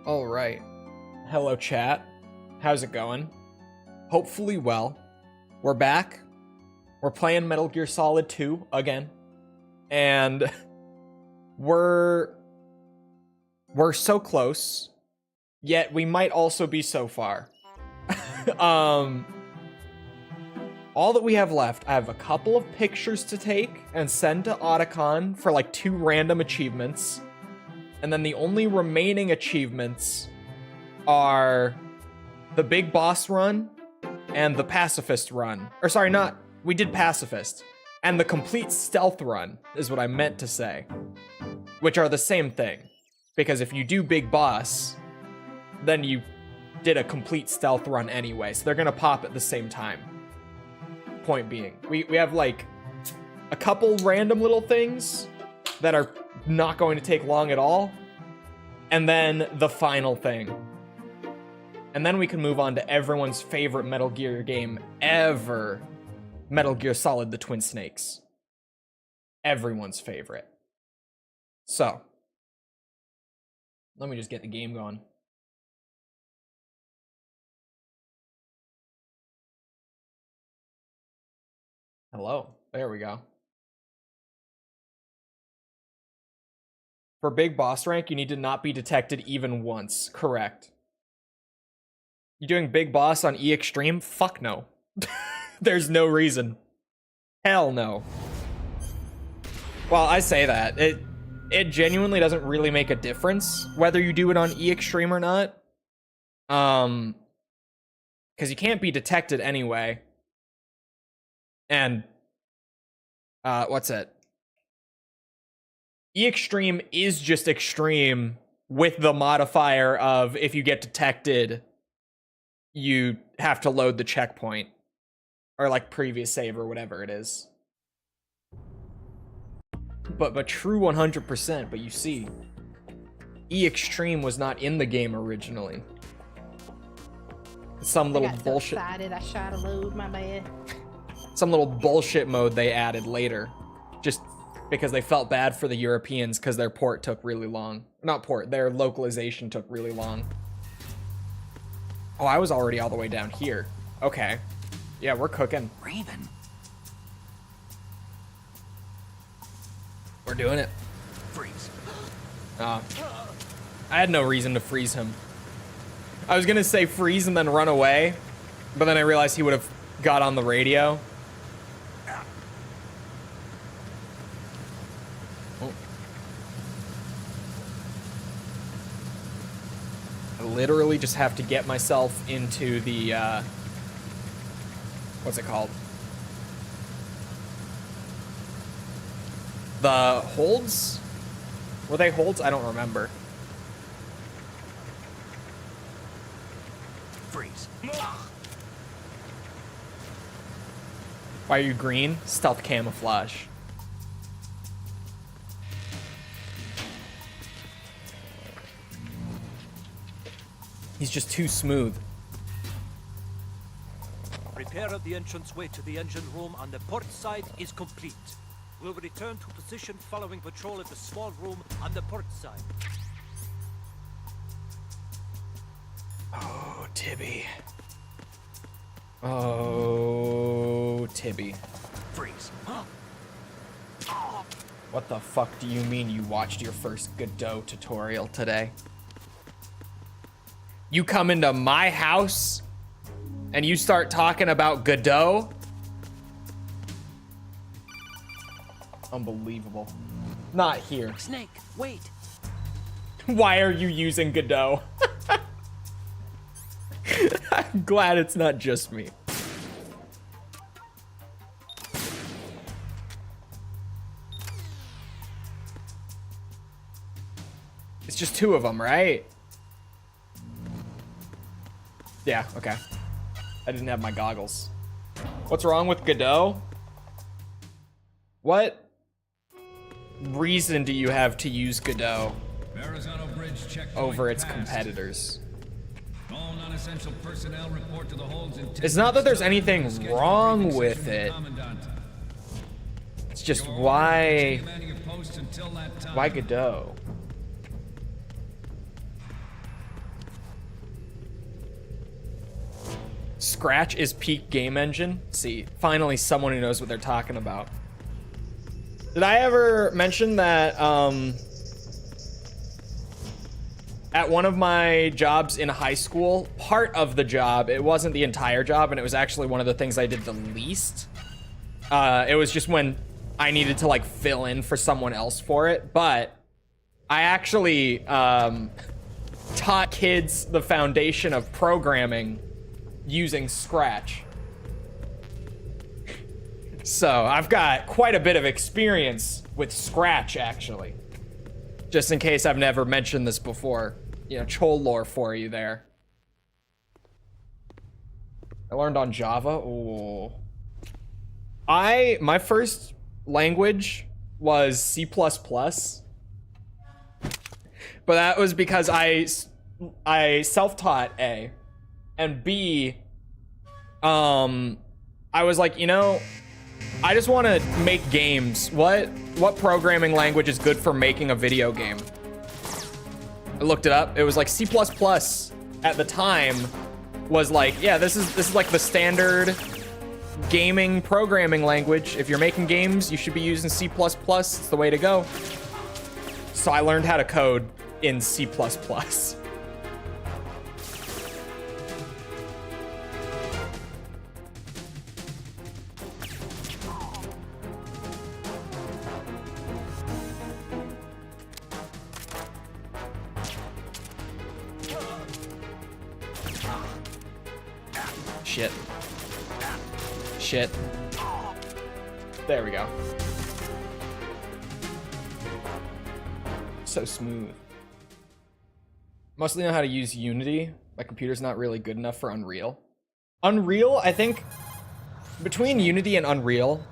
All right. Hello, chat. How's it going? Hopefully well. We're back. We're playing Metal Gear Solid 2 again. And we're so close, yet we might also be so far. All that we have left, I have a couple of pictures to take and send to Otacon for like 2 random achievements. And then the only remaining achievements are the Big Boss run and the Pacifist run. Or sorry, we did Pacifist. And the Complete Stealth run is what I meant to say. Which are the same thing. Because if you do Big Boss, then you did a Complete Stealth run anyway. So they're gonna pop at the same time. Point being, we have like a couple random little things that are not going to take long at all, and then the final thing, and then we can move on to everyone's favorite Metal Gear game ever, Metal Gear Solid: The Twin Snakes. Everyone's favorite. So let me just get the game going. Hello. There we go. For Big Boss rank, you need to not be detected even once. Correct. You doing Big Boss on E Extreme? Fuck no. There's no reason. Hell no. Well, I say that. It genuinely doesn't really make a difference whether you do it on E Extreme or not. Because you can't be detected anyway. And what's it? E Extreme is just extreme with the modifier of if you get detected, you have to load the checkpoint or like previous save or whatever it is. But true 100%. But you see, E Extreme was not in the game originally. Some little bullshit. I got so excited, I shot a load, my bad. Some little bullshit mode they added later, just because they felt bad for the Europeans because their port took really long. Not port, their localization took really long. Oh, I was already all the way down here. Okay. Yeah, we're cooking. Raven. We're doing it. Freeze. I had no reason to freeze him. I was gonna say freeze and then run away, but then I realized he would have got on the radio. Literally just have to get myself into the what's it called, the holds. Were they holds? I don't remember. Freeze. Why are you green? Stealth camouflage. He's just too smooth. Repair of the entranceway to the engine room on the port side is complete. We'll return to position following patrol at the small room on the port side. Oh, Tibby. Oh, Tibby. Freeze. What the fuck do you mean you watched your first Godot tutorial today? You come into my house and you start talking about Godot? Unbelievable. Not here. Snake, wait. Why are you using Godot? I'm glad it's not just me. It's just 2 of them, right? Yeah, okay. I didn't have my goggles. What's wrong with Godot? What reason do you have to use Godot over its competitors? All non-essential personnel report to the holds in It's not that there's anything wrong with it. It's just why Godot? Scratch is peak game engine. See, finally someone who knows what they're talking about. Did I ever mention that at one of my jobs in high school, part of the job, it wasn't the entire job, and it was actually one of the things I did the least. It was just when I needed to like fill in for someone else for it, but I actually taught kids the foundation of programming using Scratch. So I've got quite a bit of experience with Scratch, actually. Just in case I've never mentioned this before. You know, Chol lore for you there. I learned on Java. Ooh. My first language was C++. But that was because I self-taught A. And B, I was like, you know, I just want to make games. What programming language is good for making a video game? I looked it up. It was like C++ at the time was like, yeah, this is like the standard gaming programming language. If you're making games, you should be using C++. It's the way to go. So I learned how to code in C++. Shit. Shit. There we go. So smooth. Mostly know how to use Unity. My computer's not really good enough for Unreal. Unreal, I think, between Unity and Unreal,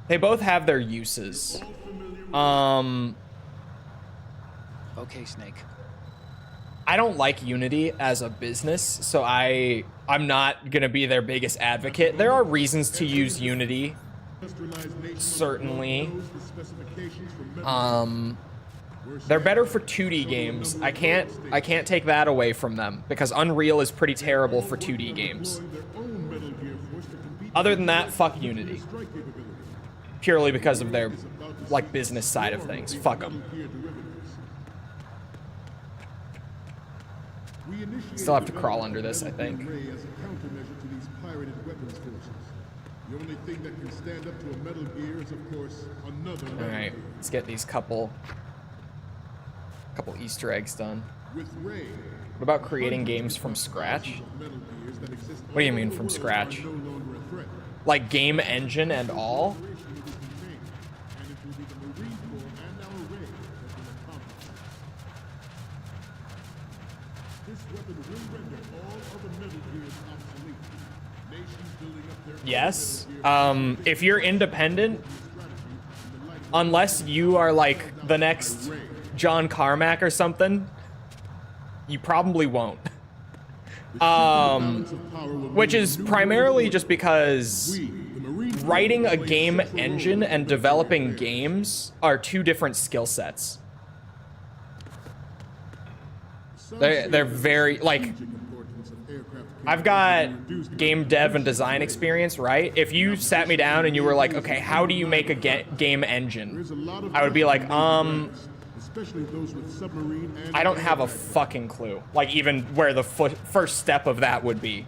they both have their uses. Okay, Snake. I don't like Unity as a business, so I'm not gonna be their biggest advocate. There are reasons to use Unity, certainly. They're better for 2D games. I can't take that away from them because Unreal is pretty terrible for 2D games. Other than that, fuck Unity. Purely because of their like business side of things. Fuck them. Still have to crawl under this, I think. The only thing that can stand up to a Metal Gear is, of course, another. All right, let's get these couple Easter eggs done. What about creating games from scratch? What do you mean from scratch? Like game engine and all? Yes. If you're independent, unless you are like the next John Carmack or something, you probably won't. Which is primarily just because writing a game engine and developing games are two different skill sets. They're very, like, I've got game dev and design experience, right? If you sat me down and you were like, okay, how do you make a game engine? I would be like, I don't have a fucking clue. Like, even where the first step of that would be.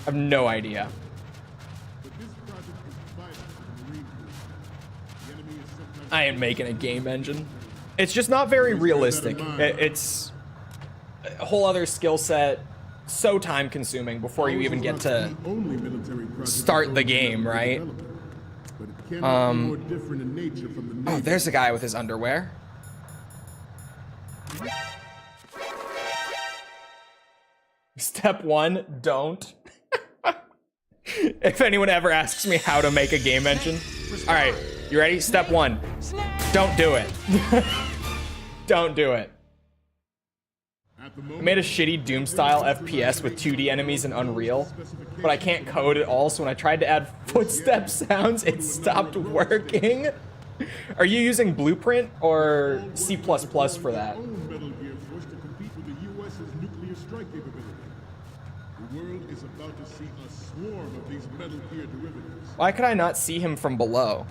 I have no idea. I ain't making a game engine. It's just not very realistic. It's a whole other skill set. So time consuming before you even get to start the game, right? Oh, there's a guy with his underwear. Step 1, don't. If anyone ever asks me how to make a game engine. All right, you ready? Step 1, don't do it. Don't do it. I made a shitty Doom-style FPS with 2D enemies in Unreal, but I can't code at all, so when I tried to add footstep sounds, it stopped working. Are you using Blueprint or C++ for that? The world is about to see a swarm of these Metal Gear derivatives. Why could I not see him from below?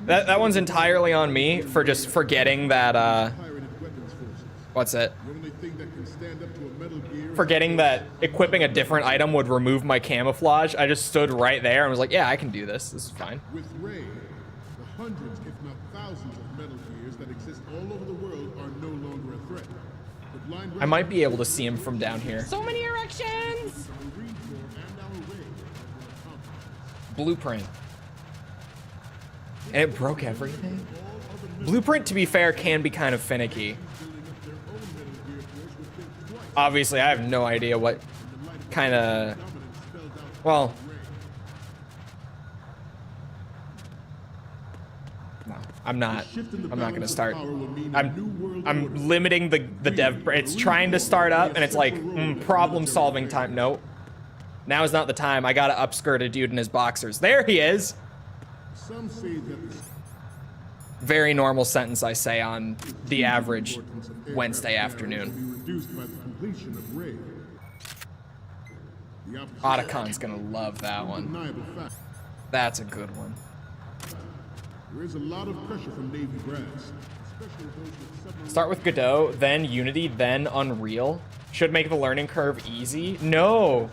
That one's entirely on me for just forgetting that, Pirated weapons forces. what's it? The only thing that can stand up to a Metal Gear. Forgetting that equipping a different item would remove my camouflage. I just stood right there and was like, yeah, I can do this. This is fine. With Ray, the hundreds, if not thousands, of Metal Gears that exist all over the world are no longer a threat. The blind I might be able to see him from down here. So many erections! the Marine Corps and our Ray have accomplished. Blueprint. And it broke everything? Blueprint, to be fair, can be kind of finicky. Obviously, I have no idea what kind of... Well... No, I'm not gonna start. I'm limiting the dev. It's trying to start up, and it's like, problem-solving time. Nope. Now is not the time. I gotta upskirt a dude in his boxers. There he is! Some say that Very normal sentence I say on the average Wednesday afternoon. reduced by the completion of Ray. The Otacon's gonna love that one. undeniable fact. That's a good one. There is a lot of pressure from Navy brass, especially those with submarine. Start with Godot, then Unity, then Unreal. Should make the learning curve easy. No,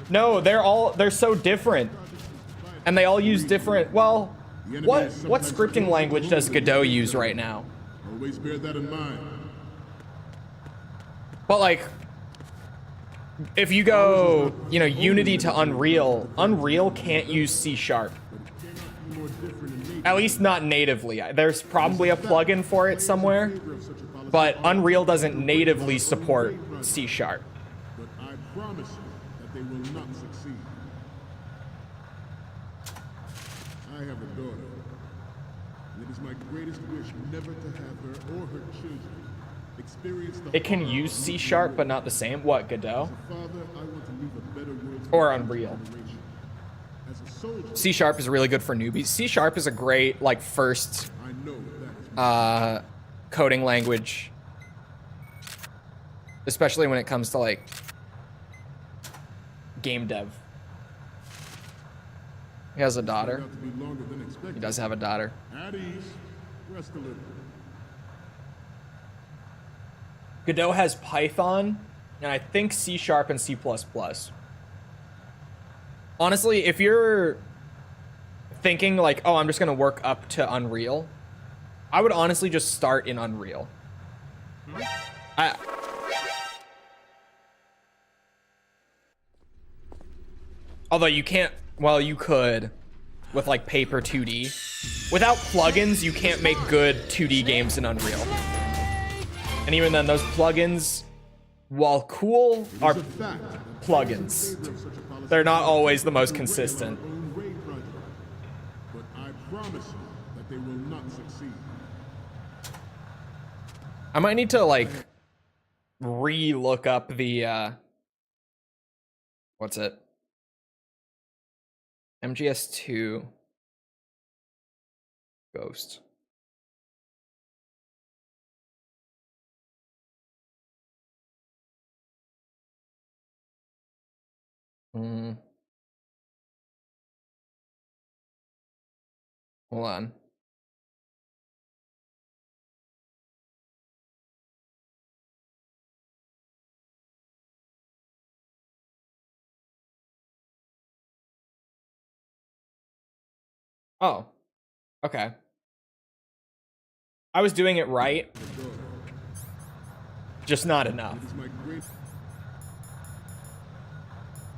no, they're so different, and they all use different. Well, what scripting language does Godot use right now? Always bear that in mind. But like, if you go, you know, Unity to Unreal, Unreal can't use C#. More different in nature. At least not natively. There's probably a plugin for it somewhere, but Unreal doesn't natively support C#. But I promise you that they will not succeed. I have a daughter, and it is my greatest wish never to have her or her children experience the It can use C#, but not the same. What, Godot? Father, I want to leave a better world Or Unreal. generation. As a soldier, C# is really good for newbies. C# is a great, like, first I know that is coding language. Especially when it comes to, like, game dev. He has a daughter. about to be longer than He expected. does have a daughter. At ease, rest a little. Godot has Python, and I think C# and C++. Honestly, if you're thinking like, oh, I'm just gonna work up to Unreal, I would honestly just start in Unreal. Although you can't, well, you could with like Paper 2D. Without plugins, you can't make good 2D games in Unreal. And even then, those plugins, while cool, are It's a fact that plugins. favor of such a policy They're not always the most consistent. own Ray project. But I promise you that they will not succeed. I might need to like re-look up the what's it? MGS2 Ghost. Hold on. Oh, okay. I was doing it right, just not enough. It is my great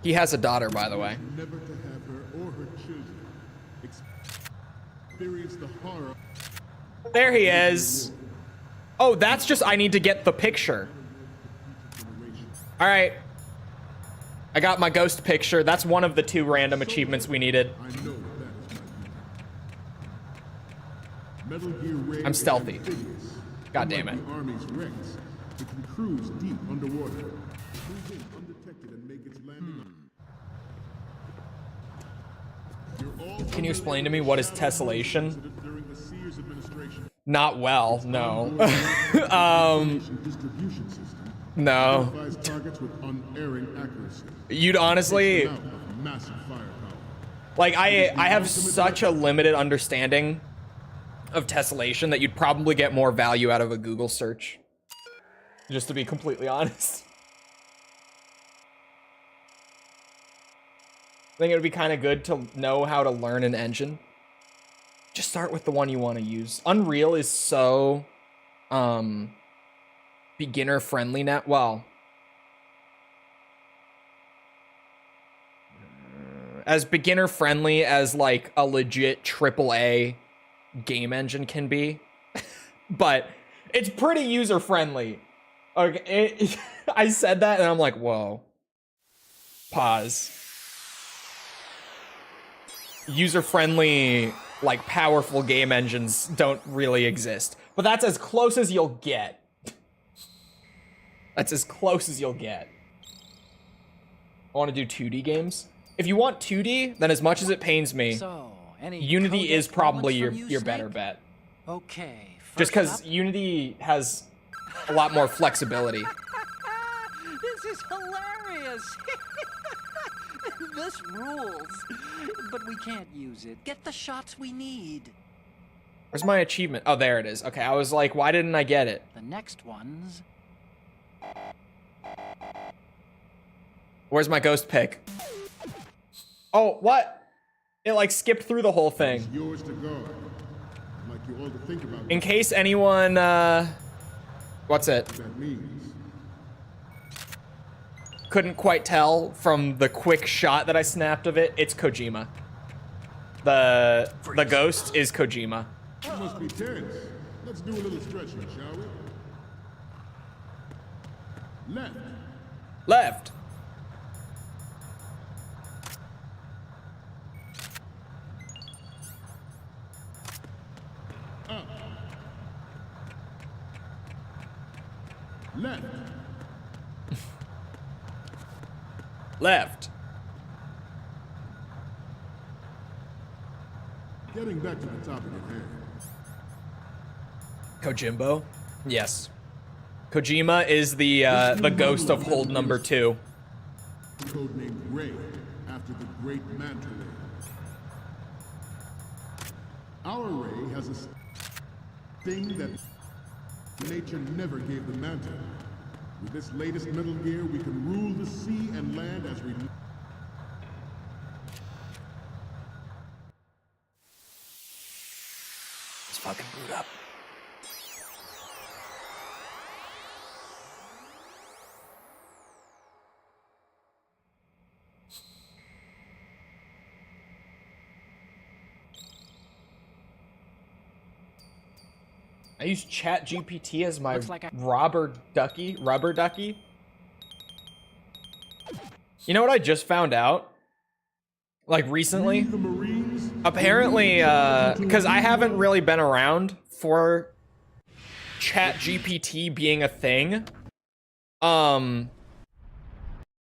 He has a daughter, by the way. never to have her or her children experience the horror. There he is. Oh, that's just, I need to get the picture. All right. I got my ghost picture. That's one of the 2 random achievements we needed. I know that is my Metal Gear Ray I'm is stealthy. amphibious. God damn Unlike it. the Army's Rex, it can cruise deep underwater, move in undetected, and make its landing. You're all Can you explain to me what is tessellation? during the Sears administration. Not well, no. Information distribution system No. Identifies targets with unerring accuracy. You'd honestly, Takes them out with massive firepower. like, I have such a limited understanding of tessellation that you'd probably get more value out of a Google search. Just to be completely honest. I think it would be kind of good to know how to learn an engine. Just start with the one you want to use. Unreal is so beginner friendly now. Well, as beginner friendly as like a legit AAA game engine can be. But it's pretty user friendly. Okay, I said that and I'm like, whoa. Pause. User-friendly, like, powerful game engines don't really exist. But that's as close as you'll get. That's as close as you'll get. I want to do 2D games. If you want 2D, then as much as it pains me, So, any Unity codec is probably moments from your you, better Snake? bet. Okay. Just first because up- Unity has a lot more flexibility. This is hilarious. This rules. But we can't use it. Get the shots we need. Where's my achievement? Oh, there it is. Okay, I was like, why didn't I get it? The next ones. Where's my ghost pick? Oh, what? It like skipped through the whole thing. It's yours to guard. I'd like you all to think about In what case anyone, what's it? that means. Couldn't quite tell from the quick shot that I snapped of it, it's Kojima. The ghost is Kojima. You must be tense. Let's do a little stretching, shall we? Left. Left. Left. Left. Getting back to the topic at hand. Kojimbo? Yes. Kojima is the ghost of hold number 2. Codenamed Ray, after the great manta ray. Our ray has a thing that nature never gave the manta. With this latest Metal Gear, we can rule the sea and land as we... Let's fucking boot up. I use ChatGPT as my Looks like I- rubber ducky. You know what I just found out? Like recently? The Marines... Apparently, because I haven't really been around for ChatGPT being a thing.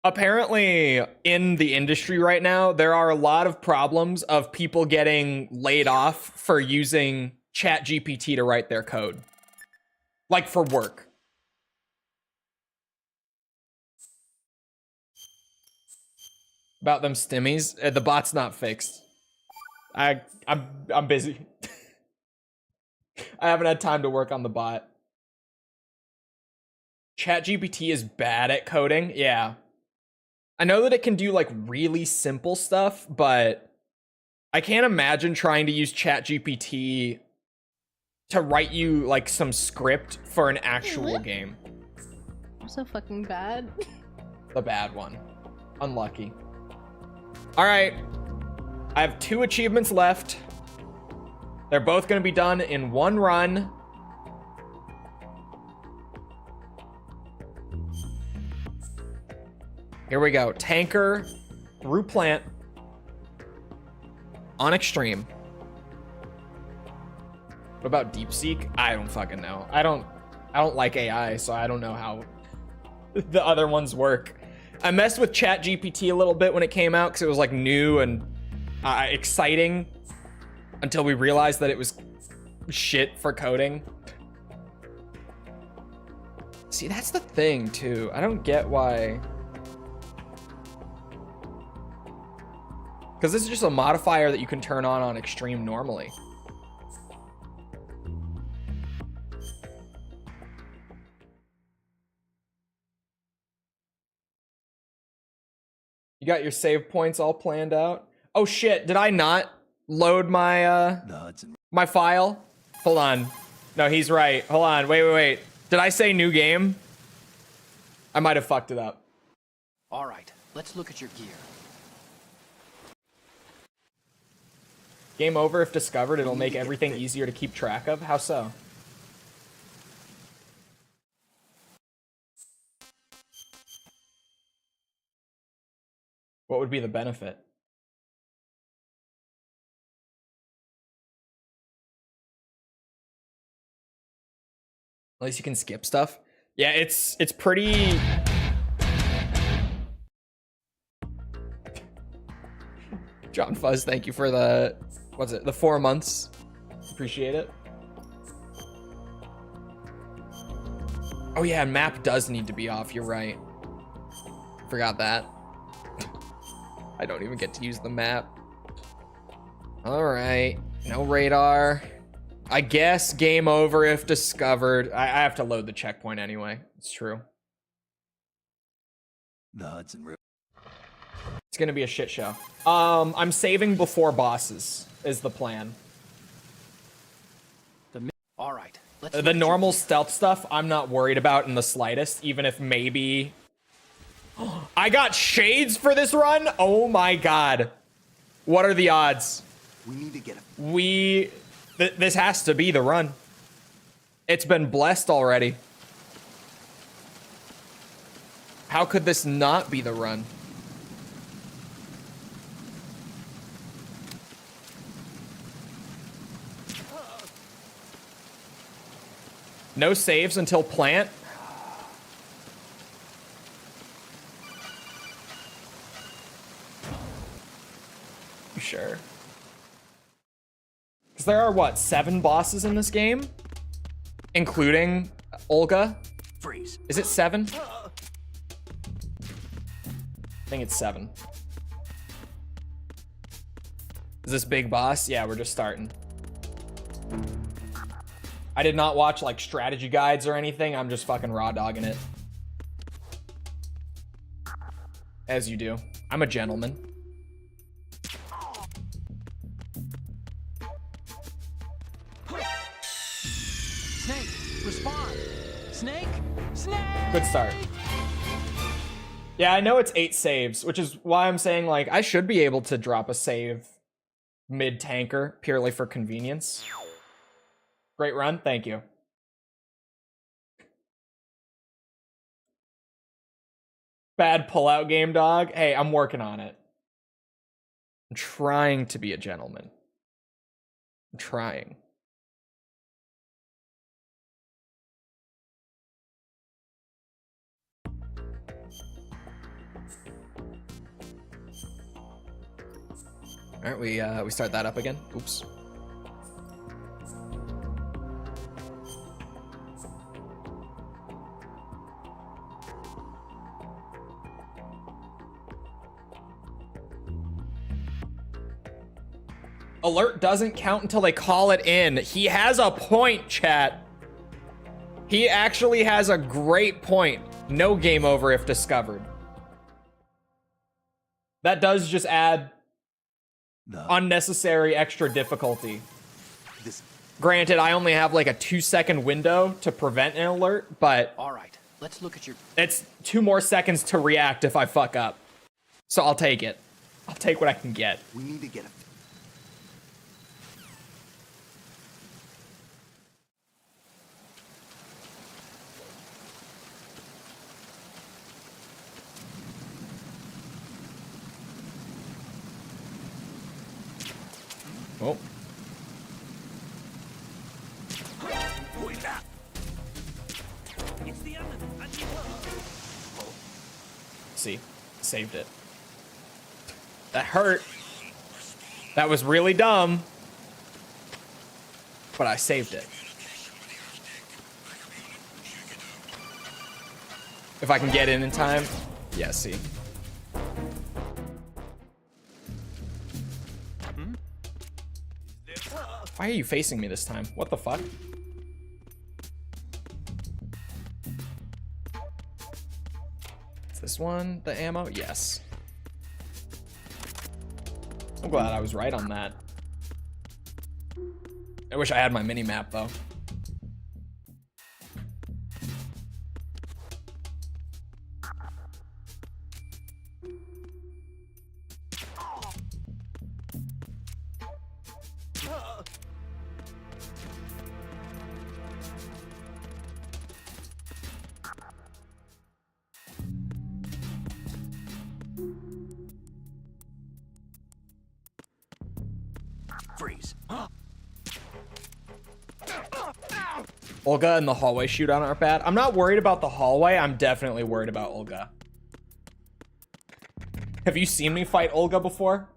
Apparently in the industry right now, there are a lot of problems of people getting laid off for using ChatGPT to write their code. Like for work. About them stimmies, the bot's not fixed. I'm busy. I haven't had time to work on the bot. ChatGPT is bad at coding. Yeah. I know that it can do like really simple stuff, but I can't imagine trying to use ChatGPT to write you like some script for an actual game. I'm so fucking bad. The bad one. Unlucky. All right. I have 2 achievements left. They're both going to be done in one run. Here we go. Tanker through plant on extreme. What about deep seek? I don't fucking know. I don't like AI, so I don't know how the other ones work. I messed with ChatGPT a little bit when it came out because it was like new and exciting until we realized that it was shit for coding. See, that's the thing, too. I don't get why. Because this is just a modifier that you can turn on extreme normally. You got your save points all planned out? Oh shit, did I not load my my file? Hold on. No, he's right. Hold on. Wait. Did I say new game? I might have fucked it up. All right, let's look at your gear. Game over if discovered. It'll make everything easier to keep track of. How so? What would be the benefit? At least you can skip stuff. Yeah, it's pretty. John Fuzz, thank you for the, what's it, the 4 months. Appreciate it. Oh yeah, map does need to be off, you're right. Forgot that. I don't even get to use the map. All right, no radar. I guess game over if discovered. I have to load the checkpoint anyway. It's true. The Hudson River. It's gonna be a shit show. I'm saving before bosses is the plan. All right. The normal stealth stuff I'm not worried about in the slightest, even if maybe... I got shades for this run? Oh my god. What are the odds? We need to get a... This has to be the run. It's been blessed already. How could this not be the run? No saves until plant. You sure? Because there are, what, 7 bosses in this game? Including Olga? Freeze. Is it 7? I think it's 7. Is this big boss? Yeah, we're just starting. I did not watch like strategy guides or anything. I'm just fucking raw dogging it. As you do. I'm a gentleman. Snake, respond. Snake. Good start. Yeah, I know it's 8 saves, which is why I'm saying like I should be able to drop a save mid-tanker purely for convenience. Great run, thank you. Bad pullout game, dog. Hey, I'm working on it. I'm trying to be a gentleman. I'm trying. All right, we start that up again. Oops. Alert doesn't count until they call it in. He has a point, chat. He actually has a great point. No game over if discovered. That does just add unnecessary extra difficulty. Granted, I only have like a 2-second window to prevent an alert, but All right, let's look at your... it's 2 more seconds to react if I fuck up. So I'll take it. I'll take what I can get. We need to get a... Oh. See, saved it. That hurt. That was really dumb. But I saved it. If I can get in time. Yeah, see. Why are you facing me this time? What the fuck? Is this one the ammo? Yes. I'm glad I was right on that. I wish I had my mini-map, though. Freeze. Olga and the hallway shootout aren't bad. I'm not worried about the hallway. I'm definitely worried about Olga. Have you seen me fight Olga before?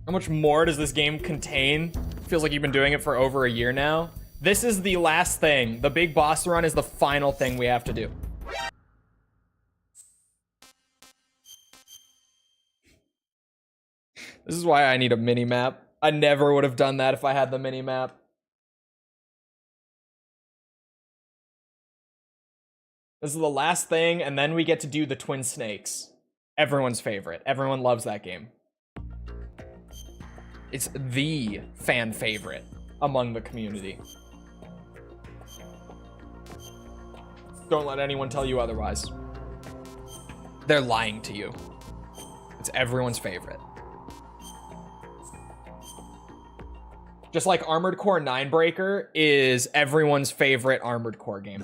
How much more does this game contain? Feels like you've been doing it for over a year now. This is the last thing. The big boss run is the final thing we have to do. This is why I need a mini-map. I never would have done that if I had the mini-map. This is the last thing, and then we get to do the Twin Snakes. Everyone's favorite. Everyone loves that game. It's the fan favorite among the community. Don't let anyone tell you otherwise. They're lying to you. It's everyone's favorite. Just like Armored Core 9breaker is everyone's favorite Armored Core game.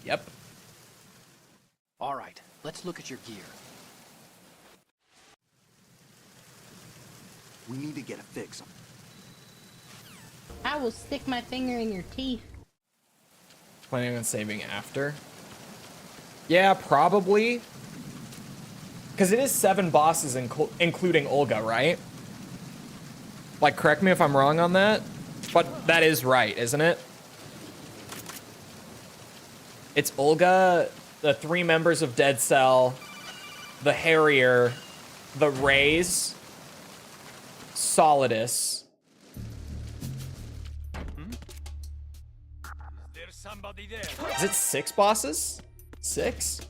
Yep. All right, let's look at your gear. We need to get a fix on. I will stick my finger in your teeth. Planning on saving after? Yeah, probably. Because it is 7 bosses, including Olga, right? Like, correct me if I'm wrong on that. But that is right, isn't it? It's Olga, the 3 members of Dead Cell, the Harrier, the Rays, Solidus. There's somebody there. Is it 6 bosses? 6?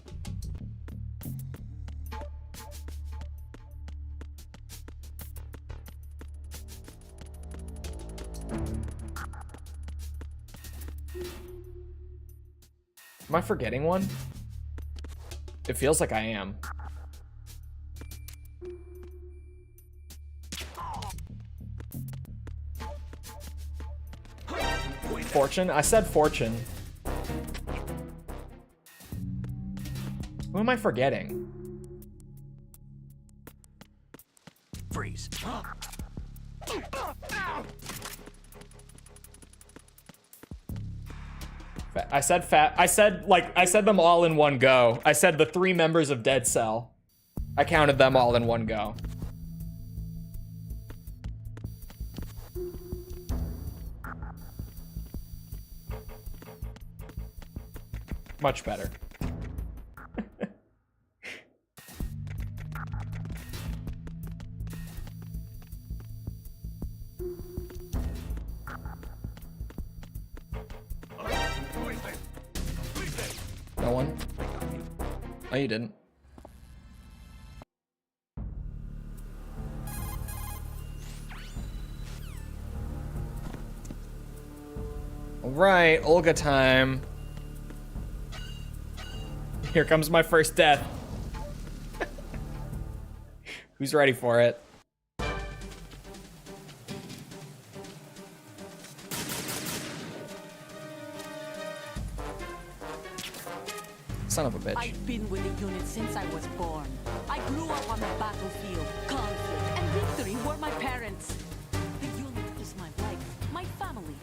Am I forgetting one? It feels like I am. Fortune? I said Fortune. Who am I forgetting? Freeze. I said them all in one go. I said the 3 members of Dead Cell. I counted them all in one go. Much better. No one? Oh, you didn't. All right, Olga time. Here comes my first death. Who's ready for it? Son of a bitch. I've been with the unit since I was born. I grew up on the battlefield. Conflict and victory were my parents. The unit is my life, my family.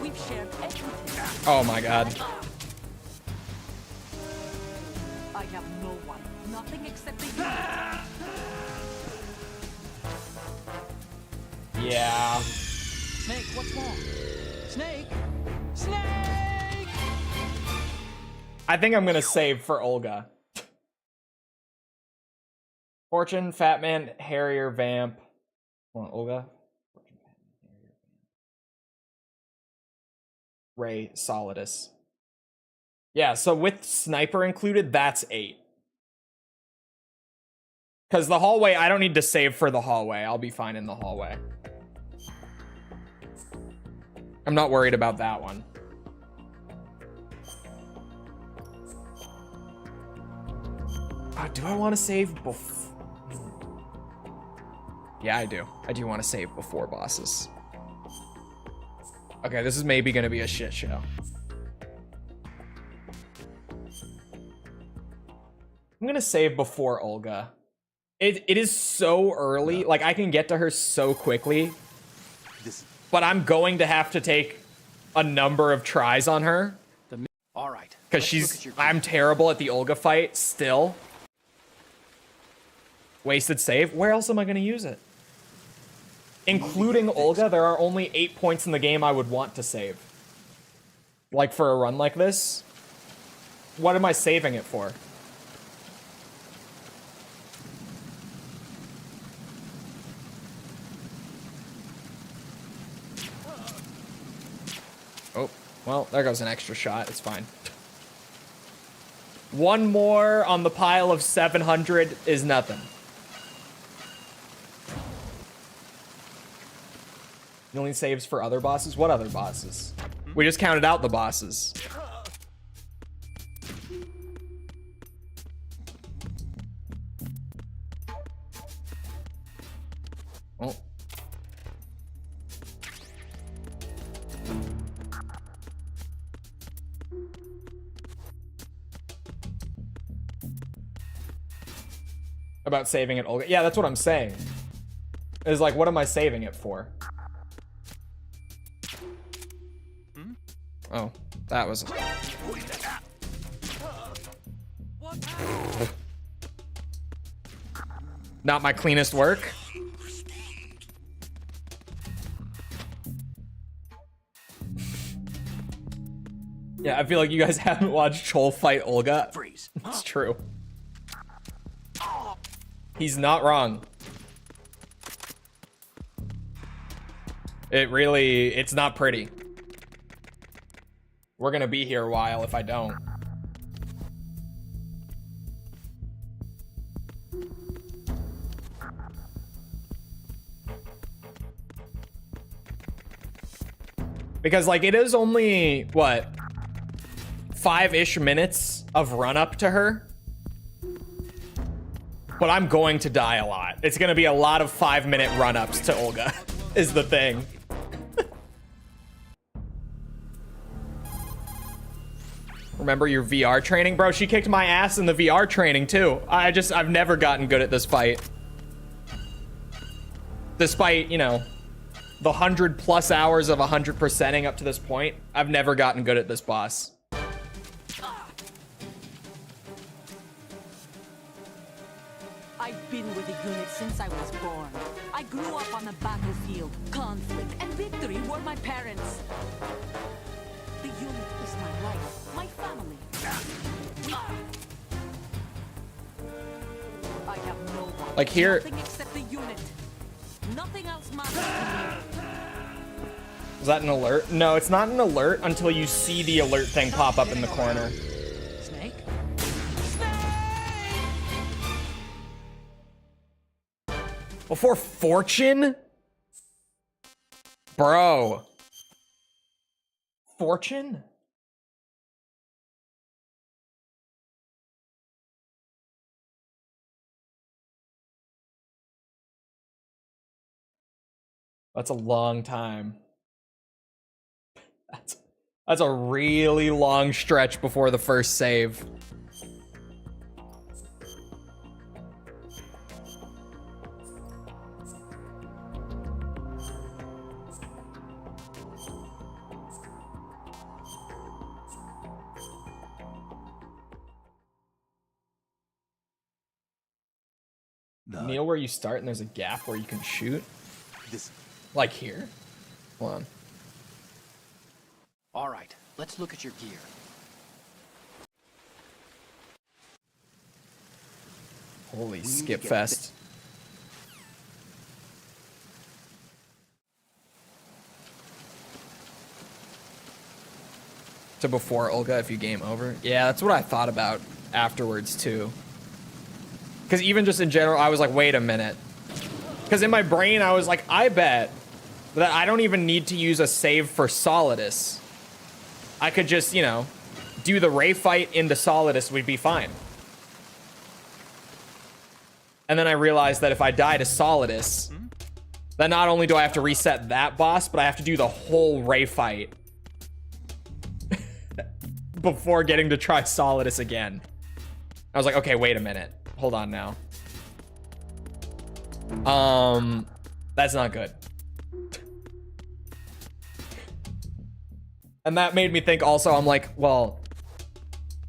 We've shared everything. Oh my god. I have no one, nothing except the unit. Yeah. Snake, what's wrong? Snake! Snake! I think I'm gonna save for Olga. Fortune, Fat Man, Harrier, Vamp. Hold on, Olga. Fortune, Fat Man, Harrier, Vamp. Ray, Solidus. Yeah, so with Sniper included, that's 8. Because the hallway, I don't need to save for the hallway. I'll be fine in the hallway. I'm not worried about that one. Do I want to save before? Yeah, I do. I do want to save before bosses. Okay, this is maybe going to be a shit show. I'm going to save before Olga. It is so early. Like, I can get to her so quickly. But I'm going to have to take a number of tries on her. All right. Because I'm terrible at the Olga fight still. Wasted save. Where else am I going to use it? Including Olga, there are only 8 points in the game I would want to save. Like for a run like this. What am I saving it for? Oh, well, there goes an extra shot. It's fine. One more on the pile of 700 is nothing. You only saves for other bosses? What other bosses? We just counted out the bosses. Oh. About saving it, Olga. Yeah, that's what I'm saying. It's like, what am I saving it for? Oh, that was... Not my cleanest work. Yeah, I feel like you guys haven't watched Chol fight Olga. Freeze. It's true. He's not wrong. It's not pretty. We're gonna be here a while if I don't. Because, like, it is only, what, 5-ish minutes of run up to her. But I'm going to die a lot. It's gonna be a lot of 5-minute run-ups to Olga, is the thing. Remember your VR training? Bro, she kicked my ass in the VR training, too. I've never gotten good at this fight. Despite, you know, the 100+ hours of 100%ing up to this point, I've never gotten good at this boss. I've been with the unit since I was born. I grew up on the battlefield. Conflict and victory were my parents. The unit is my life, my family. I have no one. Like here... Nothing except the unit. Nothing else matters to me. Is that an alert? No, it's not an alert until you see the alert thing pop up in the corner. Snake? Before Fortune? Bro. Fortune? That's a long time. That's a really long stretch before the first save. Kneel where you start and there's a gap where you can shoot. Like here. Hold on. All right, let's look at your gear. Holy need skip to get fest. To before Olga if you game over. Yeah, that's what I thought about afterwards too. Because even just in general, I was like, wait a minute. Because in my brain, I was like, I bet that I don't even need to use a save for Solidus. I could just, you know, do the Ray fight into Solidus, we'd be fine. And then I realized that if I die to Solidus, then not only do I have to reset that boss, but I have to do the whole Ray fight before getting to try Solidus again. I was like, okay, wait a minute. Hold on now. That's not good. And that made me think also, I'm like, well,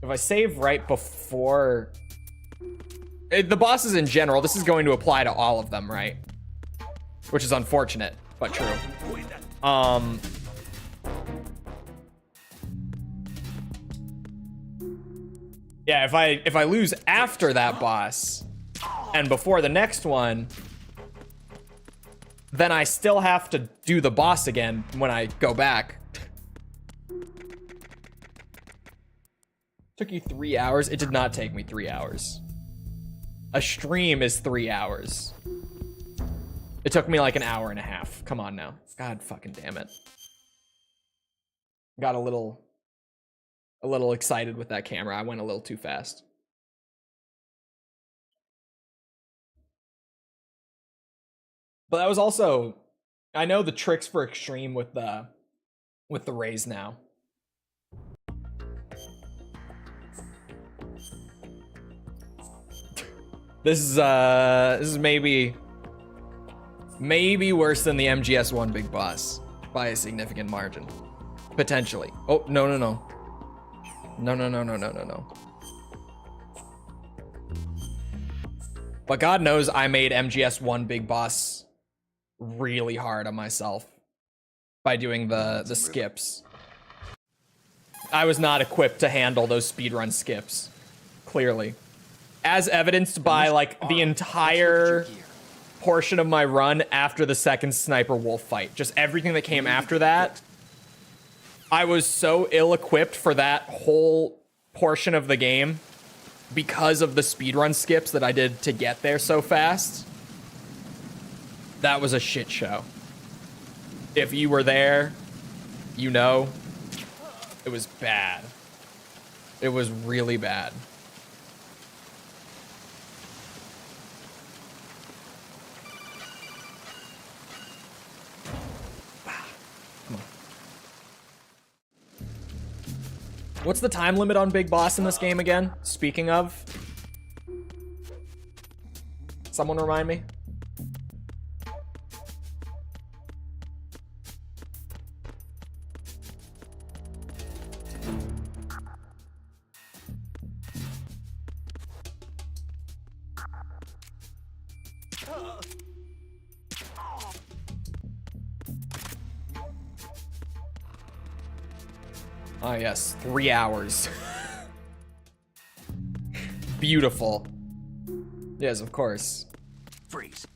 if I save right before... The bosses in general, this is going to apply to all of them, right? Which is unfortunate, but true. Yeah, if I lose after that boss and before the next one, then I still have to do the boss again when I go back. Took you 3 hours? It did not take me 3 hours. A stream is 3 hours. It took me like an hour and a half. Come on now. God fucking damn it. Got a little excited with that camera. I went a little too fast. But that was also, I know the tricks for extreme with the rays now. This is maybe worse than the MGS1 Big Boss by a significant margin. Potentially. Oh, no. No. But God knows I made MGS1 Big Boss really hard on myself by doing the skips. I was not equipped to handle those speedrun skips, clearly. As evidenced by like the entire portion of my run after the second Sniper Wolf fight. Just everything that came after that. I was so ill-equipped for that whole portion of the game because of the speedrun skips that I did to get there so fast. That was a shit show. If you were there, you know, it was bad. It was really bad. What's the time limit on Big Boss in this game again? Speaking of. Someone remind me? Oh yes, 3 hours. Beautiful. Yes, of course. Freeze.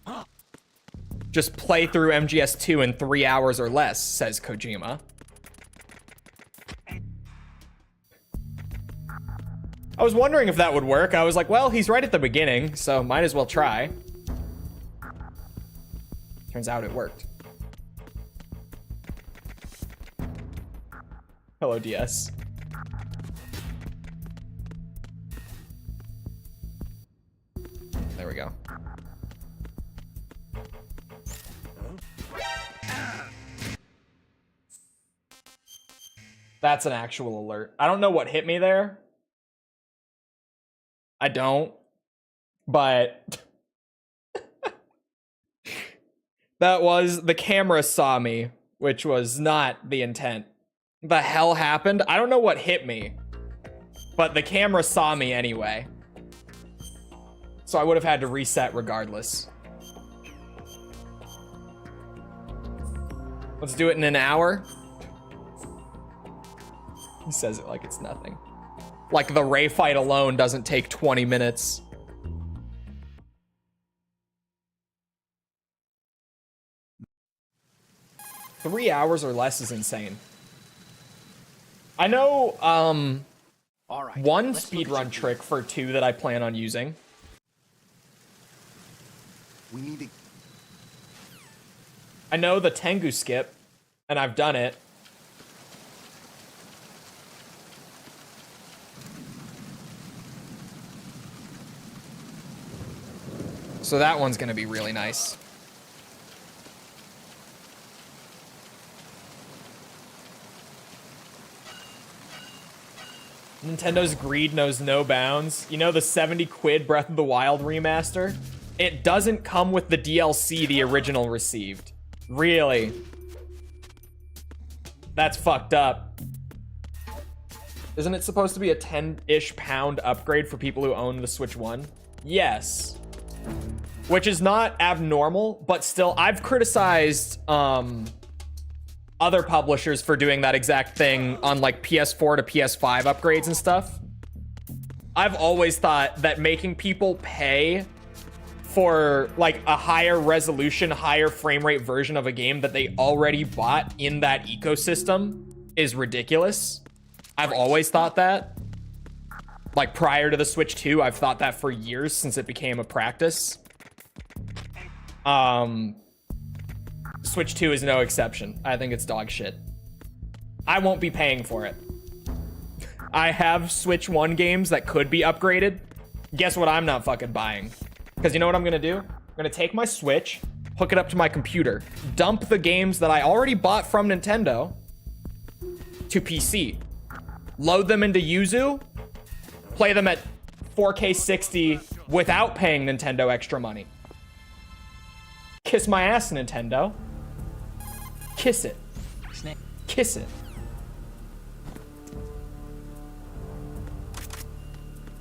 Just play through MGS2 in 3 hours or less, says Kojima. I was wondering if that would work. I was like, well, he's right at the beginning, so might as well try. Turns out it worked. Hello, DS. There we go. That's an actual alert. I don't know what hit me there. I don't. But that was, the camera saw me, which was not the intent. The hell happened? I don't know what hit me, but the camera saw me anyway. So I would have had to reset regardless. Let's do it in an hour. He says it like it's nothing. Like the Ray fight alone doesn't take 20 minutes. Three hours or less is insane. I know All right. one let's look at speedrun your trick for 2 that I plan on using. We need to. I know the Tengu skip, and I've done it. So that one's gonna be really nice. Nintendo's greed knows no bounds. You know the 70 quid Breath of the Wild remaster? It doesn't come with the DLC the original received. Really? That's fucked up. Isn't it supposed to be a 10-ish pound upgrade for people who own the Switch 1? Yes. Which is not abnormal, but still, I've criticized other publishers for doing that exact thing on like PS4 to PS5 upgrades and stuff. I've always thought that making people pay for like a higher resolution, higher frame rate version of a game that they already bought in that ecosystem is ridiculous. I've always thought that. Like prior to the Switch 2, I've thought that for years since it became a practice. Switch 2 is no exception. I think it's dog shit. I won't be paying for it. I have Switch 1 games that could be upgraded. Guess what I'm not fucking buying? Because you know what I'm gonna do? I'm gonna take my Switch, hook it up to my computer, dump the games that I already bought from Nintendo to PC, load them into Yuzu, play them at 4K 60 without paying Nintendo extra money. Kiss my ass, Nintendo. Kiss it. Kiss it.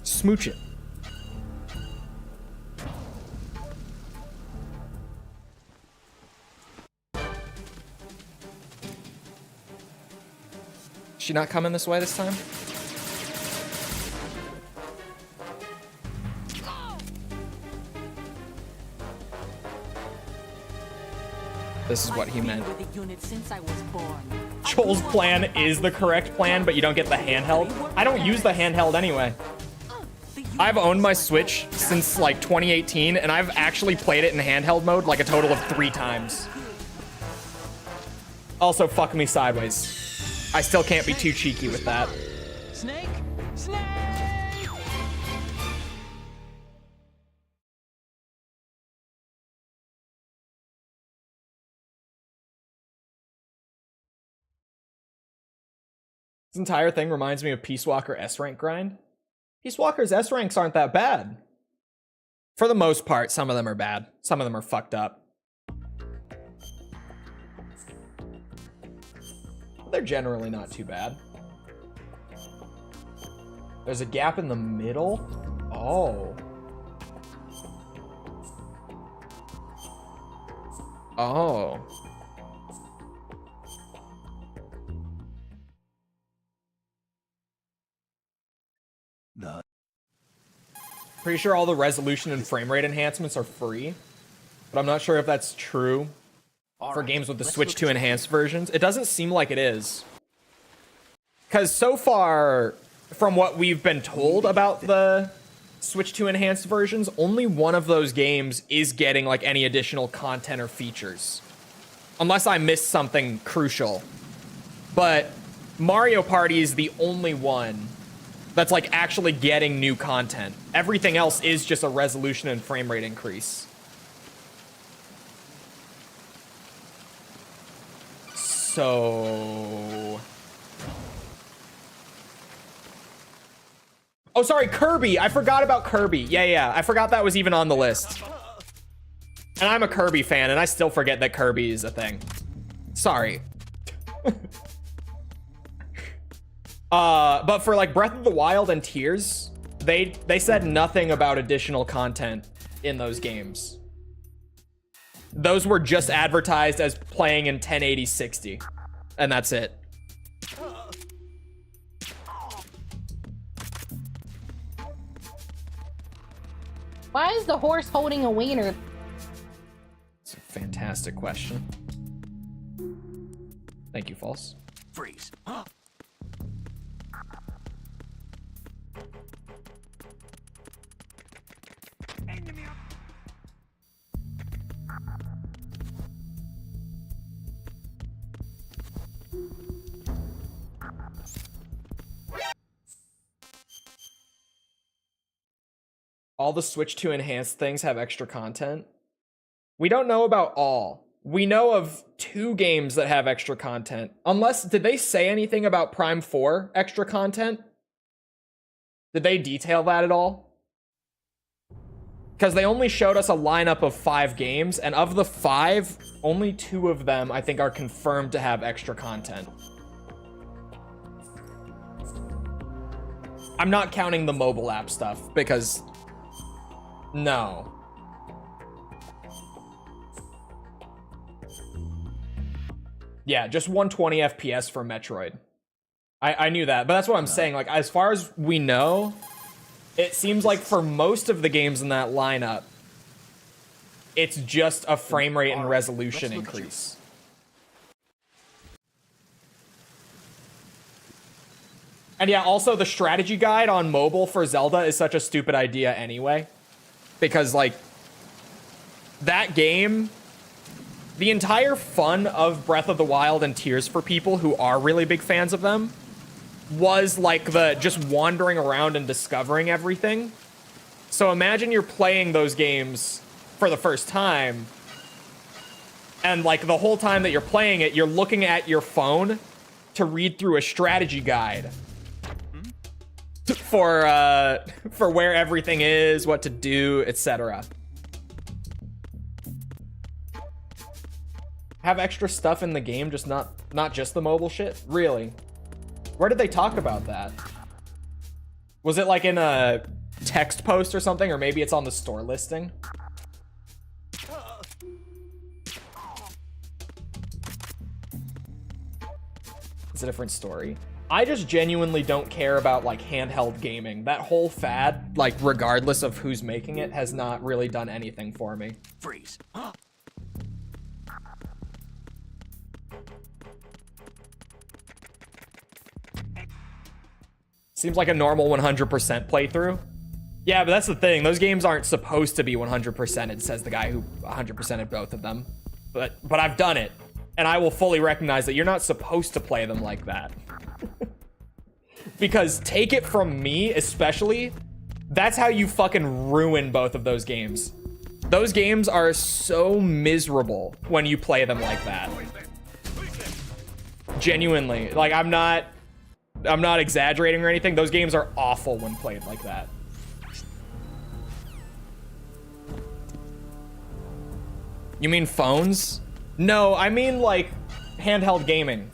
Smooch it. She not coming this way this time? This is what he meant. With the unit since I was born. Joel's plan is the correct plan, but you don't get the handheld. I don't use the handheld anyway. I've owned my Switch since like 2018, and I've actually played it in handheld mode like a total of 3 times. Also, fuck me sideways. I still can't be too cheeky with that. Snake? Snake! This entire thing reminds me of Peace Walker S-Rank grind. Peace Walker's S-Ranks aren't that bad. For the most part, some of them are bad. Some of them are fucked up. They're generally not too bad. There's a gap in the middle? Oh. Oh. Pretty sure all the resolution and frame rate enhancements are free, but I'm not sure if that's true for games with the Switch 2 enhanced versions. It doesn't seem like it is. Because so far, from what we've been told about the Switch 2 enhanced versions, only one of those games is getting like any additional content or features. Unless I missed something crucial. But Mario Party is the only one that's like actually getting new content. Everything else is just a resolution and frame rate increase. So... Oh, sorry, Kirby. I forgot about Kirby. Yeah. I forgot that was even on the list. And I'm a Kirby fan, and I still forget that Kirby is a thing. Sorry. But for like Breath of the Wild and Tears, they said nothing about additional content in those games. those were just advertised as playing in 1080 60, and that's it. Why is the horse holding a wiener? It's a fantastic question. Thank you, False. Freeze. All the Switch 2 enhanced things have extra content. We don't know about all. We know of 2 games that have extra content. Unless, did they say anything about Prime 4 extra content? Did they detail that at all? Because they only showed us a lineup of 5 games, and of the 5, only 2 of them I think are confirmed to have extra content. I'm not counting the mobile app stuff, because no. Yeah, just 120 FPS for Metroid. I knew that, but that's what I'm saying. Like, as far as we know, it seems like for most of the games in that lineup, it's just a frame rate and resolution increase. And yeah, also the strategy guide on mobile for Zelda is such a stupid idea anyway. Because, like, that game, the entire fun of Breath of the Wild and Tears for people who are really big fans of them was, like, the just wandering around and discovering everything. So imagine you're playing those games for the first time, and, like, the whole time that you're playing it, you're looking at your phone to read through a strategy guide for where everything is, what to do, etc. Have extra stuff in the game, just not just the mobile shit? Really? Where did they talk about that? Was it like in a text post or something, or maybe it's on the store listing? It's a different story. I just genuinely don't care about, like, handheld gaming. That whole fad, like, regardless of who's making it, has not really done anything for me. Freeze. Seems like a normal 100% playthrough. Yeah, but that's the thing. Those games aren't supposed to be 100%, says the guy who 100%ed both of them. But I've done it, and I will fully recognize that you're not supposed to play them like that. Because take it from me, especially, that's how you fucking ruin both of those games. Those games are so miserable when you play them like that. Genuinely. Like, I'm not exaggerating or anything. Those games are awful when played like that. You mean phones? No, I mean, like, handheld gaming.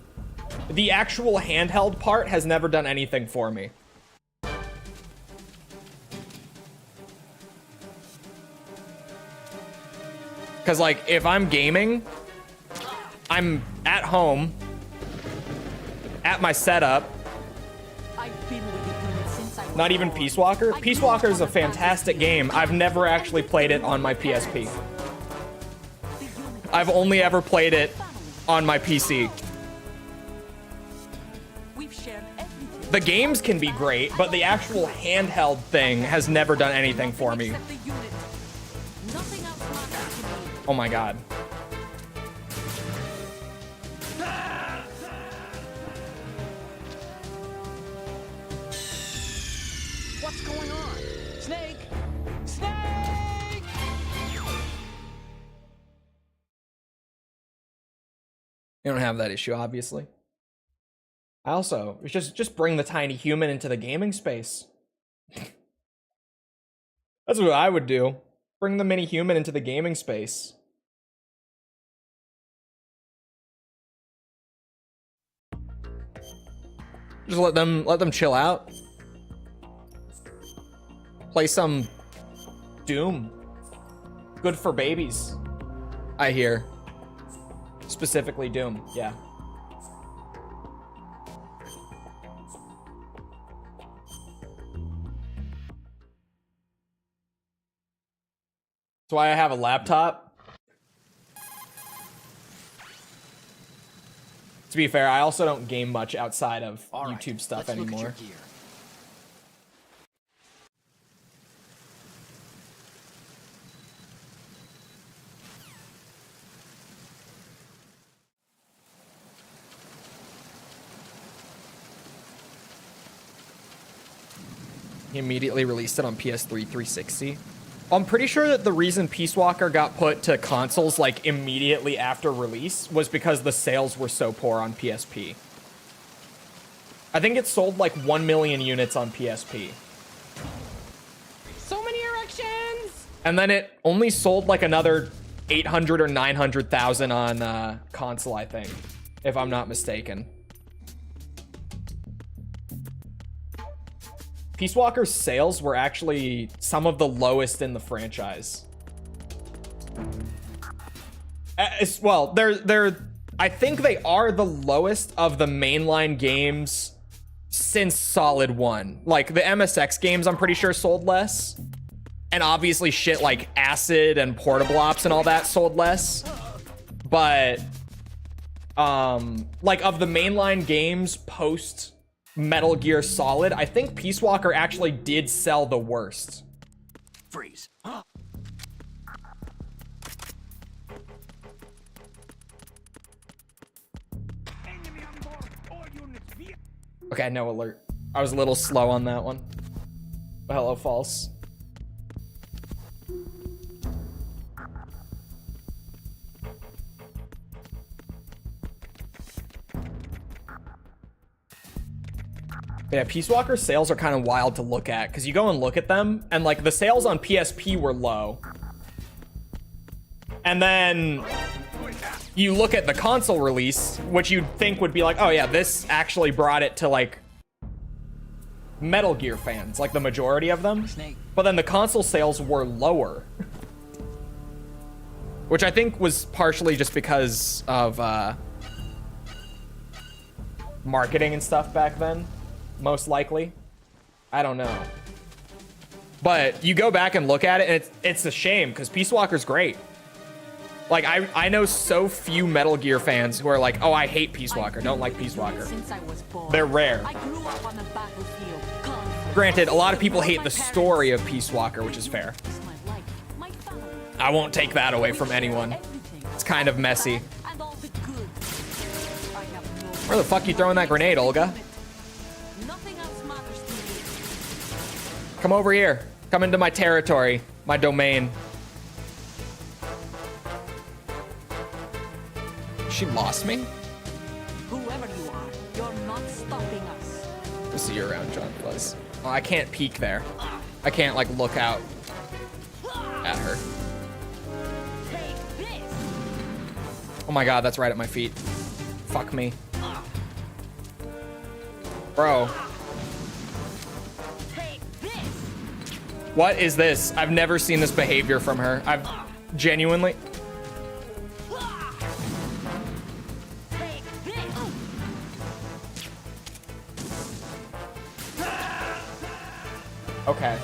The actual handheld part has never done anything for me. Because, like, if I'm gaming, I'm at home, at my setup. I've been with the unit since I was Not even born. Peace Walker? I Peace grew up Walker is on a the fantastic battlefield, game. I've never actually played it on my PSP. The unit I've is only my ever played it family. on my PC. We've shared everything. The games can be great, but the actual handheld thing has never done anything for me. Except the unit. Nothing else matters to me. Oh my god. What's going on? Snake! Snake! You don't have that issue, obviously. I also, just bring the tiny human into the gaming space. That's what I would do. Bring the mini human into the gaming space. Just let them chill out. Play some Doom. Good for babies. I hear. Specifically Doom, yeah. That's why I have a laptop. To be fair, I also don't game much outside of All right, YouTube stuff let's look at anymore. your gear. He immediately released it on PS3 360. I'm pretty sure that the reason Peace Walker got put to consoles like immediately after release was because the sales were so poor on PSP. I think it sold like 1 million units on PSP. So many erections! And then it only sold like another 800 or 900,000 on console, I think, if I'm not mistaken. Peace Walker's sales were actually some of the lowest in the franchise. Well, I think they are the lowest of the mainline games since Solid 1. Like, the MSX games, I'm pretty sure, sold less. And obviously shit like Acid and Portable Ops and all that sold less. But, like, of the mainline games post Metal Gear Solid, I think Peace Walker actually did sell the worst. Freeze. Okay, no alert. I was a little slow on that one. Hello, false. But yeah, Peace Walker sales are kind of wild to look at because you go and look at them and like the sales on PSP were low. And then you look at the console release, which you'd think would be like, oh yeah, this actually brought it to like Metal Gear fans, like the majority of them. Snake. But then the console sales were lower. Which I think was partially just because of marketing and stuff back then. Most likely. I don't know. But you go back and look at it, and it's a shame, because Peace Walker's great. Like, I know so few Metal Gear fans who are like, oh, I hate Peace Walker, don't like Peace Walker. Since I was born. They're rare. I grew up on the battlefield. Conflict. Granted, a lot of people hate the story of Peace Walker, which is fair. It's my life, my family. I won't take that away from We share anyone. everything. It's kind of messy. And all the good. I have no Where the fuck you throwing that grenade, Olga? Nothing else matters to me. Come over here. Come into my territory, my domain. She lost me? Whoever you are, you're not stopping us. We'll see you around, John Plus. Oh, I can't peek there. I can't, like, look out at her. Take this. Oh my god, that's right at my feet. Fuck me. Bro. Take this. What is this? I've never seen this behavior from her. I've genuinely... Take this. Okay.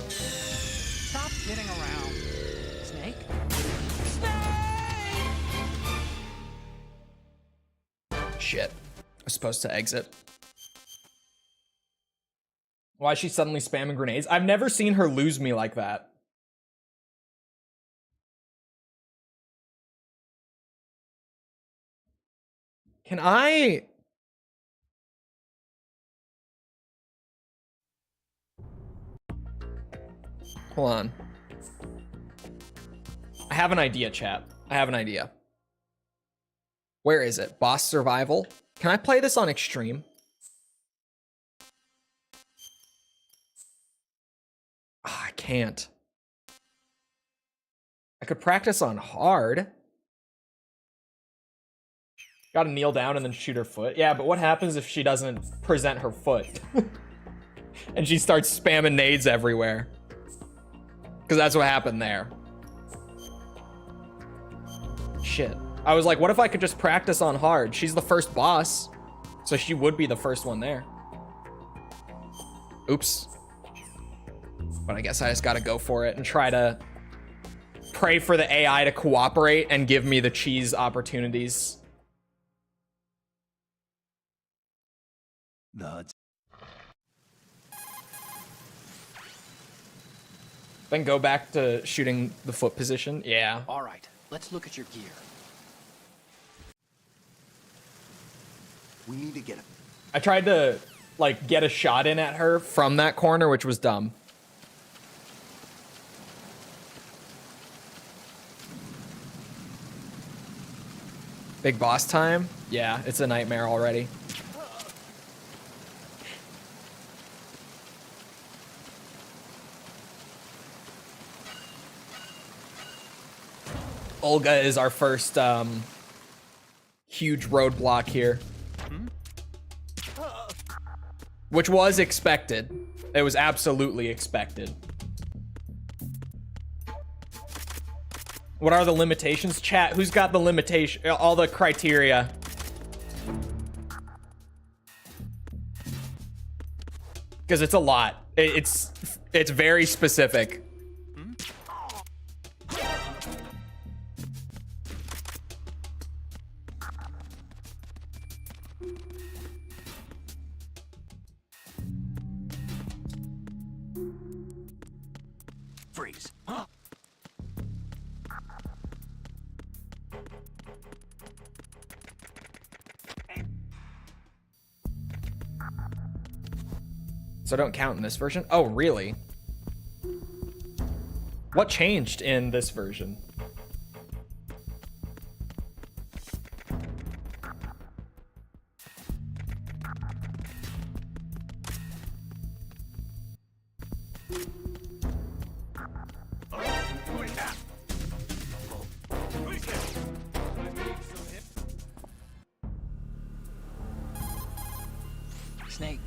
Stop kidding around. Snake? Shit. I was supposed to exit. Why is she suddenly spamming grenades? I've never seen her lose me like that. Can I... Hold on. I have an idea, chat. I have an idea. Where is it? Boss survival? Can I play this on extreme? Oh, I can't. I could practice on hard. Gotta kneel down and then shoot her foot. Yeah, but what happens if she doesn't present her foot? And she starts spamming nades everywhere. Because that's what happened there. shit. I was like, what if I could just practice on hard? She's the first boss, so she would be the first one there. Oops. But I guess I just gotta go for it and try to pray for the AI to cooperate and give me the cheese opportunities. Then go back to shooting the foot position. Yeah. All right, let's look at your gear. We need to get it. I tried to, like, get a shot in at her from that corner, which was dumb. Big boss time? Yeah, it's a nightmare already. Olga is our first huge roadblock here. Which was expected. It was absolutely expected. What are the limitations? Chat, who's got the limitation, all the criteria? Because it's a lot. It's very specific. Freeze. So don't count in this version? Oh, really? What changed in this version? Snake.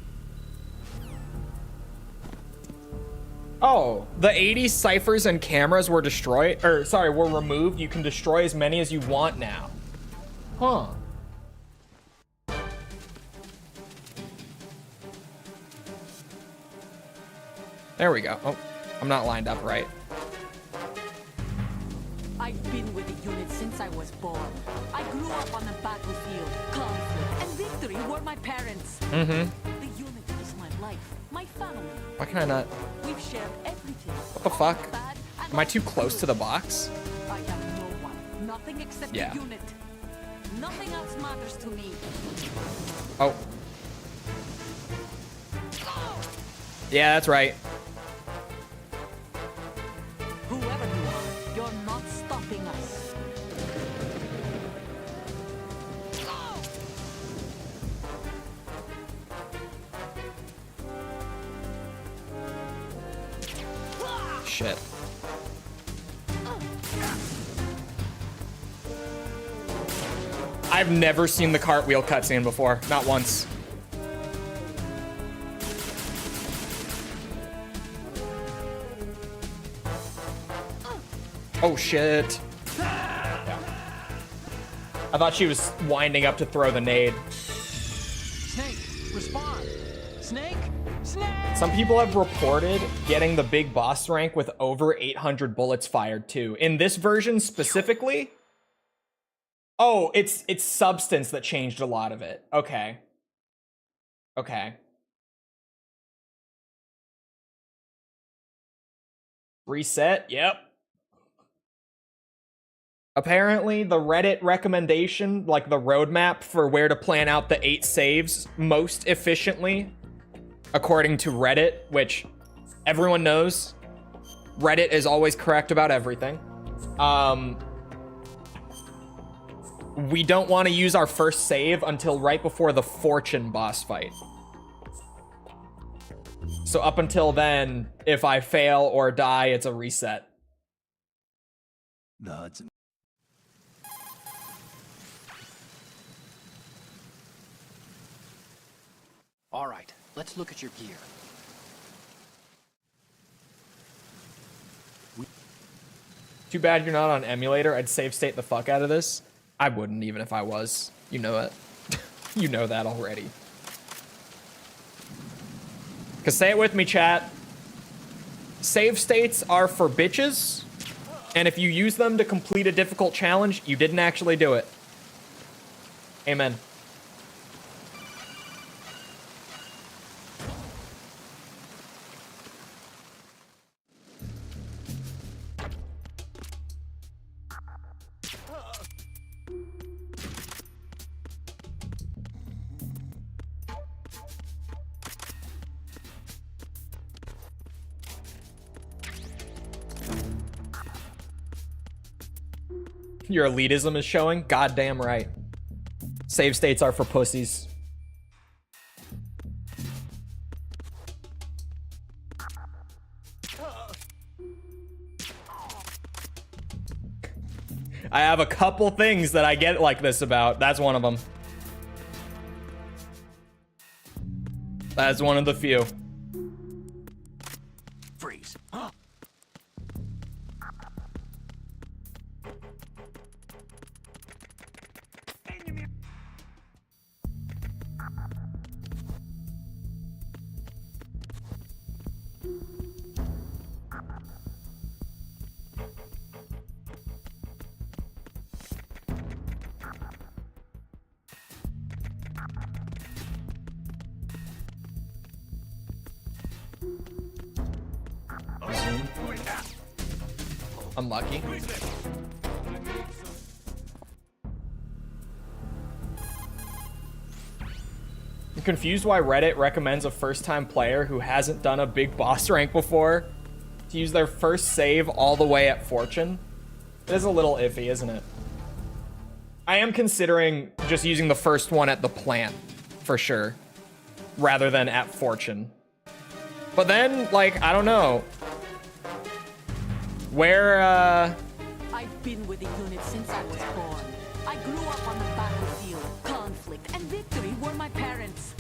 Oh, the 80 ciphers and cameras were destroyed, or sorry, were removed. You can destroy as many as you want now. Huh. There we go. Oh, I'm not lined up right. I've been with the unit since I was born. I grew up on the battlefield. Conflict and victory were my parents. Mm-hmm. The unit is my life, my family. Why can I not? We've shared everything. What the fuck? Bad and Am I too good. close to the box? I am no one. Nothing except Yeah. the unit. Nothing else matters to me. Oh. Yeah, that's right. Whoever you are, you're not stopping us. Shit. I've never seen the cartwheel cutscene before. Not once. Oh, shit. Yeah. I thought she was winding up to throw the nade. Snake, respond. Snake? Snake! Some people have reported getting the big boss rank with over 800 bullets fired too. In this version specifically? Oh, it's substance that changed a lot of it. Okay. Okay. Reset? Yep. Apparently, the Reddit recommendation, like the roadmap for where to plan out the 8 saves most efficiently, according to Reddit, which everyone knows, Reddit is always correct about everything. We don't want to use our first save until right before the Fortune boss fight. So up until then, if I fail or die, it's a reset. All right, let's look at your gear. Too bad you're not on emulator. I'd save state the fuck out of this. I wouldn't even if I was. You know it. You know that already. Cause say it with me, chat. Save states are for bitches. And if you use them to complete a difficult challenge, you didn't actually do it. Amen. Your elitism is showing? Goddamn right. Save states are for pussies. I have a couple things that I get like this about. That's one of them. That's one of the few. Freeze. Unlucky. I'm confused why Reddit recommends a first-time player who hasn't done a big boss rank before to use their first save all the way at Fortune. It is a little iffy, isn't it? I am considering just using the first one at the plant, for sure, rather than at Fortune. But then, like, I don't know. Where, I've been with the unit since I was born. I grew up on the battlefield. Conflict and victory were my parents.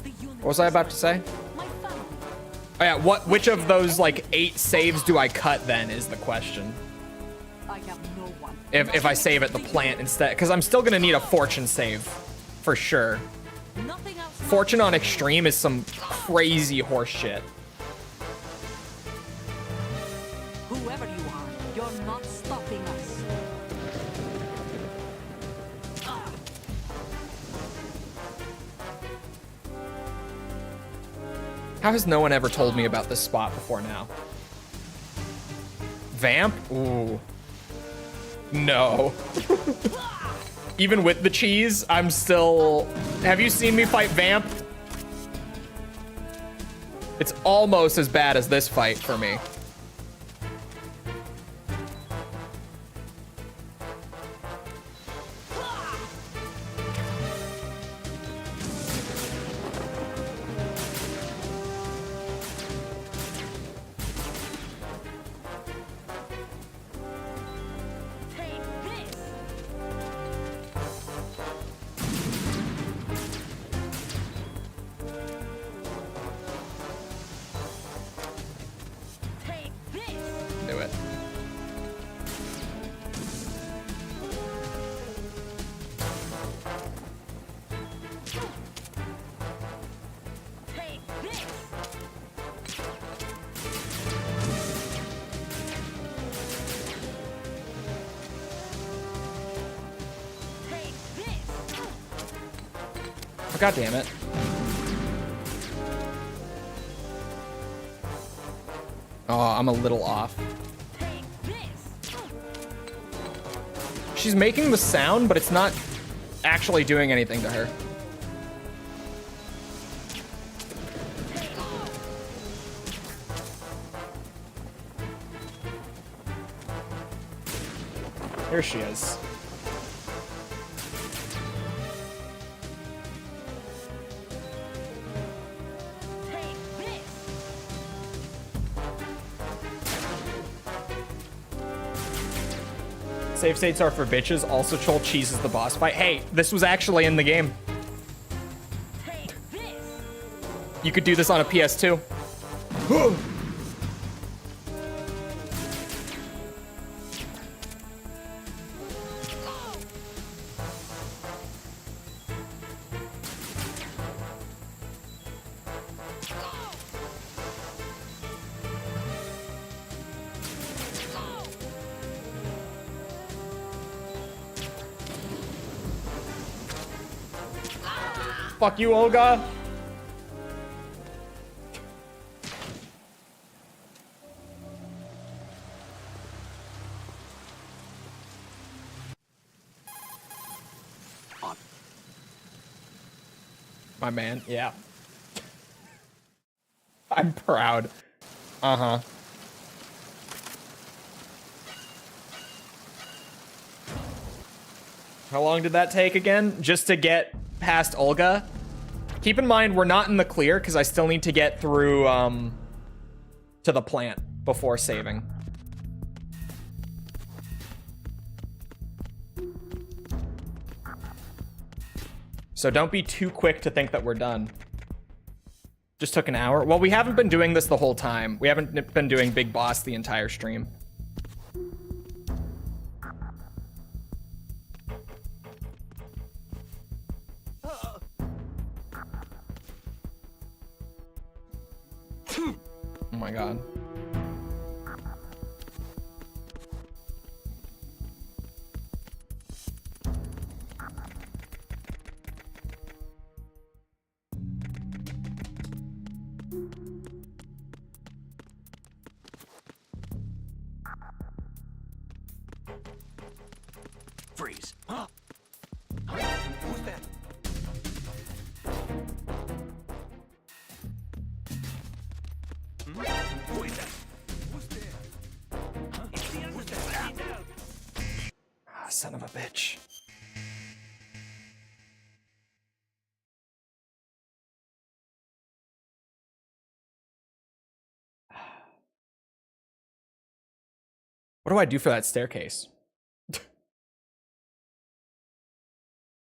The unit what was I about to say? my family. Oh yeah, which of those, like, 8 saves do I cut then is the question. I have no one. If I save at the plant instead, because I'm still gonna need a Fortune save, for sure. Nothing else. Fortune on Extreme is some crazy horse shit. Whoever you are, you're not stopping us. How has no one ever told me about this spot before now? Vamp? Ooh. No. Even with the cheese, I'm still... Have you seen me fight Vamp? It's almost as bad as this fight for me. Take this. Take this. Do it. Take this. Take this. Oh, God damn it. Oh, I'm a little off. Take this. She's making the sound, but it's not actually doing anything to her. Here she is. Take this. Save states are for bitches. Also, Chol Cheese is the boss fight. Hey, this was actually in the game. Take this. You could do this on a PS2. Fuck you, Olga. My man, yeah. I'm proud. Uh-huh. How long did that take again? Just to get past Olga? Keep in mind, we're not in the clear because I still need to get through to the plant before saving. So don't be too quick to think that we're done. Just took an hour. Well, we haven't been doing this the whole time. We haven't been doing Big Boss the entire stream. Oh my god. Freeze. Huh? Who's that? Who is that? Who's there? Huh? Who's that? Ah, son of a bitch. What do I do for that staircase?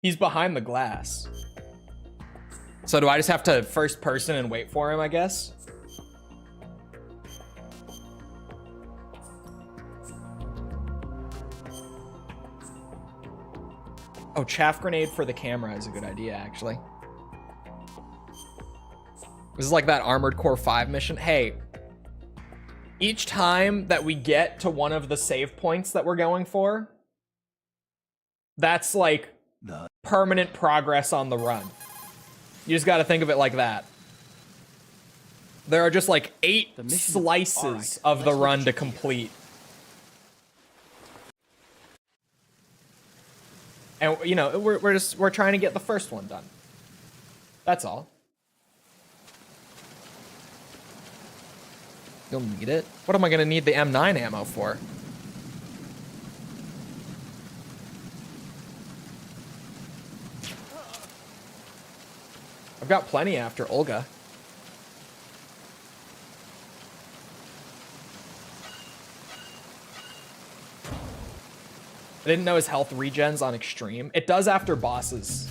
He's behind the glass. So do I just have to first person and wait for him, I guess? Oh, chaff grenade for the camera is a good idea, actually. This is like that Armored Core 5 mission. Hey, each time that we get to one of the save points that we're going for, that's like permanent progress on the run. You just got to think of it like that. There are just like 8 slices of the run to complete. And you know, we're trying to get the first one done. That's all. You'll need it. What am I gonna need the M9 ammo for? I've got plenty after Olga. I didn't know his health regens on extreme. It does after bosses.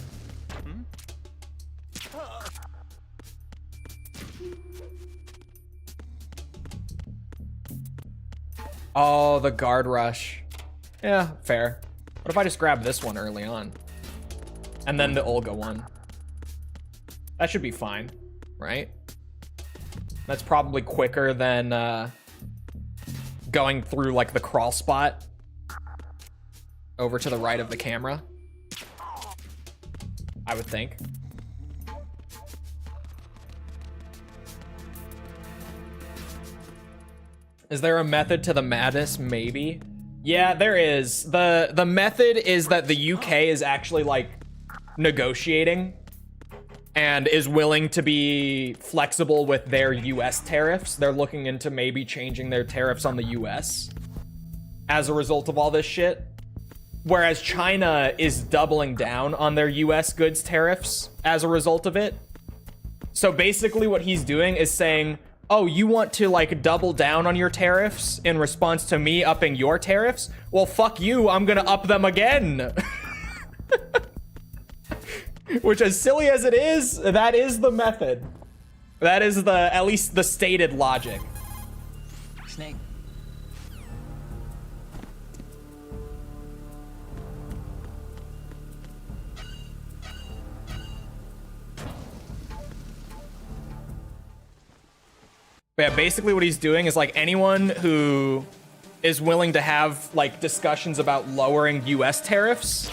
Oh, the guard rush. Yeah, fair. What if I just grab this one early on? And then the Olga one. That should be fine, right? That's probably quicker than going through like the crawl spot over to the right of the camera, I would think. Is there a method to the madness? Maybe. Yeah, there is. The method is that the UK is actually like negotiating and is willing to be flexible with their US tariffs. They're looking into maybe changing their tariffs on the US as a result of all this shit. Whereas China is doubling down on their US goods tariffs as a result of it. So basically what he's doing is saying, oh, you want to like double down on your tariffs in response to me upping your tariffs? Well, fuck you, I'm gonna up them again. Which, as silly as it is, that is the method. That is the, at least the stated logic. Snake. But yeah, basically what he's doing is like anyone who is willing to have like discussions about lowering US tariffs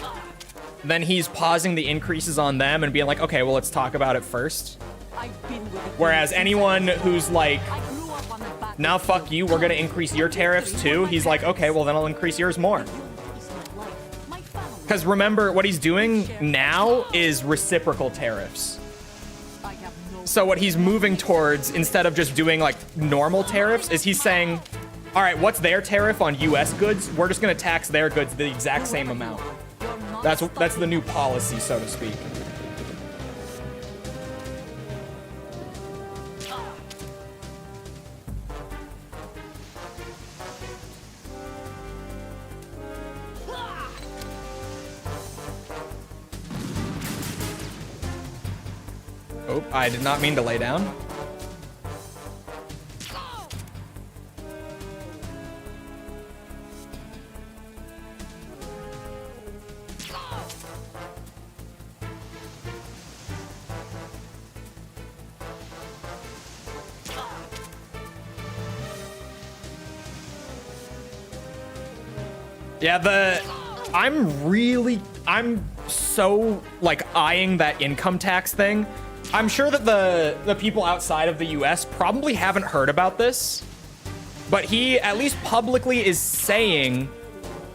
then he's pausing the increases on them and being like, okay, well, let's talk about it first. I've been with the Whereas anyone who's like, I grew up on the battlefield. now fuck you, we're gonna increase your tariffs too, he's like, okay, well, then I'll increase yours more. It's my life, my family. Because remember, what he's doing now is reciprocal tariffs. I have no So what he's moving towards, instead of just doing like normal tariffs, is he's saying, all right, what's their tariff on US goods? We're just gonna tax their goods the exact same amount. You're not That's the new policy, so to speak. Oh, I did not mean to lay down. Yeah, I'm so like eyeing that income tax thing. I'm sure that the people outside of the US probably haven't heard about this, but he at least publicly is saying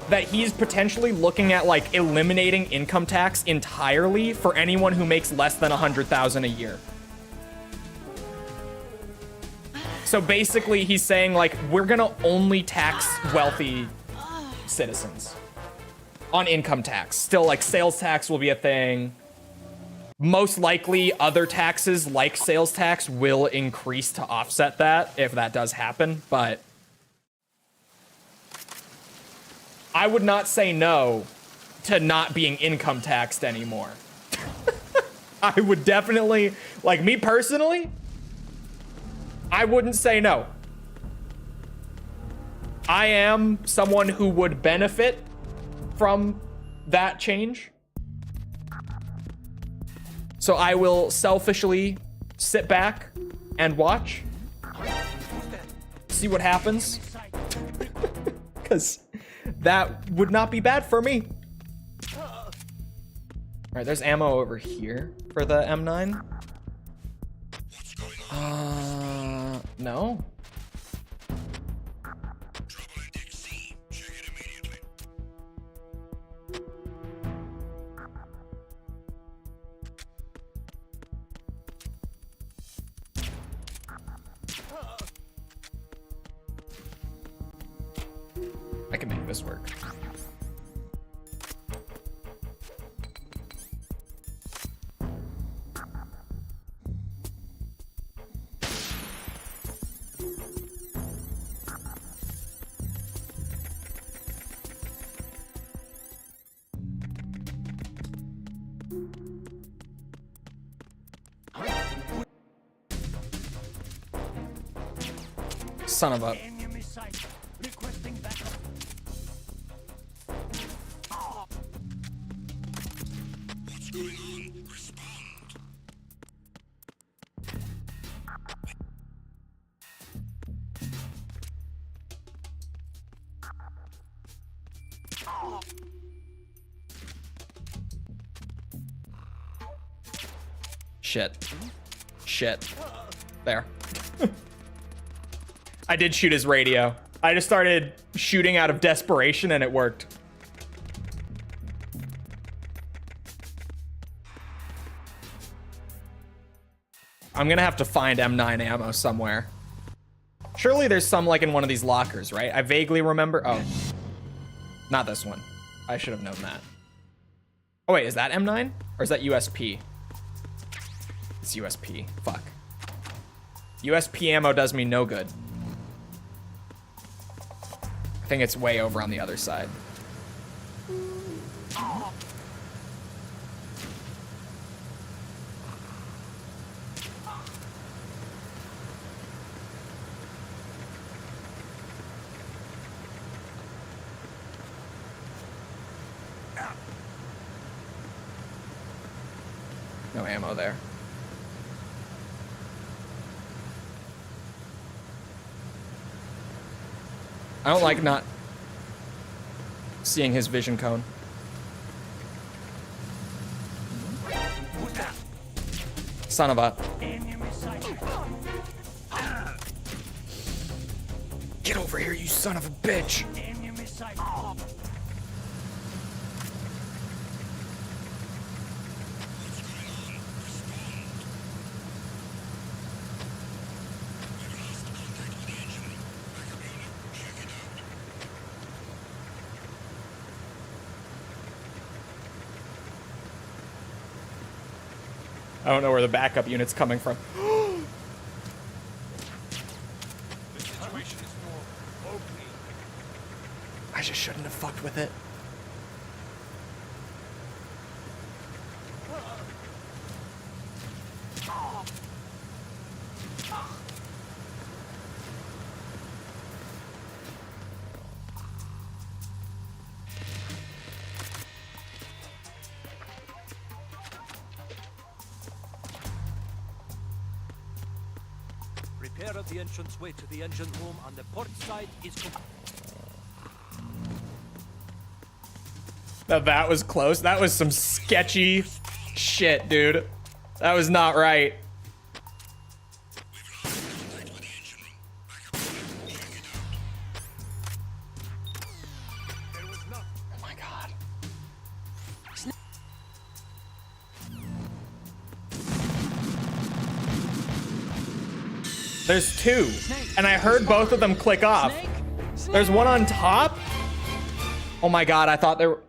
that he's potentially looking at like eliminating income tax entirely for anyone who makes less than 100,000 a year. So basically he's saying like, we're gonna only tax wealthy citizens on income tax. Still, like, sales tax will be a thing. Most likely other taxes like sales tax will increase to offset that if that does happen, but I would not say no to not being income taxed anymore. I would definitely, like, me personally, I wouldn't say no. I am someone who would benefit from that change. So I will selfishly sit back and watch. See what happens. Because that would not be bad for me. All right, there's ammo over here for the M9. No. I can make this work. Son of a... Enemy sight. Requesting backup. What's going on? Respond. Shit. Shit. There. I did shoot his radio. I just started shooting out of desperation and it worked. I'm gonna have to find M9 ammo somewhere. Surely there's some like in one of these lockers, right? I vaguely remember. Oh, not this one. I should have known that. Oh wait, is that M9 or is that USP? It's USP. Fuck. USP ammo does me no good. I think it's way over on the other side. No ammo there. I don't like not seeing his vision cone. Son of a... Get over here, you son of a bitch. I don't know where the backup unit's coming from. I just shouldn't have fucked with it. Repair of the entranceway to the engine room on the port side is complete. Now that was close. That was some sketchy shit, dude. That was not right. Oh my god. There's two, and I heard both of them click off. There's one on top. Oh my god, I thought there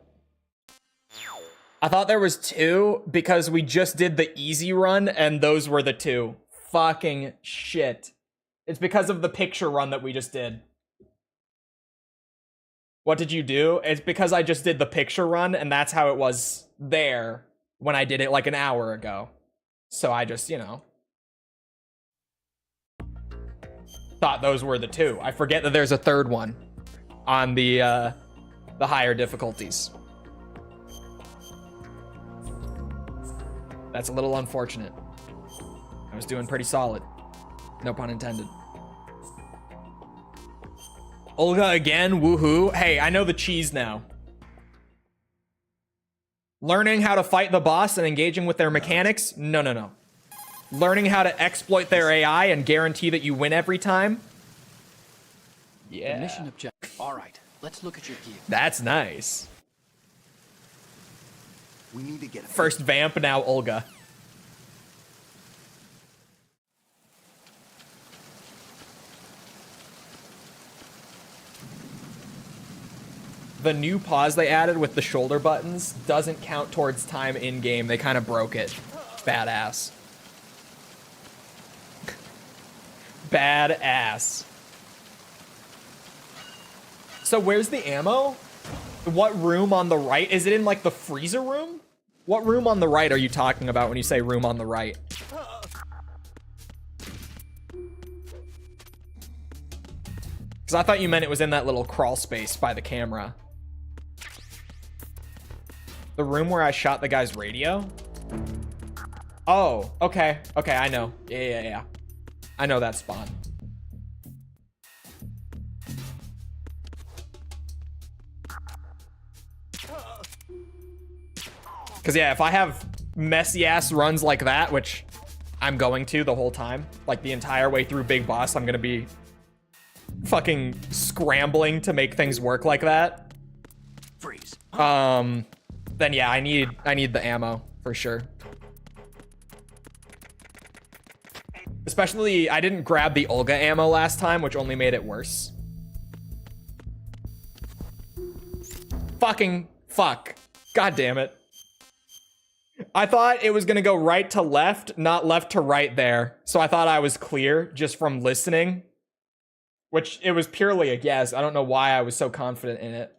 was two because we just did the easy run and those were the two. Fucking shit. It's because of the picture run that we just did. What did you do? It's because I just did the picture run and that's how it was there when I did it like an hour ago. So I just, you know, thought those were the two. I forget that there's a third one on the higher difficulties. That's a little unfortunate. I was doing pretty solid. No pun intended. Olga again, woohoo. Hey, I know the cheese now. Learning how to fight the boss and engaging with their mechanics? No, no, no. Learning how to exploit their AI and guarantee that you win every time? Yeah. The mission objective. All right, let's look at your gear. That's nice. We need to get First Vamp, now Olga. The new pause they added with the shoulder buttons doesn't count towards time in-game. They kind of broke it. Badass. Badass. So where's the ammo? What room on the right? Is it in like the freezer room? What room on the right are you talking about when you say room on the right? Because I thought you meant it was in that little crawl space by the camera. The room where I shot the guy's radio? Oh, okay. Okay, I know. Yeah. I know that spawn. Because, yeah, if I have messy-ass runs like that, which I'm going to the whole time, like the entire way through Big Boss, I'm going to be fucking scrambling to make things work like that. Freeze. Then, yeah, I need the ammo, for sure. Especially, I didn't grab the Olga ammo last time, which only made it worse. Fucking fuck. God damn it. I thought it was gonna go right to left, not left to right there. So I thought I was clear just from listening. Which, it was purely a guess. I don't know why I was so confident in it.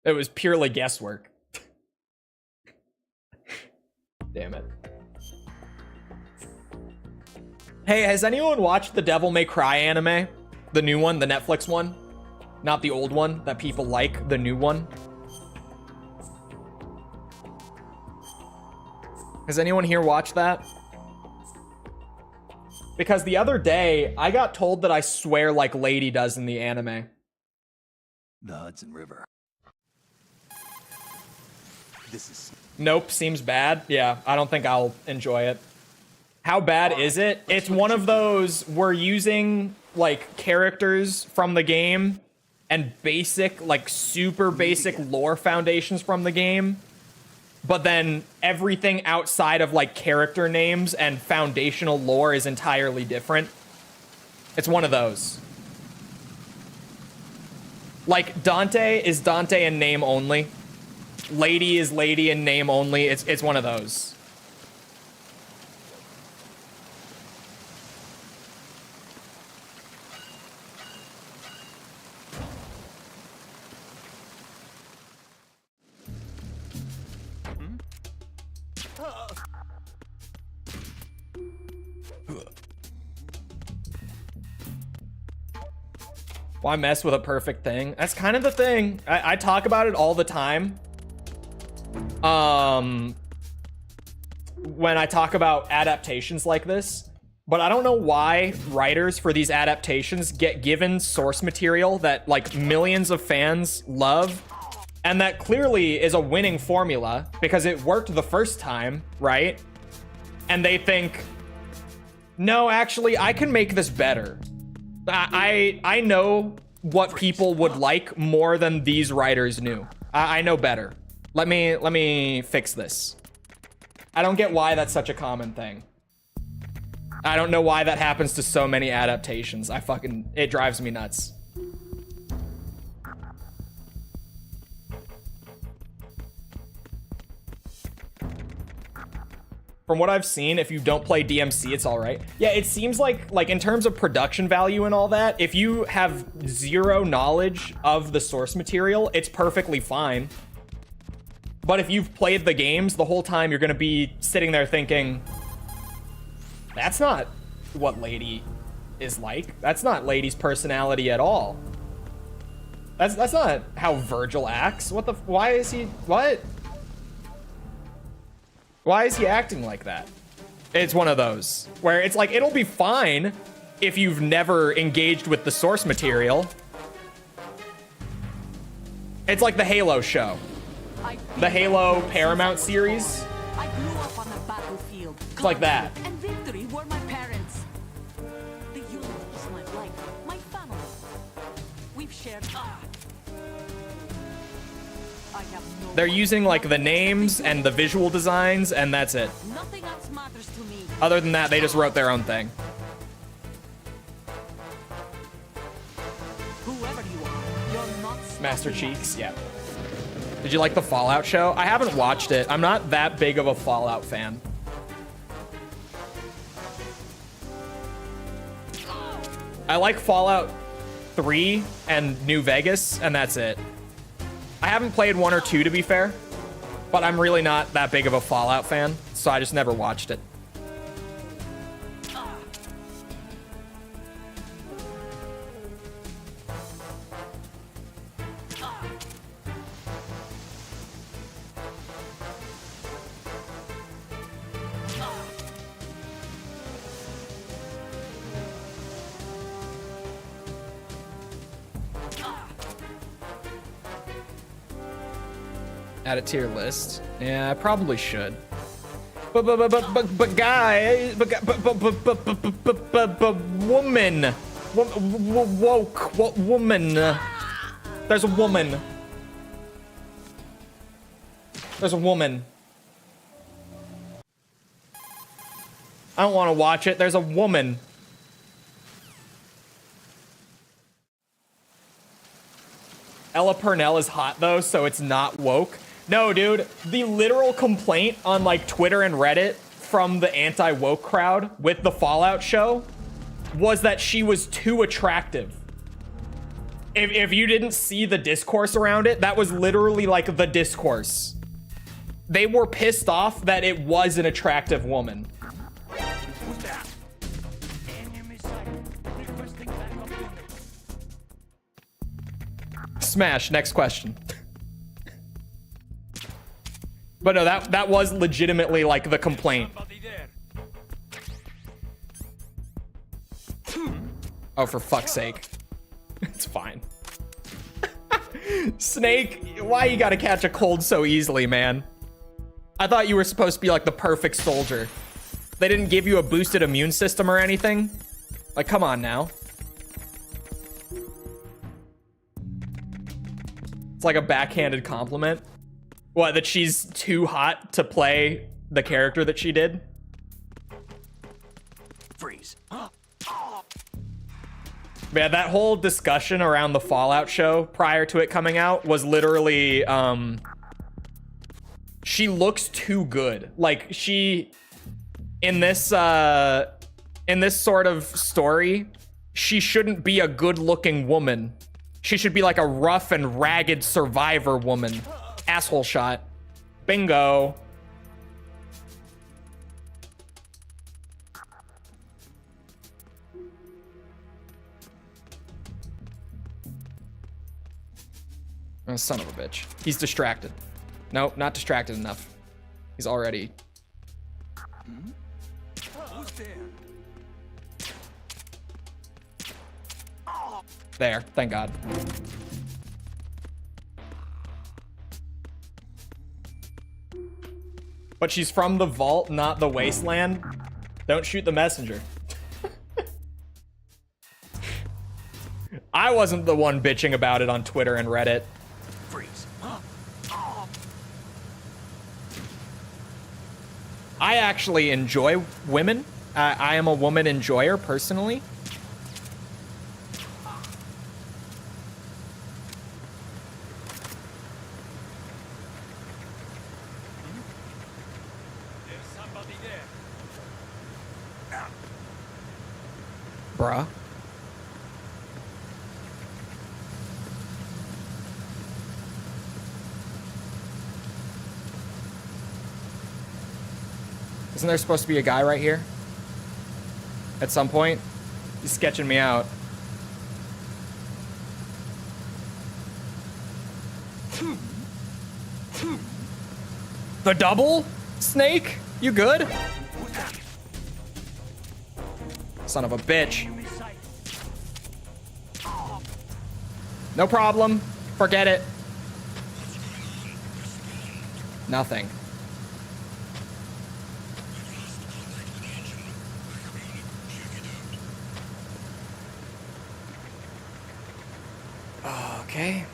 It was purely guesswork. Damn it. Hey, has anyone watched the Devil May Cry anime? The new one, the Netflix one? Not the old one that people like, the new one. Has anyone here watched that? Because the other day, I got told that I swear like Lady does in the anime. the Hudson River. This is Nope, seems bad. Yeah, I don't think I'll enjoy it. How bad is it? It's one of those, we're using like characters from the game and basic, like super basic lore foundations from the game, but then everything outside of like character names and foundational lore is entirely different. It's one of those. Like Dante is Dante in name only. Lady is Lady in name only. It's one of those. Why mess with a perfect thing? That's kind of the thing. I talk about it all the time. When I talk about adaptations like this, but I don't know why writers for these adaptations get given source material that like millions of fans love, and that clearly is a winning formula because it worked the first time, right? And they think, no, actually, I can make this better. I know what people would like more than these writers knew. I know better. Let me fix this. I don't get why that's such a common thing. I don't know why that happens to so many adaptations. It drives me nuts. From what I've seen, if you don't play DMC, it's all right. Yeah, it seems like in terms of production value and all that, if you have zero knowledge of the source material, it's perfectly fine. But if you've played the games the whole time, you're gonna be sitting there thinking, that's not what Lady is like. That's not Lady's personality at all. That's not how Virgil acts. Why is he, what? Why is he acting like that? It's one of those where it's like, it'll be fine if you've never engaged with the source material. It's like the Halo show. The Halo Paramount series. I grew up on the battlefield. It's like that. And victory were my parents. The unit is my life, my family. We've shared. I have no. They're using like the names and the visual designs, and that's it. Nothing else matters to me. Other than that, they just wrote their own thing. Whoever you are, you're not Master stopping Cheeks, us. yeah. Did you like the Fallout show? I haven't watched it. I'm not that big of a Fallout fan. I like Fallout 3 and New Vegas, and that's it. I haven't played 1 or 2, to be fair, but I'm really not that big of a Fallout fan, so I just never watched it. Add it to your list. Yeah, I probably should. But guy, woman, woke, woman. There's a woman. There's a woman. I don't want to watch it. There's a woman. Ella Purnell is hot though, so it's not woke. No, dude, the literal complaint on like Twitter and Reddit from the anti-woke crowd with the Fallout show was that she was too attractive. If you didn't see the discourse around it, that was literally like the discourse. They were pissed off that it was an attractive woman. Who's that? Enemy sighted. Requesting backup unit. Smash, next question. But no, that was legitimately like the complaint. Somebody there. Oh, for fuck's sake. It's fine. Snake, why you gotta catch a cold so easily, man? I thought you were supposed to be like the perfect soldier. They didn't give you a boosted immune system or anything? Like, come on now. It's like a backhanded compliment. What, that she's too hot to play the character that she did? Freeze. Yeah, that whole discussion around the Fallout show prior to it coming out was literally, she looks too good. Like, she, in this sort of story, she shouldn't be a good-looking woman. She should be like a rough and ragged survivor woman. Asshole shot. Bingo. Oh, son of a bitch. He's distracted. Nope, not distracted enough. He's already... Who's there? There, thank God. But she's from the vault, not the wasteland. Don't shoot the messenger. I wasn't the one bitching about it on Twitter and Reddit. Freeze. I actually enjoy women. I am a woman enjoyer personally. There's somebody there. Bruh. Isn't there supposed to be a guy right here? At some point? He's sketching me out. The double? Snake? You good? Son of a bitch. No problem. Forget it. Nothing. Okay.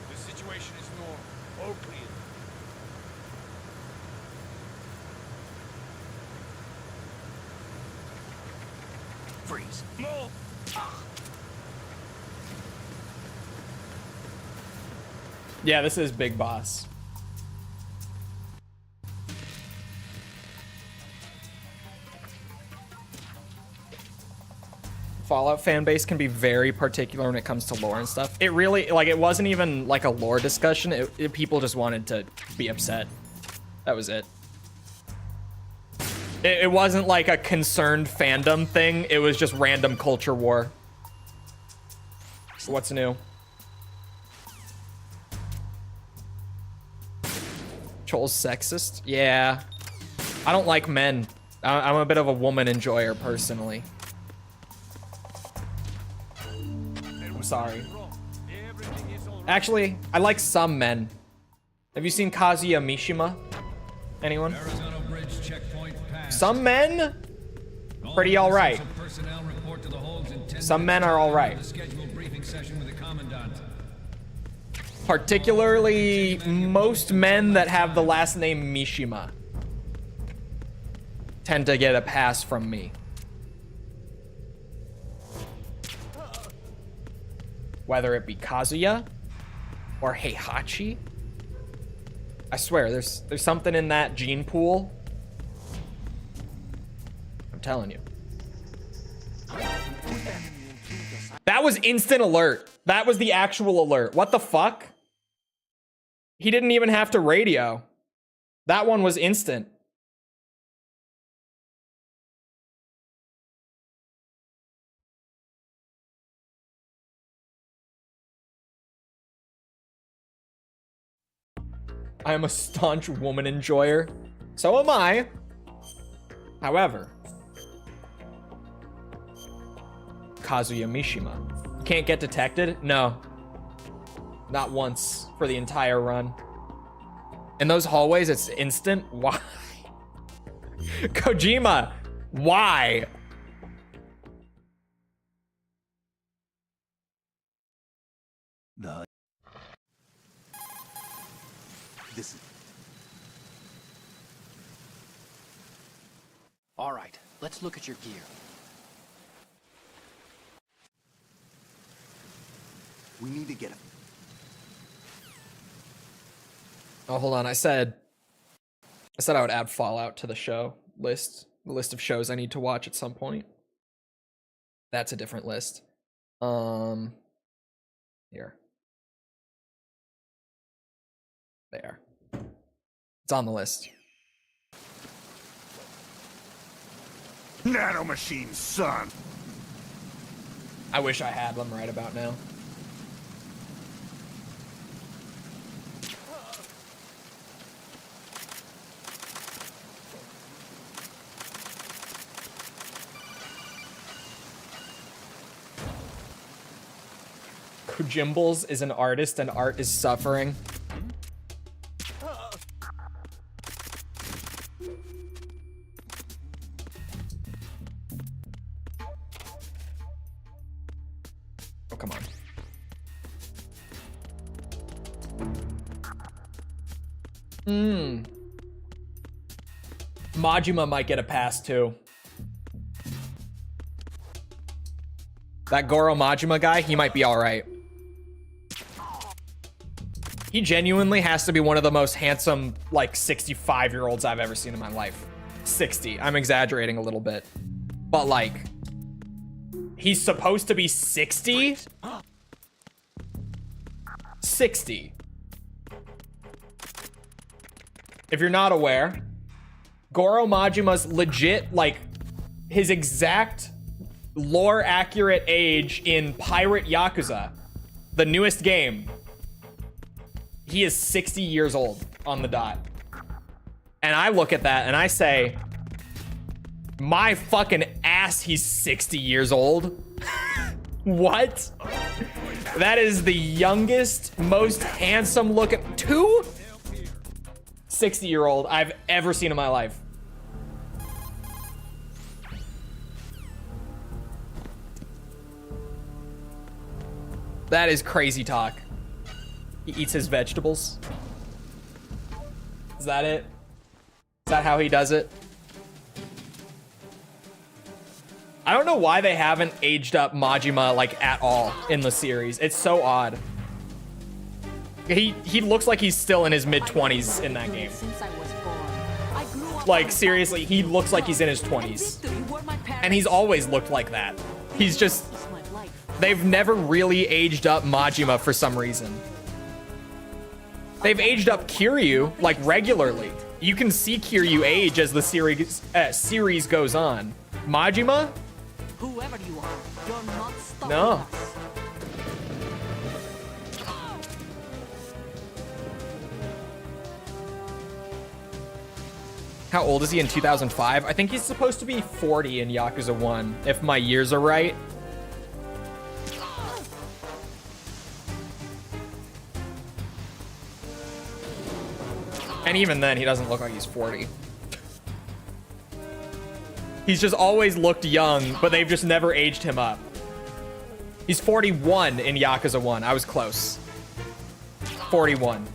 The situation is normal. All clear. Freeze. Move! Yeah, this is Big Boss. Fallout fan base can be very particular when it comes to lore and stuff. It really, like, it wasn't even like a lore discussion. People just wanted to be upset. That was it. It wasn't like a concerned fandom thing. It was just random culture war. What's new? Troll's sexist? Yeah. I don't like men. I'm a bit of a woman enjoyer personally. I'm sorry. Everything is all right. Actually, I like some men. Have you seen Kazuya Mishima? Anyone? Arizona Bridge checkpoint passed. Some men? Pretty all right. Personnel report to the holds in 10 Some men are all right. the scheduled briefing session with the commandant. Particularly most men that have the last name Mishima tend to get a pass from me. Whether it be Kazuya or Heihachi. I swear, there's something in that gene pool. I'm telling you. That was instant alert. That was the actual alert. What the fuck? He didn't even have to radio. That one was instant. I am a staunch woman enjoyer. So am I. However, Kazuya Mishima. Can't get detected? No. Not once for the entire run. In those hallways, it's instant? Why? Kojima, why? This is... All right, let's look at your gear. We need to get him. Oh, hold on. I said I would add Fallout to the show list. The list of shows I need to watch at some point. That's a different list. Here. There. It's on the list. Nanomachine, son! I wish I had them right about now. Kojimbles is an artist and art is suffering. Oh, come on. Majima might get a pass too. That Goro Majima guy, he might be all right. He genuinely has to be one of the most handsome, like, 65-year-olds I've ever seen in my life. 60. I'm exaggerating a little bit. But, like, he's supposed to be 60? 60. If you're not aware, Goro Majima's legit, like, his exact lore-accurate age in Pirate Yakuza, the newest game. He is 60 years old on the dot. And I look at that and I say, my fucking ass, he's 60 years old. What? That is the youngest, most handsome looking 60-year-old I've ever seen in my life. That is crazy talk. He eats his vegetables. Is that it? Is that how he does it? I don't know why they haven't aged up Majima, like, at all in the series. It's so odd. He looks like he's still in his mid-20s in that game. Like, seriously, he looks like he's in his 20s. And he's always looked like that. He's just... They've never really aged up Majima for some reason. They've aged up Kiryu, like, regularly. You can see Kiryu age as the series goes on. Majima? Whoever you are, you're not stopping No. us. How old is he in 2005? I think he's supposed to be 40 in Yakuza 1, if my years are right. And even then, he doesn't look like he's 40. He's just always looked young, but they've just never aged him up. He's 41 in Yakuza 1. I was close. 41.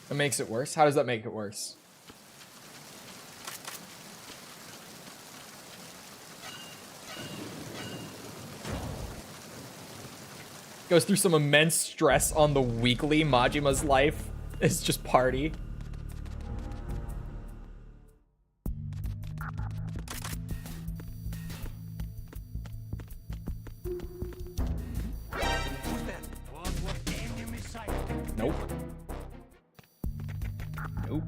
That makes it worse? How does that make it worse? Goes through some immense stress on the weekly. Majima's life is just party. Who's that? Nope. Nope.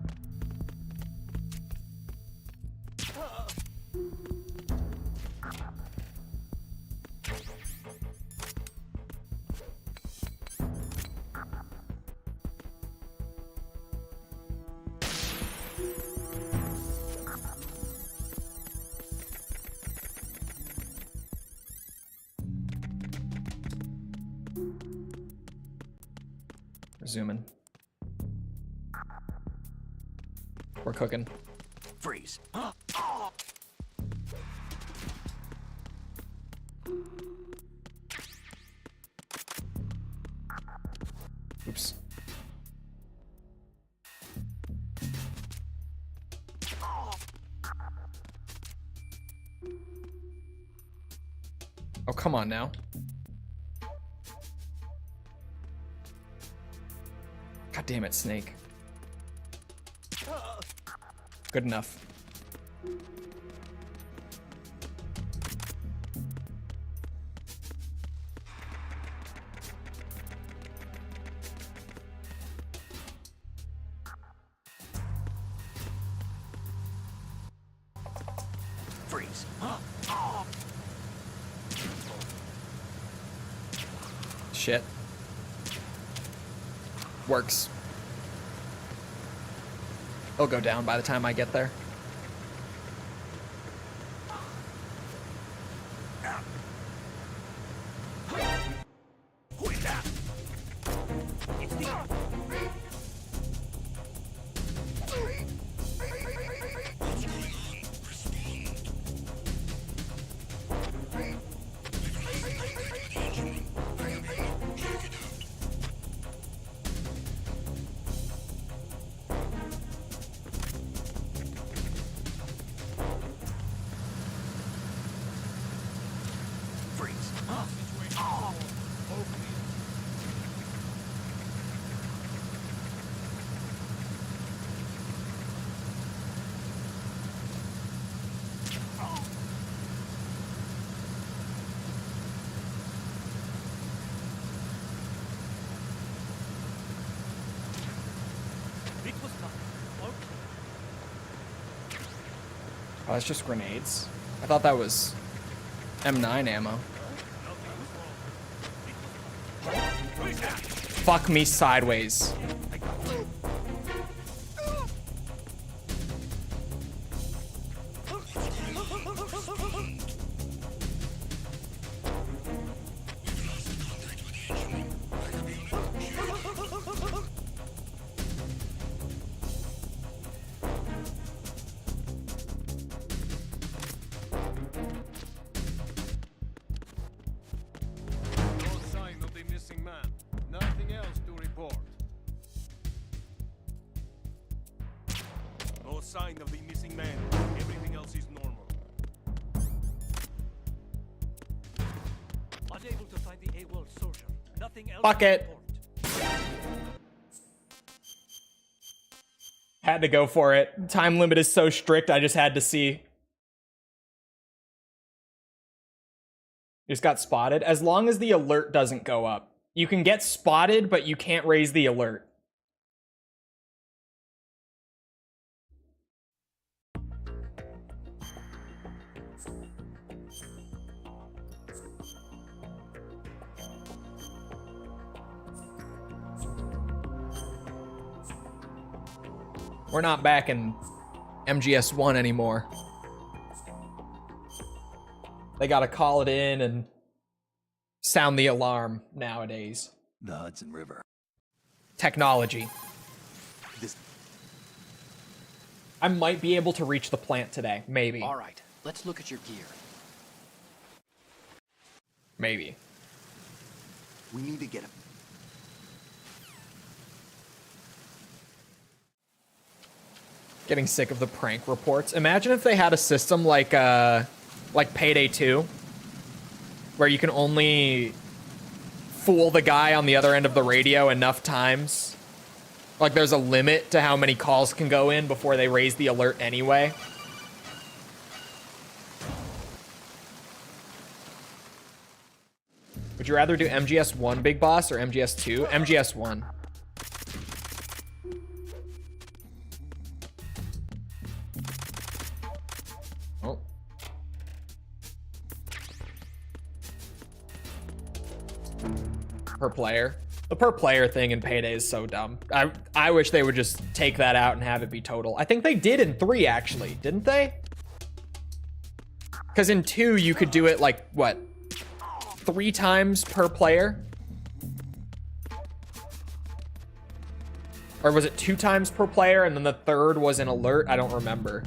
Zooming. We're cooking. Freeze. Oops. Oh, come on now. God damn it, Snake. Good enough. Freeze. Shit. Works. It'll go down by the time I get there. Oh, that's just grenades. I thought that was M9 ammo. Fuck me sideways. Sign of the missing man. Everything else is normal. Unable to find the AWOL soldier. Nothing else. Fuck to it. report. Had to go for it. Time limit is so strict, I just had to see. Just got spotted. As long as the alert doesn't go up. You can get spotted, but you can't raise the alert. We're not back in MGS1 anymore. They gotta call it in and sound the alarm nowadays. The Hudson River. Technology. This. I might be able to reach the plant today. Maybe. All right, let's look at your gear. Maybe. We need to get him. Getting sick of the prank reports. Imagine if they had a system like Payday 2, where you can only fool the guy on the other end of the radio enough times. Like there's a limit to how many calls can go in before they raise the alert anyway. Would you rather do MGS1 Big Boss or MGS2? MGS1. per player. The per player thing in Payday is so dumb. I wish they would just take that out and have it be total. I think they did in 3 actually, didn't they? Because in 2 you could do it like what, 3 times per player? Or was it 2 times per player and then the third was an alert? I don't remember.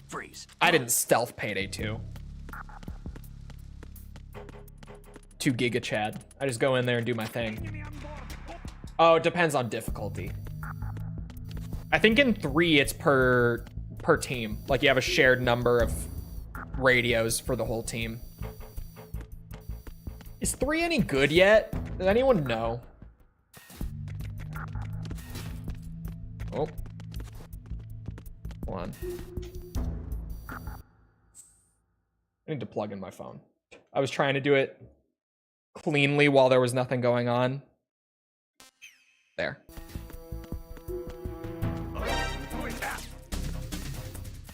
Freeze. I didn't stealth Payday 2. 2 Giga Chad. I just go in there and do my thing. Oh, it depends on difficulty. I think in 3 it's per team. Like you have a shared number of radios for the whole team. Is 3 any good yet? Does anyone know? Oh. Hold on. I need to plug in my phone. I was trying to do it cleanly while there was nothing going on. There.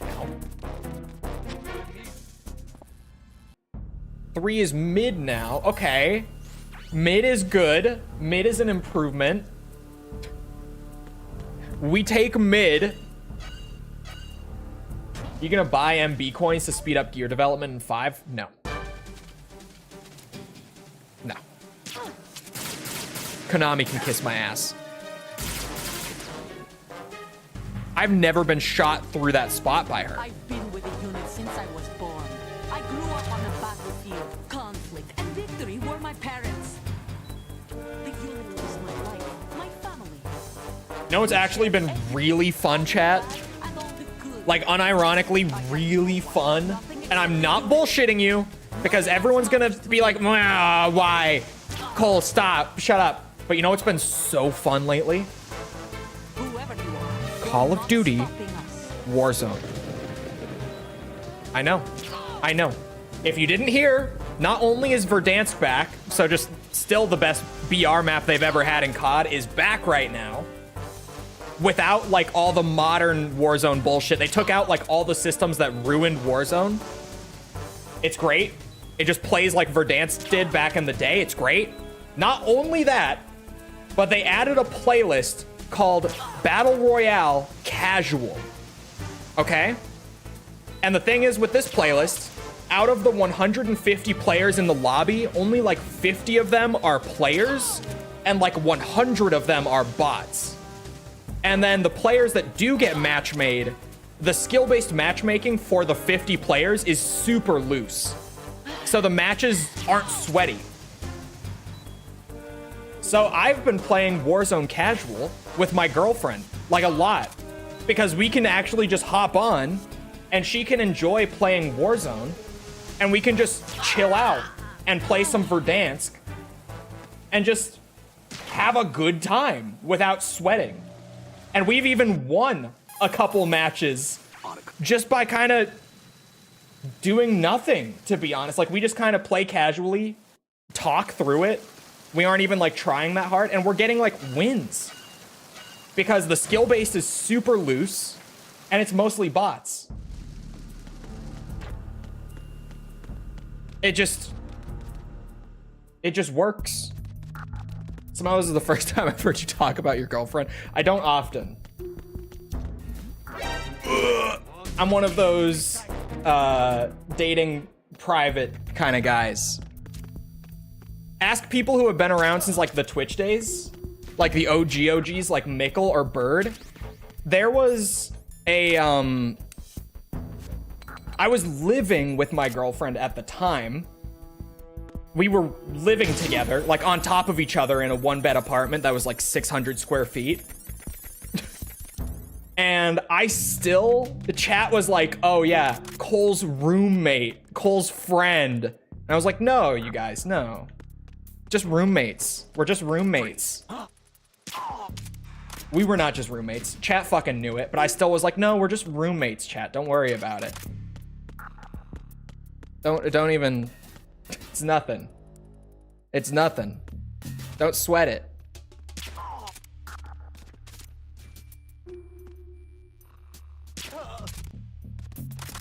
Ow. 3 is mid now. Okay. Mid is good. Mid is an improvement. We take mid. You gonna buy MB coins to speed up gear development in 5? No. No. Konami can kiss my ass. I've never been shot through that spot by her. I've been with the unit since I was born. I grew up on the battlefield. Conflict and victory were my parents. The unit is my life, my family. You know what's actually been really fun, chat? And all the good. Like, unironically, really fun. And I'm not bullshitting you, because everyone's gonna be like, why? Cole, stop, shut up. But you know what's been so fun lately? Whoever you are, Call of Duty stopping us. Warzone. I know. I know. If you didn't hear, not only is Verdansk back, so just still the best BR map they've ever had in COD is back right now. Without like all the modern Warzone bullshit. They took out like all the systems that ruined Warzone. It's great. It just plays like Verdansk did back in the day. It's great. Not only that, but they added a playlist called Battle Royale Casual. Okay? And the thing is with this playlist, out of the 150 players in the lobby, only like 50 of them are players and like 100 of them are bots. And then the players that do get match made, the skill-based matchmaking for the 50 players is super loose. So the matches aren't sweaty. So I've been playing Warzone casual with my girlfriend, like a lot, because we can actually just hop on and she can enjoy playing Warzone and we can just chill out and play some Verdansk and just have a good time without sweating. And we've even won a couple matches just by kind of doing nothing, to be honest. Like, we just kind of play casually, talk through it. We aren't even, like, trying that hard, and we're getting, like, wins. Because the skill base is super loose, and it's mostly bots. It just works. Somehow this is the first time I've heard you talk about your girlfriend. I don't often. I'm one of those dating private kind of guys. Ask people who have been around since like the Twitch days, like the OGs, like Mickle or Bird. There was a I was living with my girlfriend at the time. We were living together, like on top of each other in a 1-bed apartment that was like 600 square feet. And the chat was like, oh yeah, Cole's roommate, Cole's friend. And I was like, no, you guys, no. Just roommates. We're just roommates. We were not just roommates. Chat fucking knew it, but I still was like, no, we're just roommates, chat. Don't worry about it. Don't even... It's nothing. It's nothing. Don't sweat it.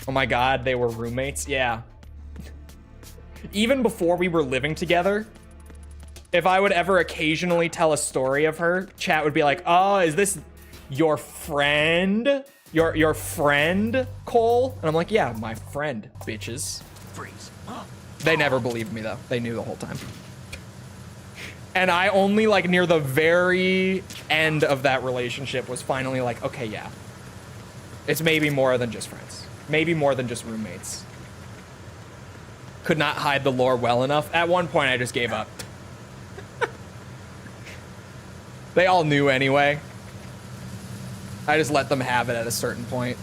Oh my god, they were roommates? Yeah. even before we were living together, if I would ever occasionally tell a story of her, chat would be like, oh, is this your friend? Your friend, Cole? And I'm like, yeah, my friend, bitches. Freeze. They never believed me, though. They knew the whole time. And I only, like, near the very end of that relationship was finally like, okay, yeah. It's maybe more than just friends. Maybe more than just roommates. Could not hide the lore well enough. At one point, I just gave up. They all knew anyway. I just let them have it at a certain point.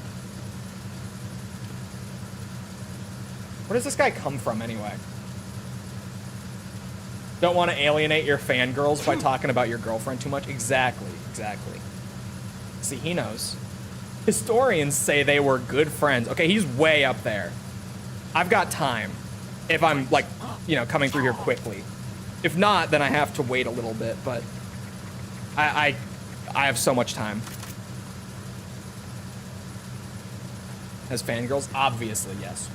Where does this guy come from anyway? Don't want to alienate your fangirls by talking about your girlfriend too much. Exactly, exactly. See, he knows. Historians say they were good friends. Okay, he's way up there. I've got time. If I'm, like, you know, coming through here quickly. If not, then I have to wait a little bit, but I have so much time. As fangirls? Obviously, yes.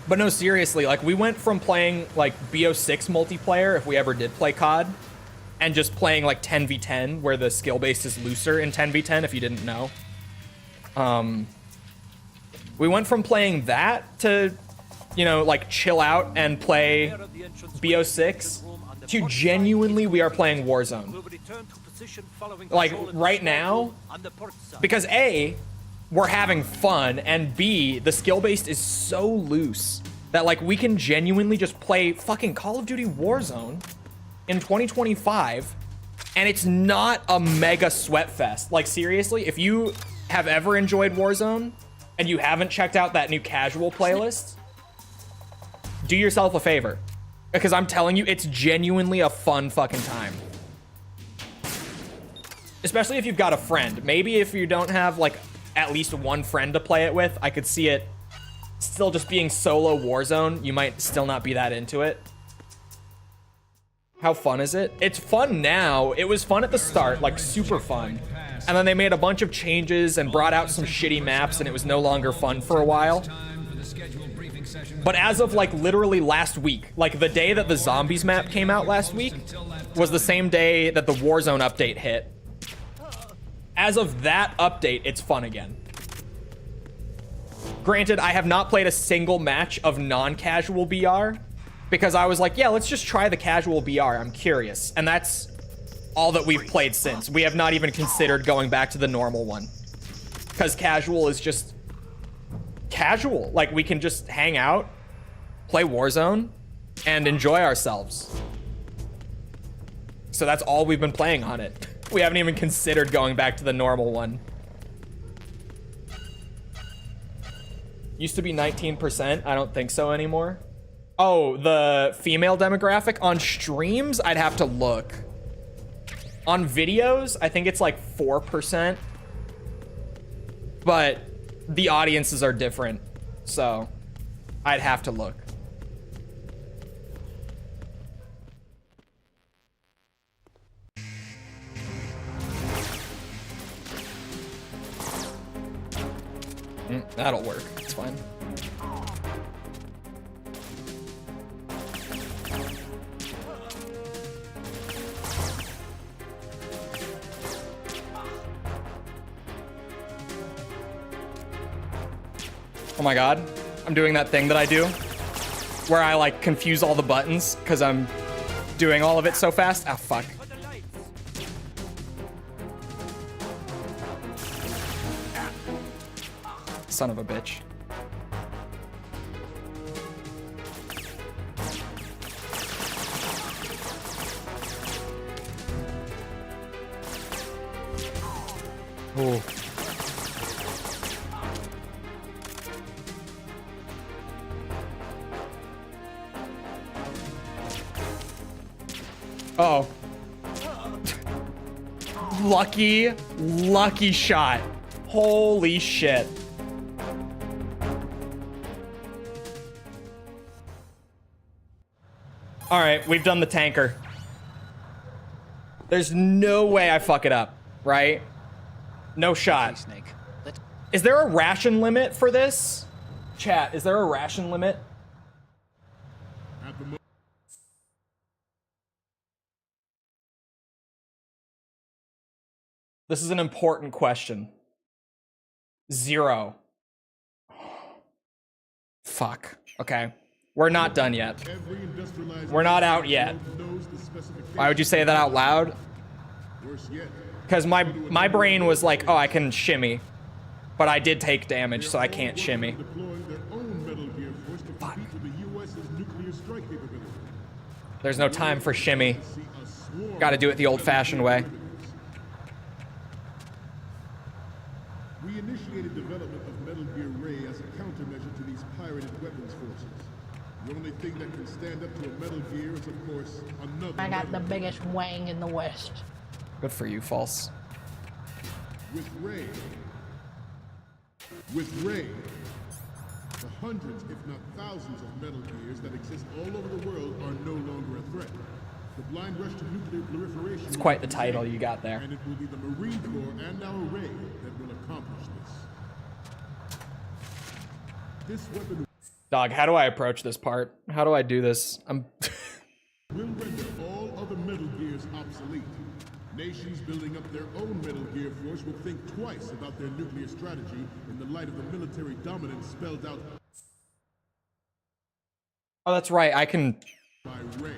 But no, seriously, like, we went from playing, like, BO6 multiplayer, if we ever did play COD, and just playing, like, 10v10, where the skill base is looser in 10v10, if you didn't know. We went from playing that to, you know, like, chill out and play BO6 to genuinely we are playing Warzone. Like, right now, because A, we're having fun, and B, the skill base is so loose that, like, we can genuinely just play fucking Call of Duty Warzone in 2025, and it's not a mega sweat fest. Like, seriously, if you have ever enjoyed Warzone and you haven't checked out that new casual playlist, do yourself a favor, because I'm telling you, it's genuinely a fun fucking time. Especially if you've got a friend. Maybe if you don't have, like, at least one friend to play it with, I could see it still just being solo Warzone. You might still not be that into it. How fun is it? It's fun now. It was fun at the start, like, super fun. And then they made a bunch of changes and brought out some shitty maps, and it was no longer fun for a while. But as of, like, literally last week, like, the day that the Zombies map came out last week was the same day that the Warzone update hit. As of that update, it's fun again. Granted, I have not played a single match of non-casual BR because I was like, yeah, let's just try the casual BR. I'm curious. And that's all that we've played since. We have not even considered going back to the normal one because casual is just casual. Like, we can just hang out, play Warzone, and enjoy ourselves. So that's all we've been playing on it. We haven't even considered going back to the normal one. Used to be 19%. I don't think so anymore. Oh, the female demographic on streams? I'd have to look. On videos, I think it's like 4%. But the audiences are different. So I'd have to look. That'll work. It's fine. Oh my god. I'm doing that thing that I do where I, like, confuse all the buttons because I'm doing all of it so fast. Ah, fuck. Son of a bitch. Oh. Uh-oh. Lucky shot. Holy shit. All right, we've done the tanker. There's no way I fuck it up, right? No shot. Snake. Is there a ration limit for this? Chat, is there a ration limit? At the moment, This is an important question. 0. Fuck. Okay. We're not done yet. every industrialized We're not out yet. knows the specifications. Why would you say that out loud? Worse yet, Because my brain was like, oh, I can shimmy. But I did take damage, so I can't shimmy. deploying their own Metal Gear Force to compete with the U.S.'s nuclear strike capability. There's no time for shimmy. See a swarm Gotta do it the old-fashioned way. We initiated development of Metal Gear Ray as a countermeasure to these pirated weapons forces. The only thing that can stand up to a Metal Gear is, of course, another I got the Metal biggest wang in the West. Good for you, False. With Ray, the hundreds, if not thousands, of Metal Gears that exist all over the world are no longer a threat. The blind rush to nuclear proliferation. It's quite the title you got there. And it will be the Marine Corps and our Ray that will accomplish this. This weapon Dog, how do I approach this part? How do I do this? I'm... will render all other Metal Gears obsolete. Nations building up their own Metal Gear Force will think twice about their nuclear strategy in the light of the military dominance spelled out Oh, that's right. I can... by Ray.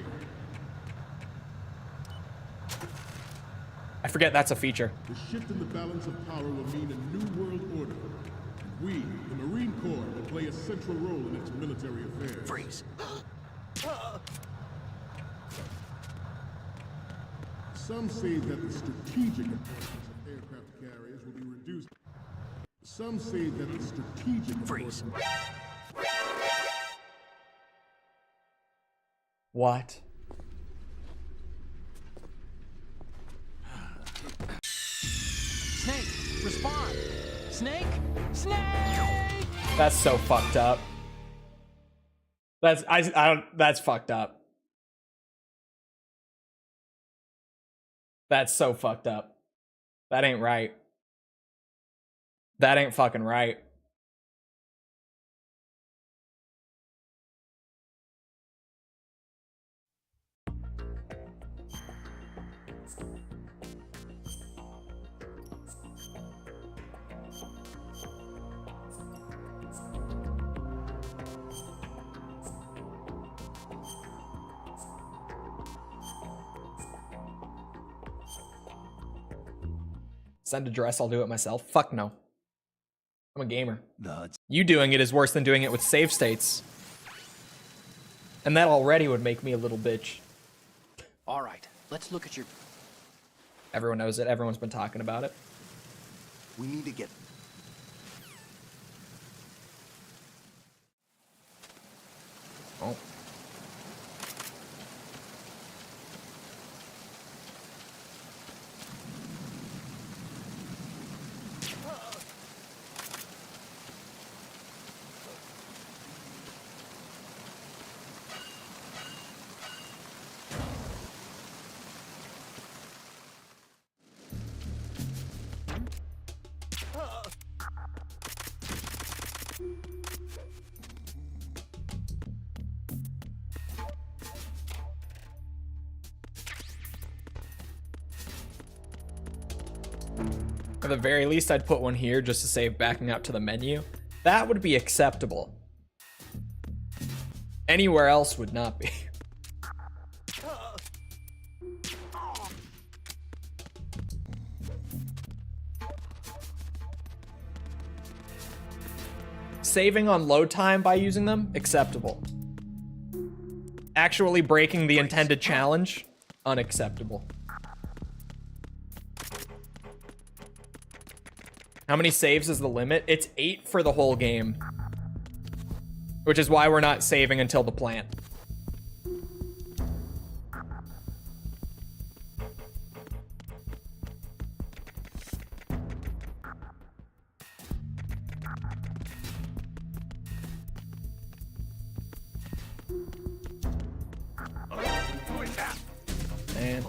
I forget that's a feature. The shift in the balance of power will mean a new world order. And we, the Marine Corps, will play a central role in its military affairs. Freeze. Some say that the strategic importance of aircraft carriers will be reduced. Some say that the strategic Freeze. What? Snake, respond. Snake, snake. That's so fucked up. That's... I don't... That's fucked up. That's so fucked up. That ain't right. That ain't fucking right. Send a dress, I'll do it myself. Fuck no. I'm a gamer. You doing it is worse than doing it with save states. And that already would make me a little bitch. All right, let's look at your... Everyone knows it. Everyone's been talking about it. We need to get... Oh. At the very least, I'd put one here just to save backing up to the menu. That would be acceptable. Anywhere else would not be. Saving on load time by using them, acceptable. Actually breaking the intended challenge, unacceptable. How many saves is the limit? It's 8 for the whole game. Which is why we're not saving until the plant. And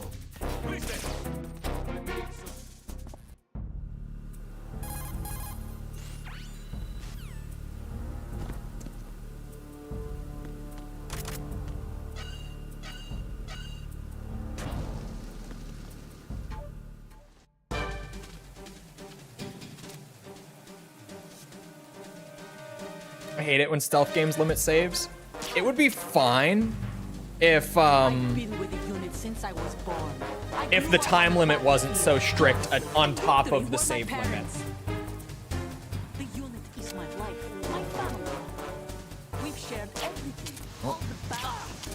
I hate it when stealth games limit saves. It would be fine if I've been with the unit since I was born. I if grew the up time on limit battlefield. wasn't so strict on top Victory of the were my save limit. parents. The unit is my life, my family. We've shared everything, all the battles.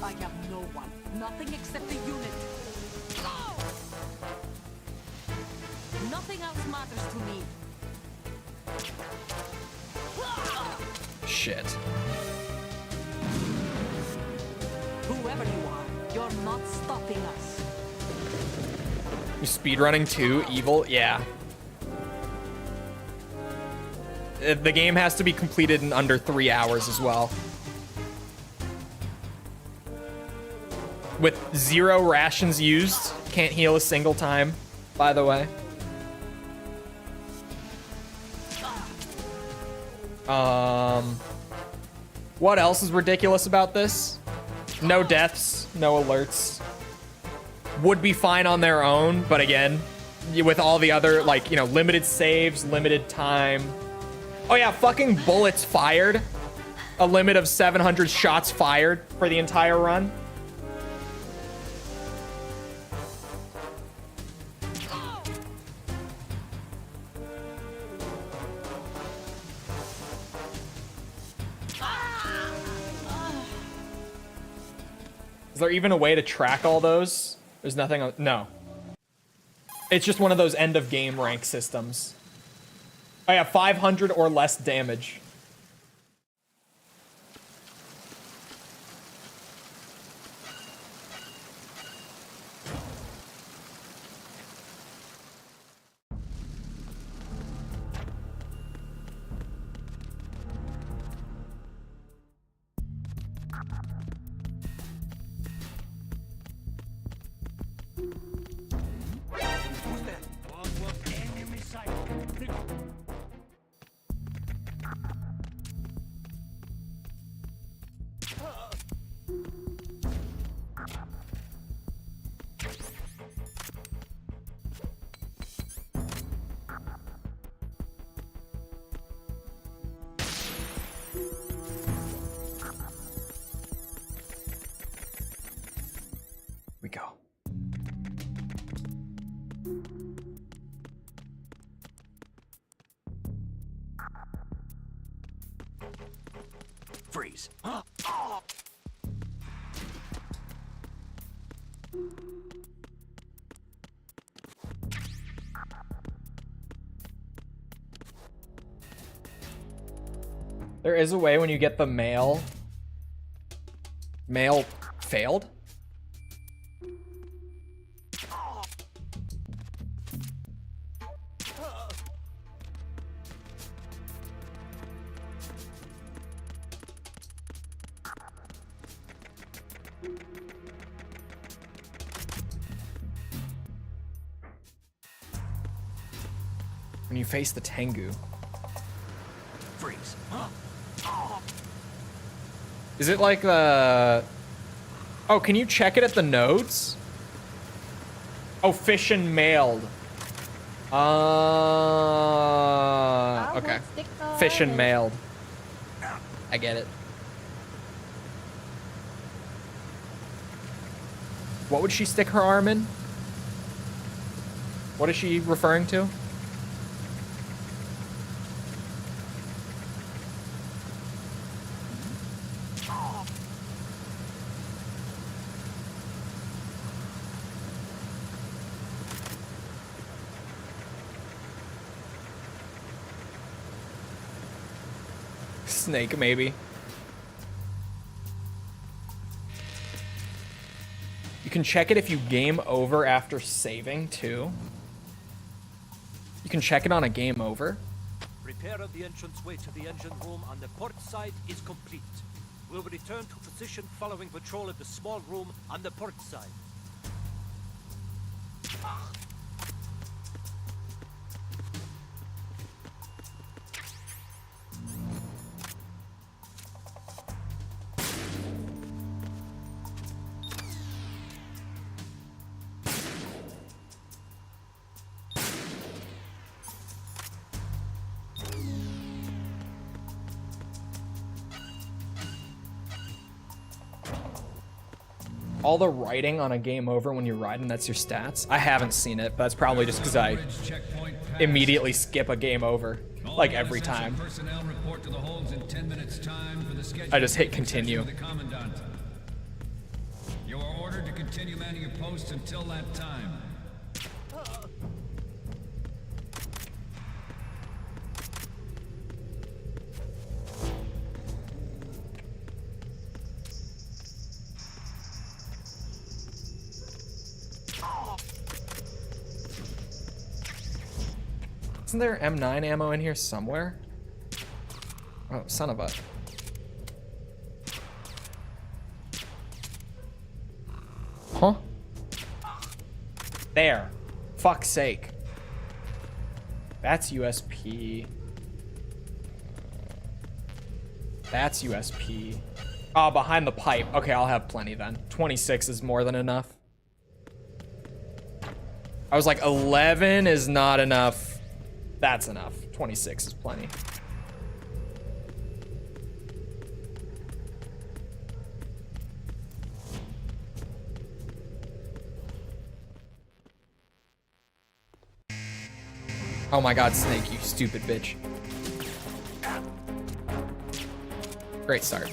I have no one, nothing except the unit. Nothing else matters to me. Shit. Whoever you are, you're not stopping us. You speedrunning too? Evil? Yeah. The game has to be completed in under 3 hours as well. With 0 rations used. Can't heal a single time, by the way. What else is ridiculous about this? No deaths, no alerts. Would be fine on their own, but again, with all the other, like, you know, limited saves, limited time. Oh yeah, fucking bullets fired. A limit of 700 shots fired for the entire run. Is there even a way to track all those? There's nothing on, no. It's just one of those end of game rank systems. Oh yeah, 500 or less damage. Who's there? Enemy sight. We go. Freeze. There is a way when you get the mail. Mail failed? When you face the Tengu. Freeze. Is it like the... Oh, can you check it at the nodes? Oh, fish and mailed. Okay. Fish and mailed. I get it. What would she stick her arm in? What is she referring to? Snake, maybe. You can check it if you game over after saving, too. You can check it on a game over. Repair of the entranceway to the engine room on the port side is complete. We'll return to position following patrol of the small room on the port side. all the writing on a game over when you're riding, that's your stats? I haven't seen it, but that's probably just because I immediately skip a game over, like every time. Personnel report to the holds in 10 minutes time for the schedule. I just hit continue. For the commandant. You are ordered to continue manning your posts until that time. Isn't there M9 ammo in here somewhere? Oh, son of a... Huh? There. Fuck's sake. That's USP. That's USP. Oh, behind the pipe. Okay, I'll have plenty then. 26 is more than enough. I was like, 11 is not enough. That's enough. 26 is plenty. Oh my god, Snake, you stupid bitch. Great start.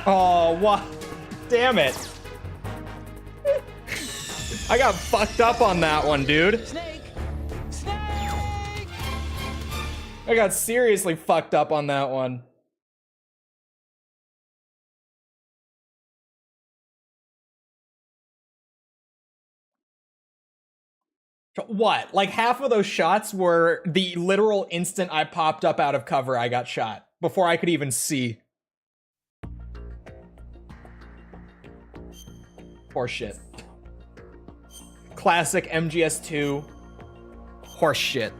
Oh, what? Damn it. I got fucked up on that one, dude. Snake! Snake! I got seriously fucked up on that one. What? Like half of those shots were the literal instant I popped up out of cover, I got shot before I could even see. Horseshit. Classic MGS2 horseshit.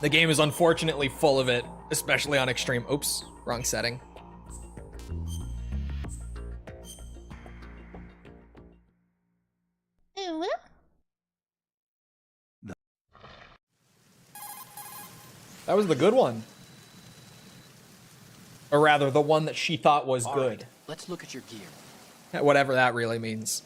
The game is unfortunately full of it, especially on extreme. Oops, wrong setting. That was the good one. Or rather, the one that she thought was All good. right, let's look at your gear. Whatever that really means.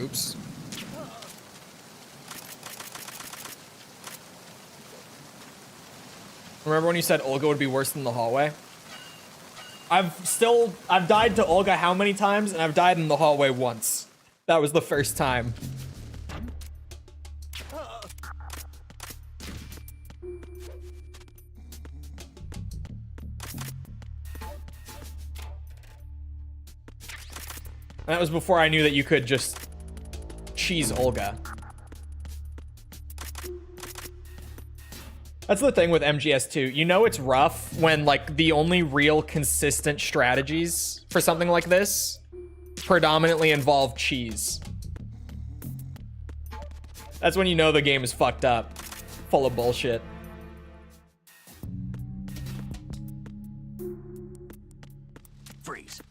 Oops. Remember when you said Olga would be worse than the hallway? I've died to Olga how many times, and I've died in the hallway once. That was the first time. And that was before I knew that you could just cheese Olga. That's the thing with MGS2. You know it's rough when, like, the only real consistent strategies for something like this predominantly involve cheese. That's when you know the game is fucked up. Full of bullshit. Freeze.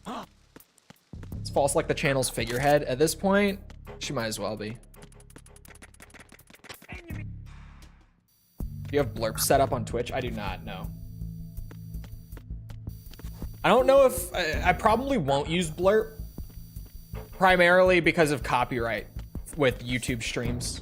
It's false like the channel's figurehead. At this point, she might as well be. Do you have blurp set up on Twitch? I do not, no. I don't know if... I probably won't use blurp. Primarily because of copyright with YouTube streams.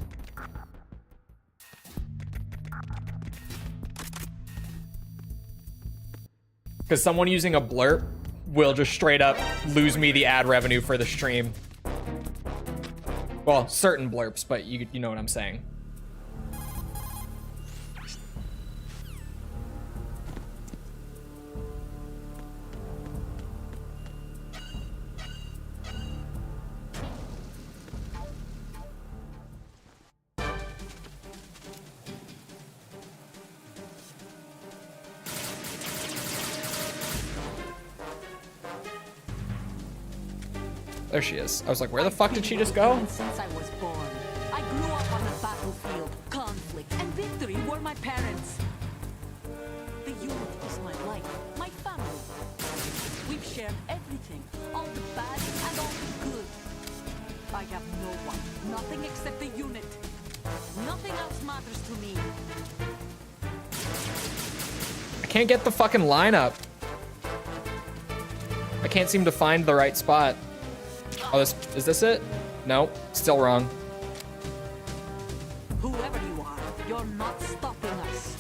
Because someone using a blurp will just straight up lose me the ad revenue for the stream. Well, certain blurps, but you know what I'm saying. There she is. I was like, where the fuck did she just go? Since I was born, I grew up on the battlefield. Conflict and victory were my parents. The unit is my life, my family. We've shared everything, all the bad and all the good. I have no one, nothing except the unit. Nothing else matters to me. I can't get the fucking lineup. I can't seem to find the right spot. Oh, is this it? No, still wrong. Whoever you are, you're not stopping us.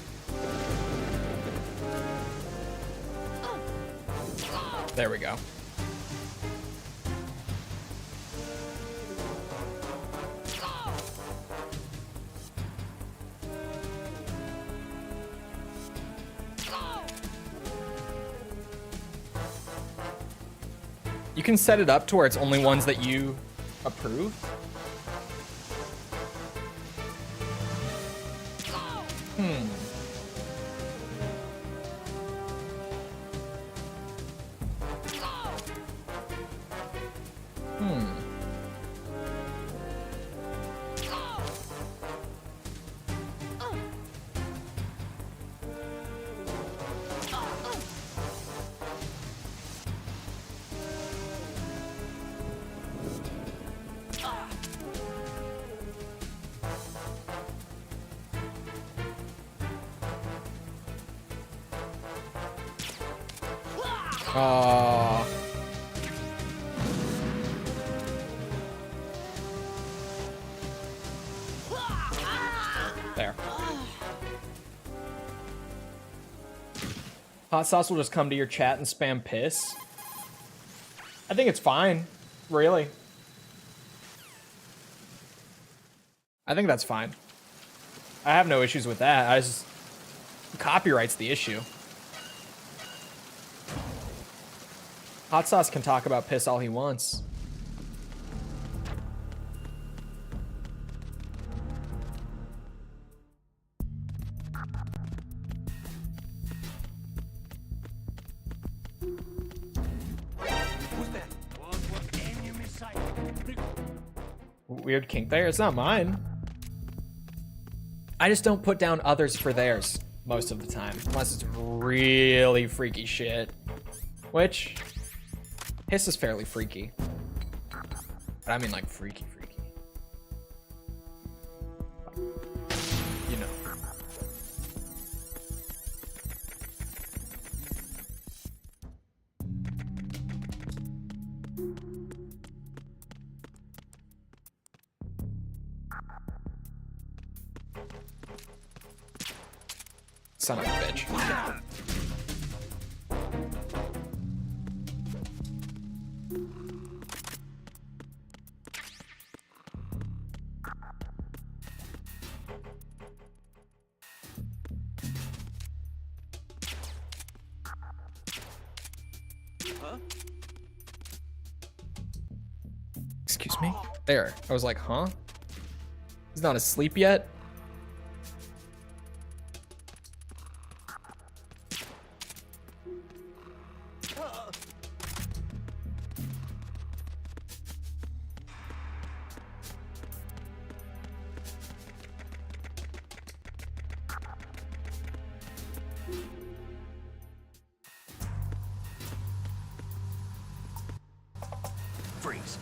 There we go. You can set it up to where it's only ones that you approve. Oh. There. Hot sauce will just come to your chat and spam piss. I think it's fine, really. I think that's fine. I have no issues with that. I just copyright's the issue. Hot sauce can talk about piss all he wants. Weird kink there. It's not mine. I just don't put down others for theirs most of the time, unless it's really freaky shit. Which, piss is fairly freaky. But I mean like freaky. You know. Son of a bitch. Excuse me? There. I was like, huh? He's not asleep yet? Freeze.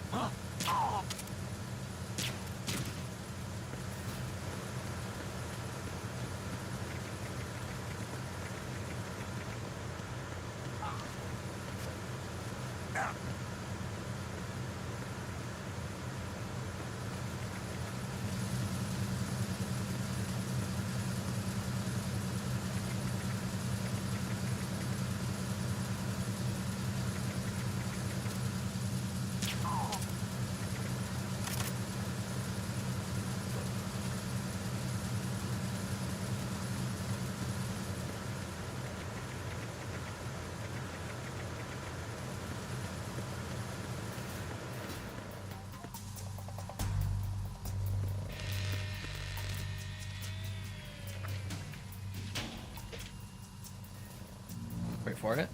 Wait for it.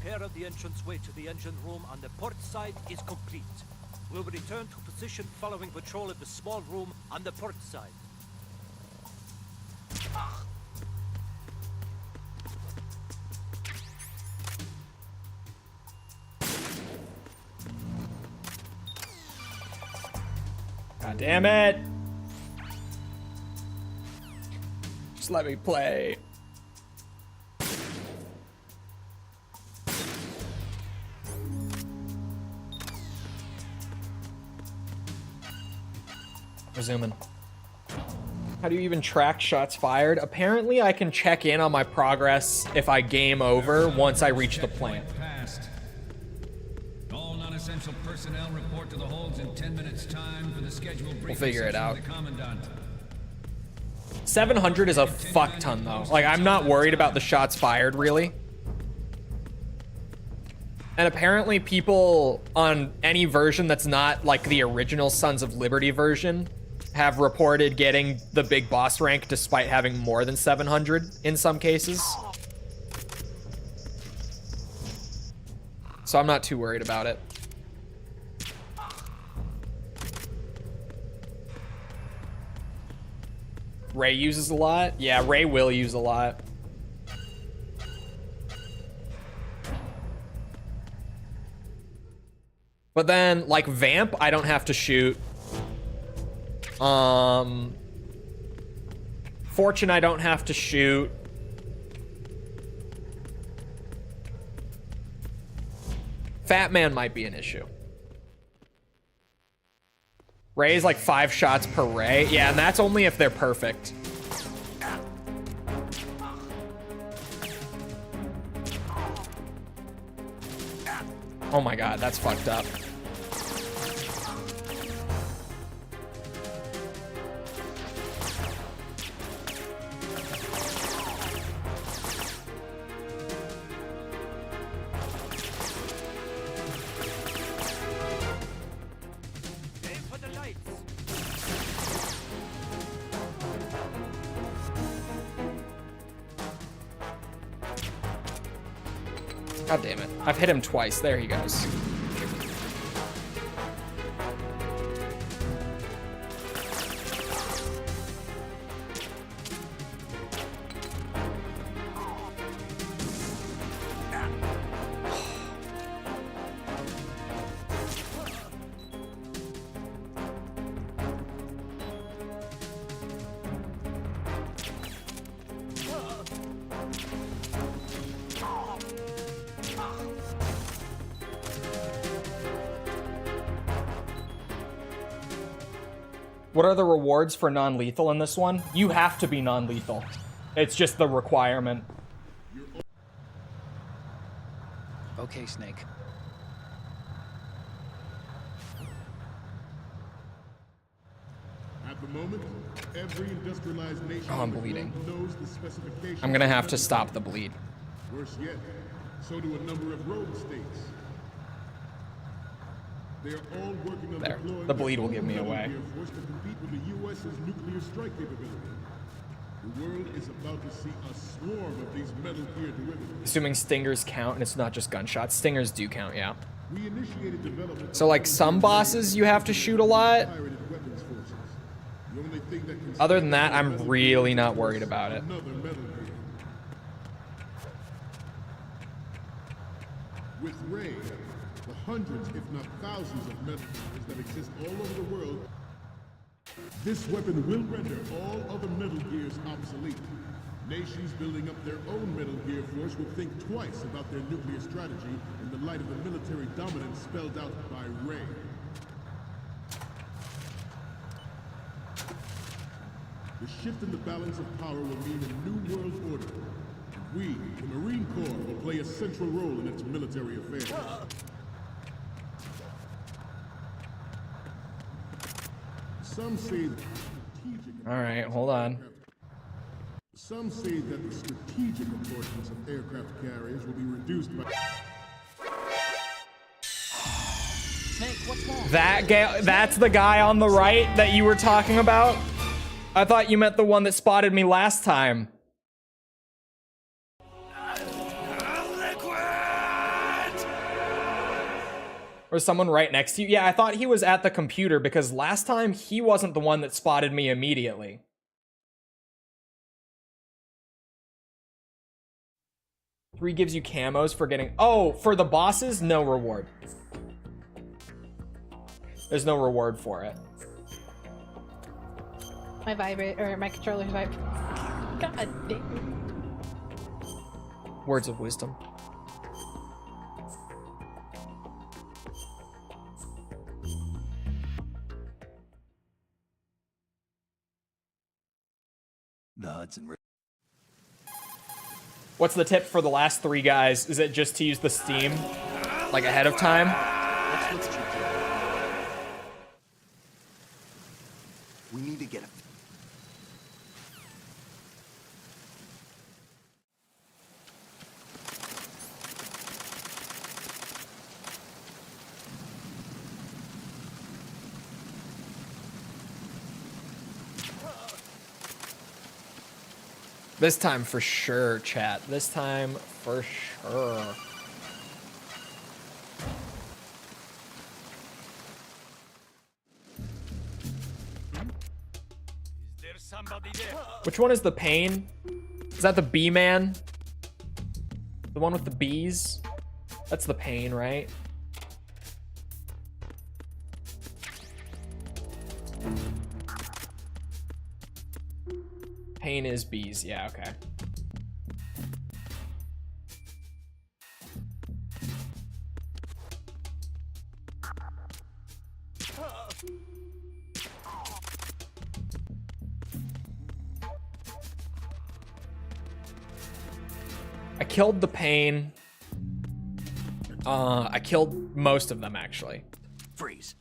repair of the entranceway to the engine room on the port side is complete. We'll return to position following patrol of the small room on the port side. God damn it! Just let me play. Resuming. How do you even track shots fired? Apparently I can check in on my progress if I game over once I reach the plant. Passed. All non-essential personnel report to the holds in 10 minutes time for the scheduled briefing We'll figure it session out. with the Commandant. 700 is a fuck ton though. Like, I'm not worried about the shots fired, really. And apparently people on any version that's not like the original Sons of Liberty version have reported getting the big boss rank despite having more than 700 in some cases. So I'm not too worried about it. Ray uses a lot? Yeah, Ray will use a lot. But then, like, Vamp, I don't have to shoot. Fortune, I don't have to shoot. Fat Man might be an issue. Ray's like 5 shots per Ray. Yeah, and that's only if they're perfect. Oh my god, that's fucked up. Aim for the lights. God damn it. I've hit him twice. There he goes. What are the rewards for non-lethal in this one? You have to be non-lethal. It's just the requirement. Okay, Snake. At the moment, every industrialized nation Oh, I'm in the bleeding. world knows the specifications. I'm gonna have of to the stop the bleed. Worse yet, so do a number of rogue states. They are all working on There. deploying The bleed will their give me own away. Air Force to compete with the U.S.'s nuclear strike capability. The world is about to see a swarm of these Metal Gear derivatives. Assuming stingers count and it's not just gunshots. Stingers do count, yeah. We initiated development. So like some bosses you have to shoot a lot. Pirated weapons forces. The only thing that can Other than that, I'm really not worried about it. Another Metal Gear. With Ray, the hundreds, if not thousands, of Metal Gears that exist all over the world, this weapon will render all other Metal Gears obsolete. Nations building up their own Metal Gear force will think twice about their nuclear strategy in the light of the military dominance spelled out by Ray. The shift in the balance of power will mean a new world order. We, the Marine Corps, will play a central role in its military affairs. Some say that strategic. All right, hold on. Some say that the strategic importance of aircraft carriers will be reduced by. Snake, what's wrong? That guy, that's the guy on the right that you were talking about? I thought you meant the one that spotted me last time. Or someone right next to you? Yeah, I thought he was at the computer because last time he wasn't the one that spotted me immediately. Three gives you camos for getting... Oh, for the bosses, no reward. There's no reward for it. My vibrate or my controller's vibrate. God damn. Words of wisdom. The Hudson River. What's the tip for the last three guys? Is it just to use the Steam, like, ahead of time? Let's check it out. We need to get a... This time for sure, chat. This time for sure. Is there somebody there? Which one is the pain? Is that the bee man? The one with the bees? That's the pain, right? Pain is bees. Yeah, okay. I killed the pain. I killed most of them, actually. Freeze.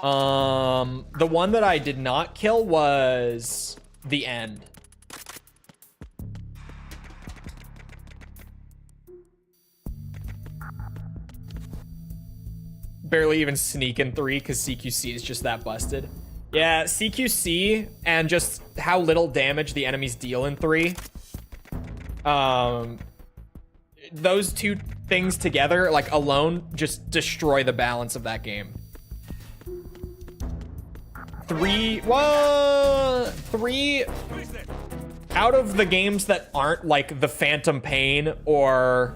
The one that I did not kill was the end. Barely even sneak in 3 because CQC is just that busted. Yeah, CQC and just how little damage the enemies deal in 3. Those two things together, like alone, just destroy the balance of that game. 3 out of the games that aren't like the Phantom Pain or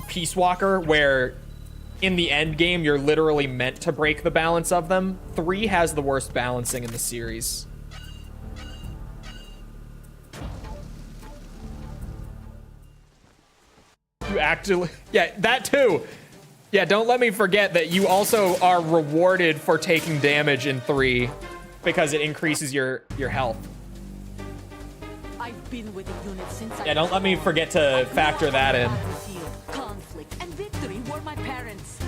Peace Walker, where in the end game you're literally meant to break the balance of them, 3 has the worst balancing in the series. You actually, yeah, that too. Yeah, don't let me forget that you also are rewarded for taking damage in 3 because it increases your health. I've been with the unit since Yeah, don't let me forget to factor that in. Conflict and victory were my parents.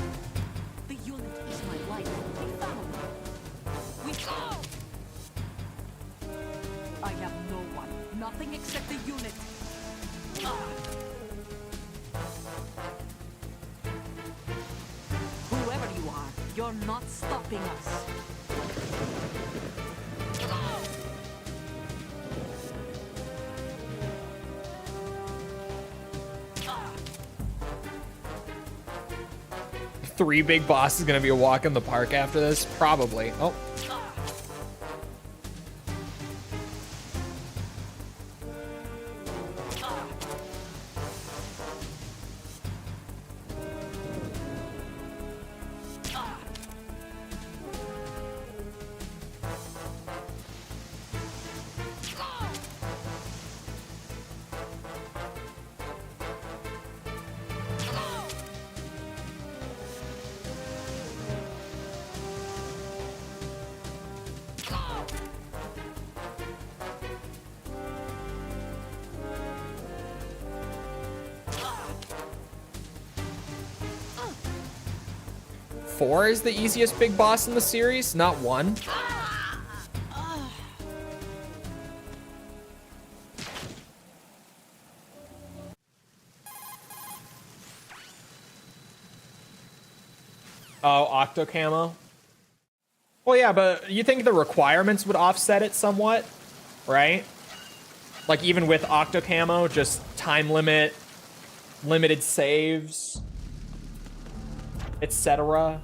The unit is my life, my family. I have no one, nothing except the unit. Whoever you are, you're not stopping us. Three big boss is gonna be a walk in the park after this? Probably. Oh. Four is the easiest big boss in the series, not 1. Oh, Octo Camo. Well, yeah, but you think the requirements would offset it somewhat, right? Like even with Octo Camo, just time limit, limited saves. etc.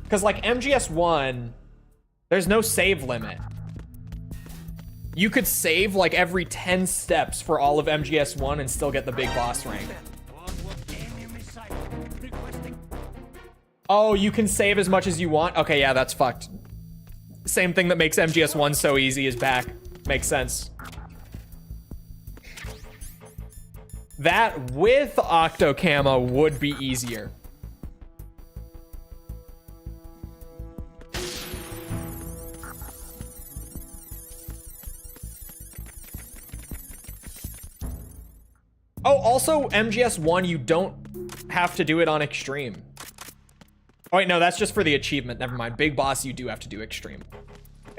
Because, like, MGS1, there's no save limit. You could save, like, every 10 steps for all of MGS1 and still get the big boss rank. Oh, you can save as much as you want? Okay, yeah, that's fucked. Same thing that makes MGS1 so easy is back. Makes sense. That with Octo Camo would be easier. Oh, also MGS1, you don't have to do it on extreme. Oh wait, no, that's just for the achievement. Never mind. Big boss, you do have to do extreme.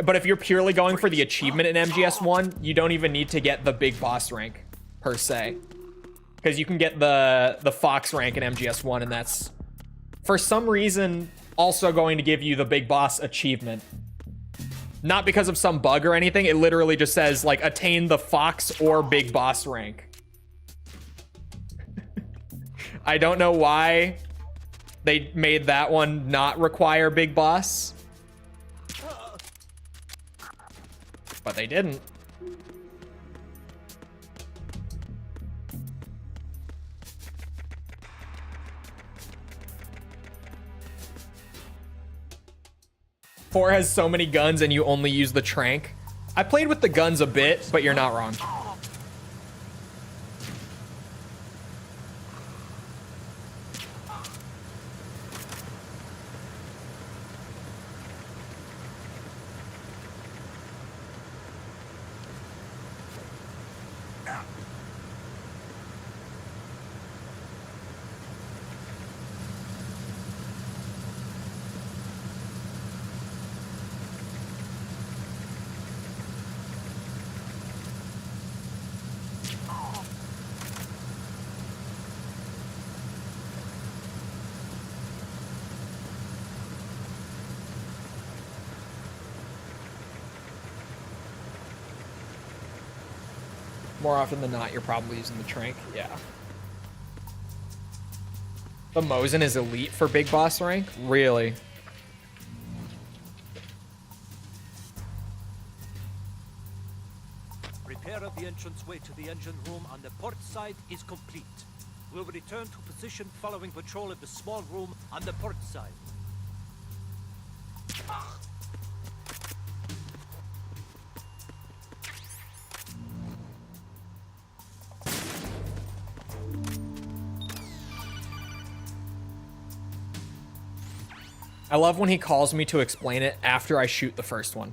But if you're purely going for the achievement in MGS1, you don't even need to get the big boss rank, per se. Because you can get the Fox rank in MGS1, and that's, for some reason, also going to give you the big boss achievement. Not because of some bug or anything, it literally just says, like, attain the Fox or big boss rank. I don't know why they made that one not require big boss. But they didn't. Four has so many guns and you only use the trank. I played with the guns a bit, but you're not wrong. More often than not, you're probably using the trank. Yeah. The Mosin is elite for big boss rank? Really? Repair of the entranceway to the engine room on the port side is complete. We'll return to position following patrol of the small room on the port side. I love when he calls me to explain it after I shoot the first one.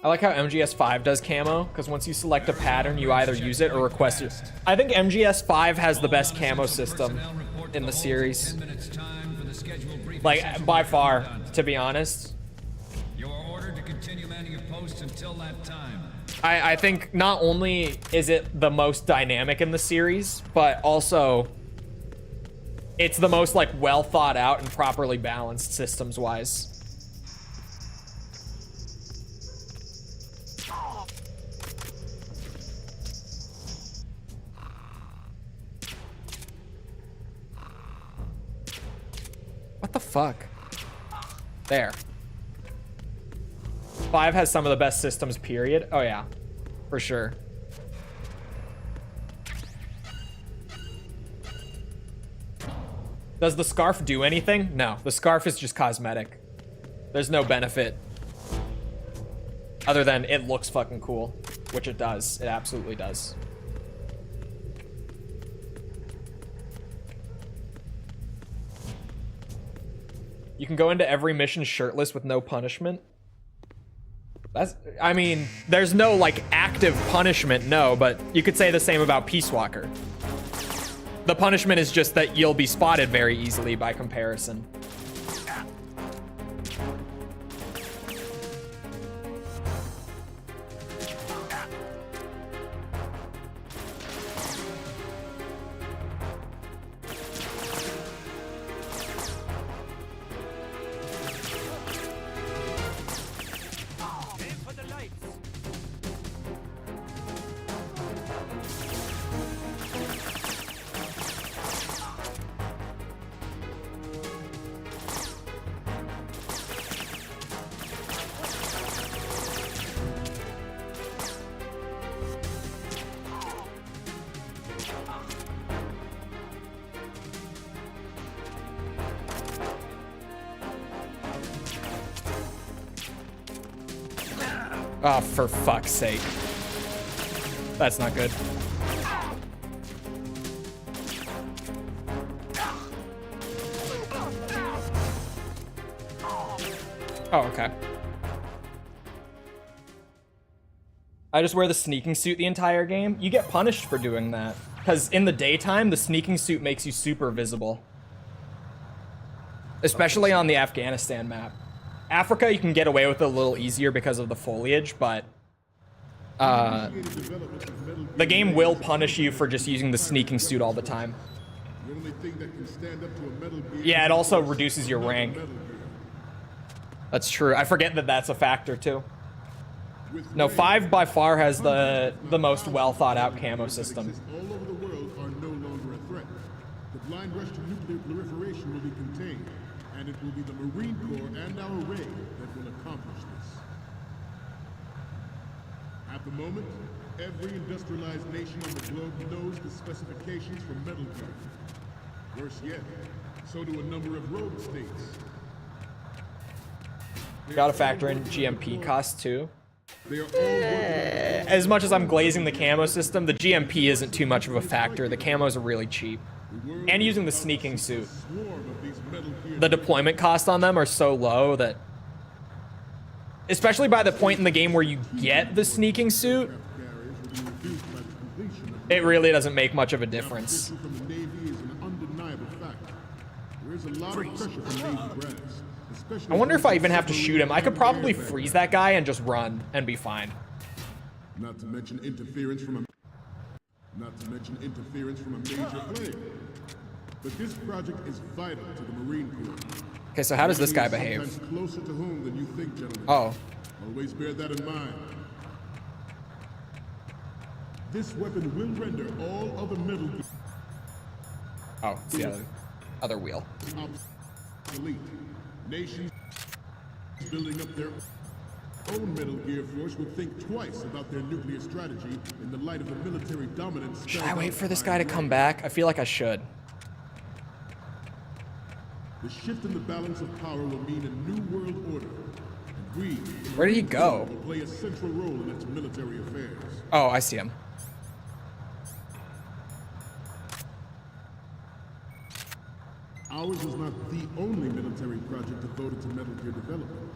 I like how MGS5 does camo, because once you select a pattern, you either use it or request it. I think MGS5 has the best camo system in the series. Like, by far, to be honest. You are ordered to continue manning your posts until that time. I think not only is it the most dynamic in the series, but also it's the most, like, well thought out and properly balanced systems-wise. What the fuck? There. 5 has some of the best systems, period. Oh yeah, for sure. Does the scarf do anything? No, the scarf is just cosmetic. There's no benefit. Other than it looks fucking cool, which it does. It absolutely does. You can go into every mission shirtless with no punishment. That's, I mean, there's no, like, active punishment, no, but you could say the same about Peace Walker. The punishment is just that you'll be spotted very easily by comparison. sights. Oh, for fuck's sake. That's not good. Oh, okay. I just wear the sneaking suit the entire game. You get punished for doing that. Because in the daytime, the sneaking suit makes you super visible. Especially on the Afghanistan map. Africa, you can get away with it a little easier because of the foliage, but the game will punish you for just using the sneaking suit all the time. Yeah, it also reduces your rank. That's true. I forget that that's a factor too. No, 5 by far has the most well thought out camo system. All over the world are no longer a threat. The blind rush to nuclear proliferation will be contained, and it will be the Marine Corps and our raid that will accomplish this. At the moment, every industrialized nation on the globe knows the specifications for Metal Gear. Worse yet, so do a number of rogue states. Gotta factor in GMP costs too. They are all working As much as I'm glazing the camo system, the GMP isn't too much of a factor. The camos are really cheap. And using the sneaking suit. swarm of these Metal Gear. The deployment costs on them are so low that... Especially by the point in the game where you get the sneaking suit, Carriers will be reduced by the completion of it really doesn't make much of a difference. competition from the Navy is an undeniable fact. There is a lot of pressure from Navy brass, especially I wonder if I even have to submarine shoot him. I could probably airbags. freeze that guy and just run and be fine. Not to mention interference from a major player. But this project is vital to the Marine Corps. Okay, so how does this guy Enemy is behave? sometimes closer to home than you think, gentlemen. Oh, Always bear that in mind. This weapon will render all other Metal Gear oh, it's the other wheel. obsolete. Nations building up their own Metal Gear force will think twice about their nuclear strategy in the light of the military dominance. Should I wait for this guy to come back? I feel like I should. The shift in the balance of power will mean a new world order. And we, Where did he go? will play a central role in its military affairs. Oh, I see him. Ours is not the only military project devoted to Metal Gear development,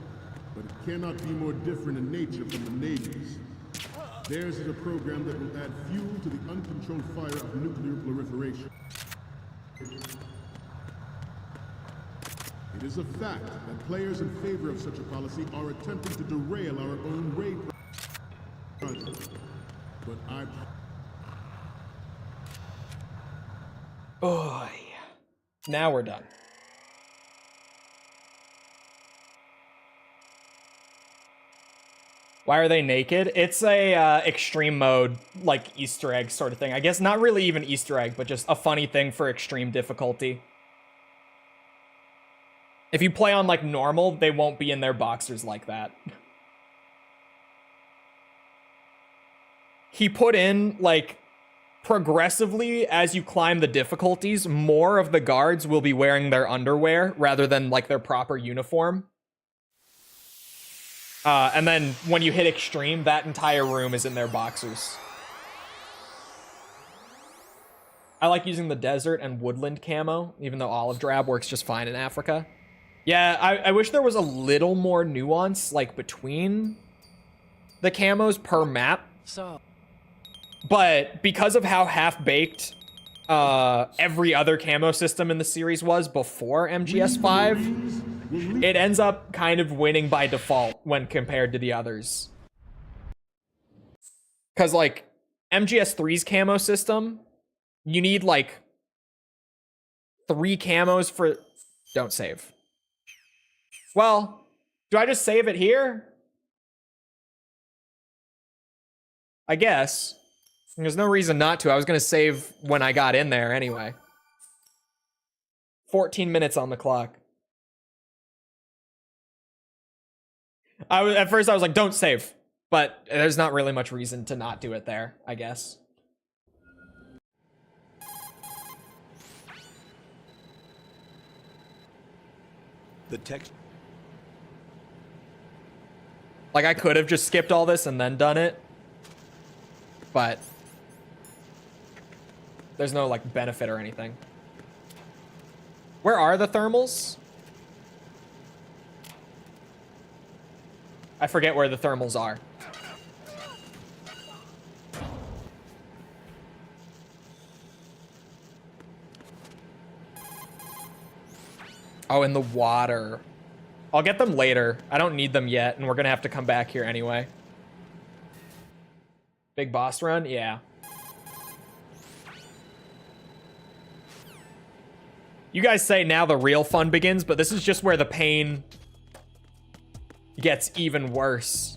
but it cannot be more different in nature from the Navy's. Theirs is a program that will add fuel to the uncontrolled fire of nuclear proliferation. It is a fact that players in favor of such a policy are attempting to derail our own raid project. But Oh, yeah. Now we're done. Why are they naked? It's a extreme mode, like Easter egg sort of thing. I guess not really even Easter egg, but just a funny thing for extreme difficulty. If you play on like normal, they won't be in their boxers like that. He put in like progressively as you climb the difficulties, more of the guards will be wearing their underwear rather than like their proper uniform. And then when you hit extreme, that entire room is in their boxers. I like using the desert and woodland camo, even though olive drab works just fine in Africa. Yeah, I wish there was a little more nuance, like, between the camos per map. So, But because of how half-baked every other camo system in the series was before MGS5, it ends up kind of winning by default when compared to the others. Because, like, MGS3's camo system, you need, like, 3 camos for... Don't save. Well, do I just save it here? I guess. There's no reason not to. I was going to save when I got in there anyway. 14 minutes on the clock. At first I was like, don't save. But there's not really much reason to not do it there, I guess. The text. Like, I could have just skipped all this and then done it. But there's no, like, benefit or anything. Where are the thermals? I forget where the thermals are. Oh, in the water. I'll get them later. I don't need them yet, and we're gonna have to come back here anyway. Big boss run? Yeah. You guys say now the real fun begins, but this is just where the pain gets even worse.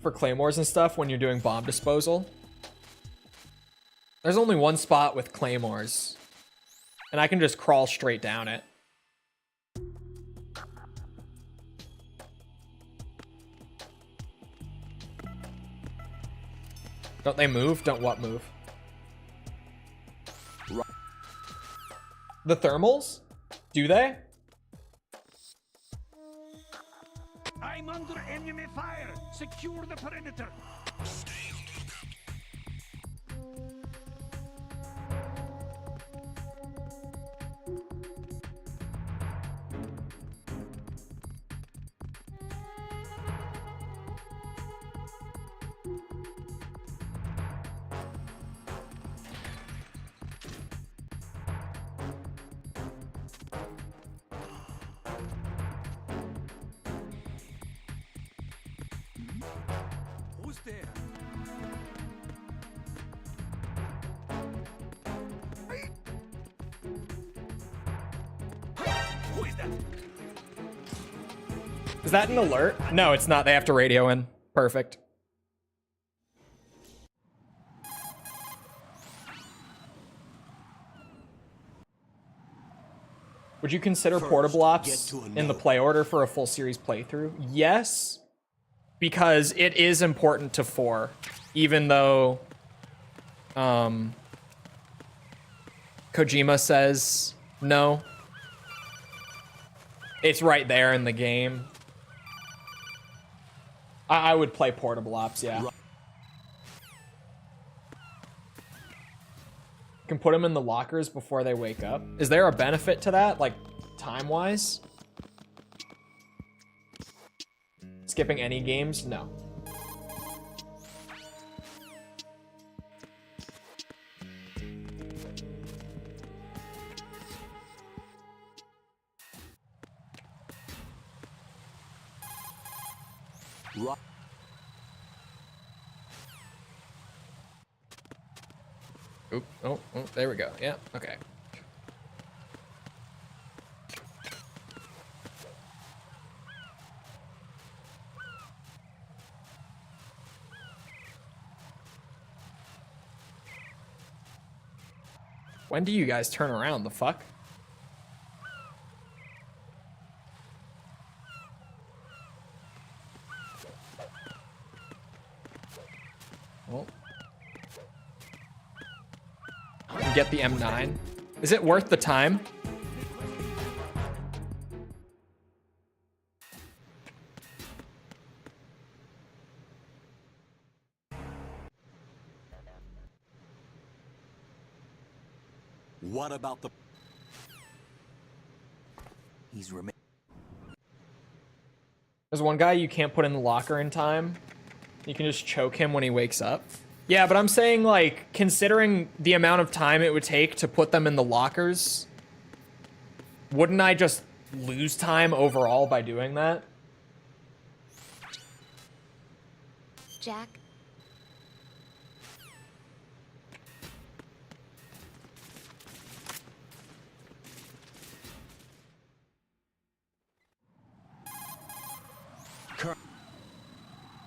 For claymores and stuff when you're doing bomb disposal. There's only one spot with claymores. And I can just crawl straight down it. Don't they move? Don't what move? The thermals? Do they? I'm under enemy fire. Secure the perimeter. Who's there? Who is that? Is that an alert? No, it's not. They have to radio in. Perfect. Would you consider portable ops in the play order for a full series playthrough? Yes, because it is important to 4, even though Kojima says no. It's right there in the game. I would play portable ops, yeah. Can put them in the lockers before they wake up. Is there a benefit to that, like time-wise? Skipping any games? No. Oop, oh, there we go. Yeah, okay. When do you guys turn around? The fuck? Well. Get the M9. Is it worth the time? What about the... He's remain... There's one guy you can't put in the locker in time. You can just choke him when he wakes up. Yeah, but I'm saying, like, considering the amount of time it would take to put them in the lockers, wouldn't I just lose time overall by doing that? Jack.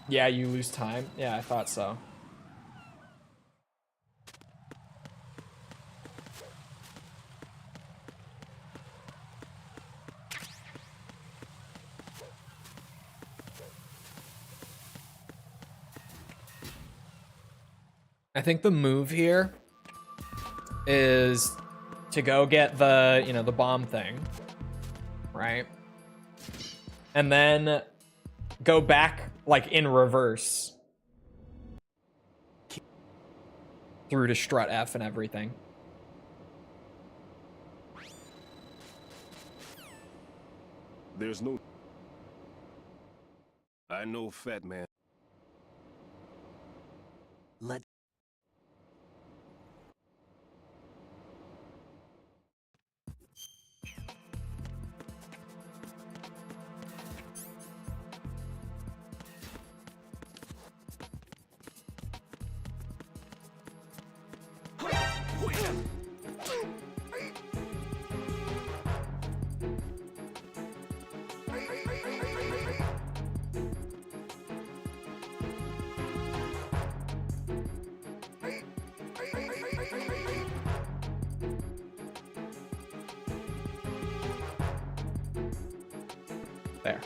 Yeah, you lose time. Yeah, I thought so. I think the move here is to go get the, you know, the bomb thing, right? And then go back, like, in reverse through to strut F and everything. There's no... I know, fat man. Let There.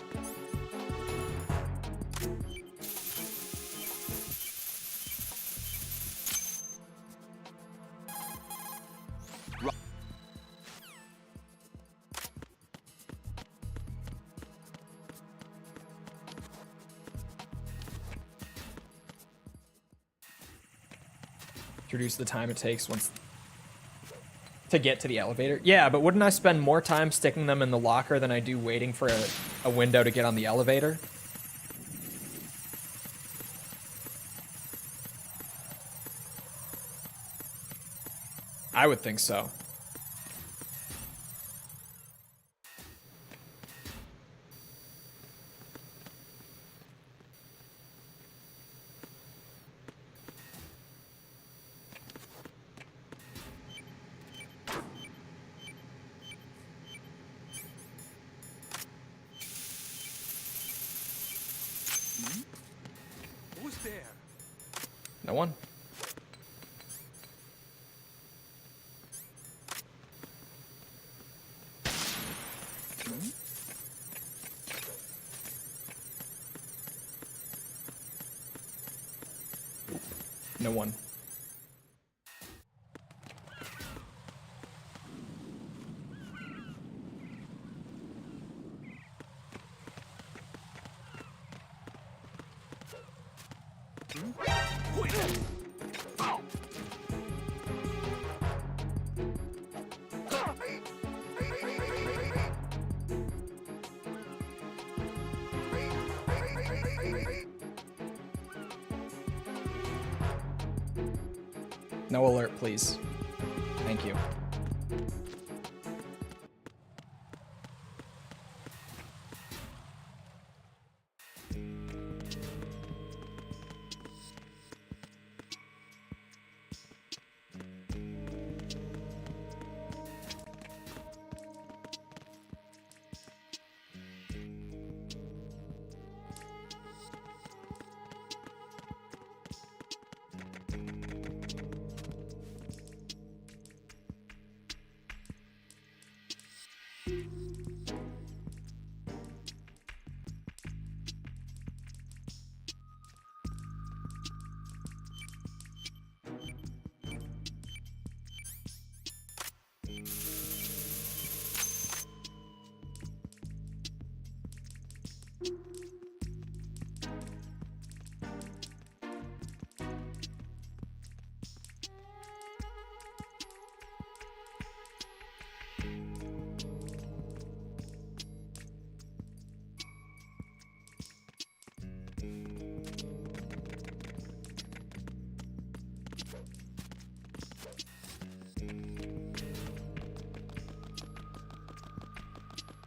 Introduce the time it takes once to get to the elevator. Yeah, but wouldn't I spend more time sticking them in the locker than I do waiting for a window to get on the elevator? I would think so. Who's there? No one. No one. No alert, please. Thank you.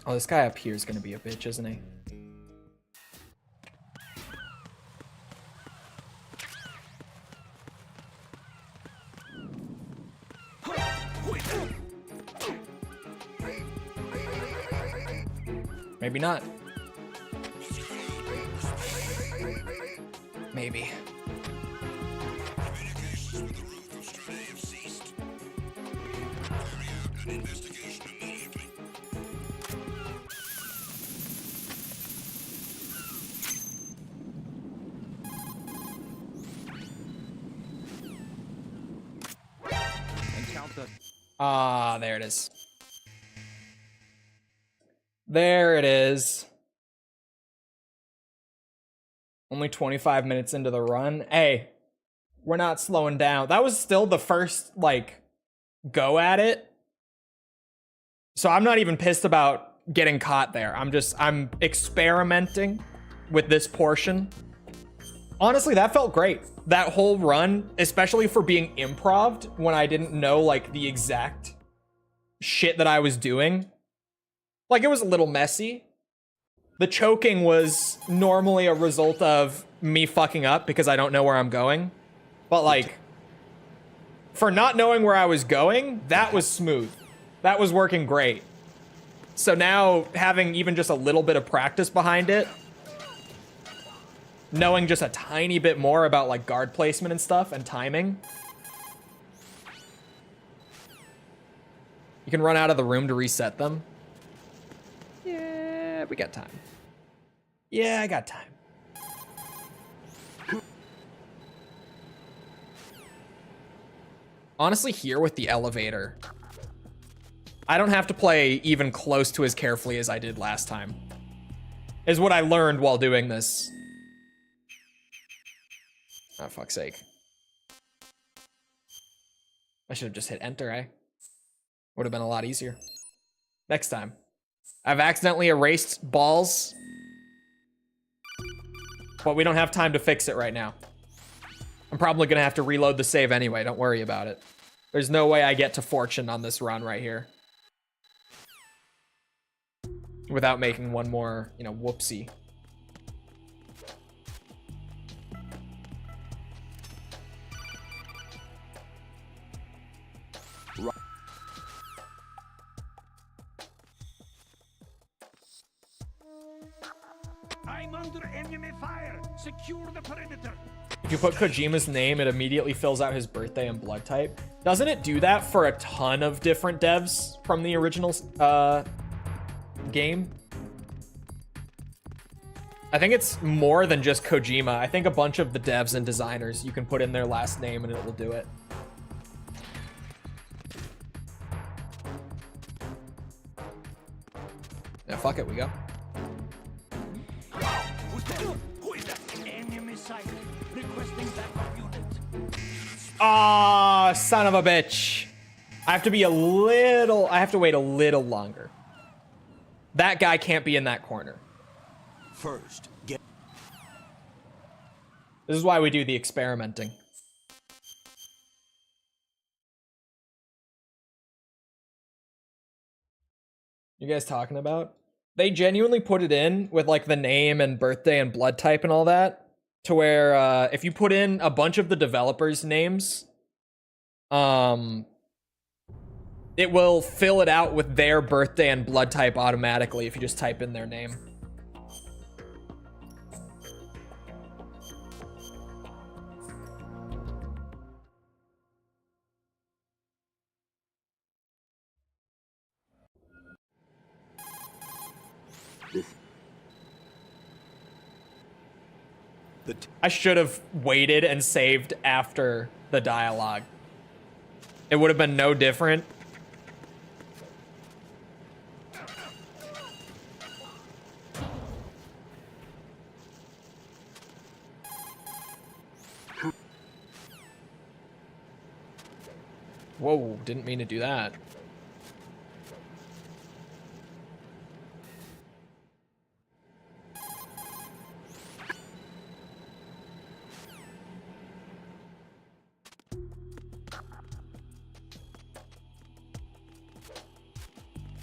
Oh, this guy up here is gonna be a bitch, isn't he? Maybe not. Maybe. Ah, there it is. There it is. Only 25 minutes into the run. Hey, we're not slowing down. That was still the first, like, go at it. So I'm not even pissed about getting caught there. I'm experimenting with this portion. Honestly, that felt great. That whole run, especially for being improv'd when I didn't know, like, the exact shit that I was doing. Like, it was a little messy. The choking was normally a result of me fucking up because I don't know where I'm going. But, like, for not knowing where I was going, that was smooth. That was working great. So now, having even just a little bit of practice behind it, knowing just a tiny bit more about, like, guard placement and stuff and timing. You can run out of the room to reset them. Yeah, we got time. Yeah, I got time. Honestly, here with the elevator, I don't have to play even close to as carefully as I did last time, is what I learned while doing this. Oh, fuck's sake. I should have just hit enter, eh? Would have been a lot easier. Next time. I've accidentally erased balls, but we don't have time to fix it right now. I'm probably gonna have to reload the save anyway, don't worry about it. There's no way I get to fortune on this run right here without making one more, you know, whoopsie. I'm under enemy fire. Secure the perimeter. If you put Kojima's name, it immediately fills out his birthday and blood type. Doesn't it do that for a ton of different devs from the original game? I think it's more than just Kojima. I think a bunch of the devs and designers, you can put in their last name and it will do it. Yeah, fuck it, we go. Who's there? Who is that? Enemy sighted. Requesting backup unit. Ah, son of a bitch. I have to wait a little longer. That guy can't be in that corner. First, get. This is why we do the experimenting. You guys talking about? They genuinely put it in with like the name and birthday and blood type and all that, to where if you put in a bunch of the developers' names, it will fill it out with their birthday and blood type automatically if you just type in their name. I should have waited and saved after the dialogue. It would have been no different. Whoa, didn't mean to do that.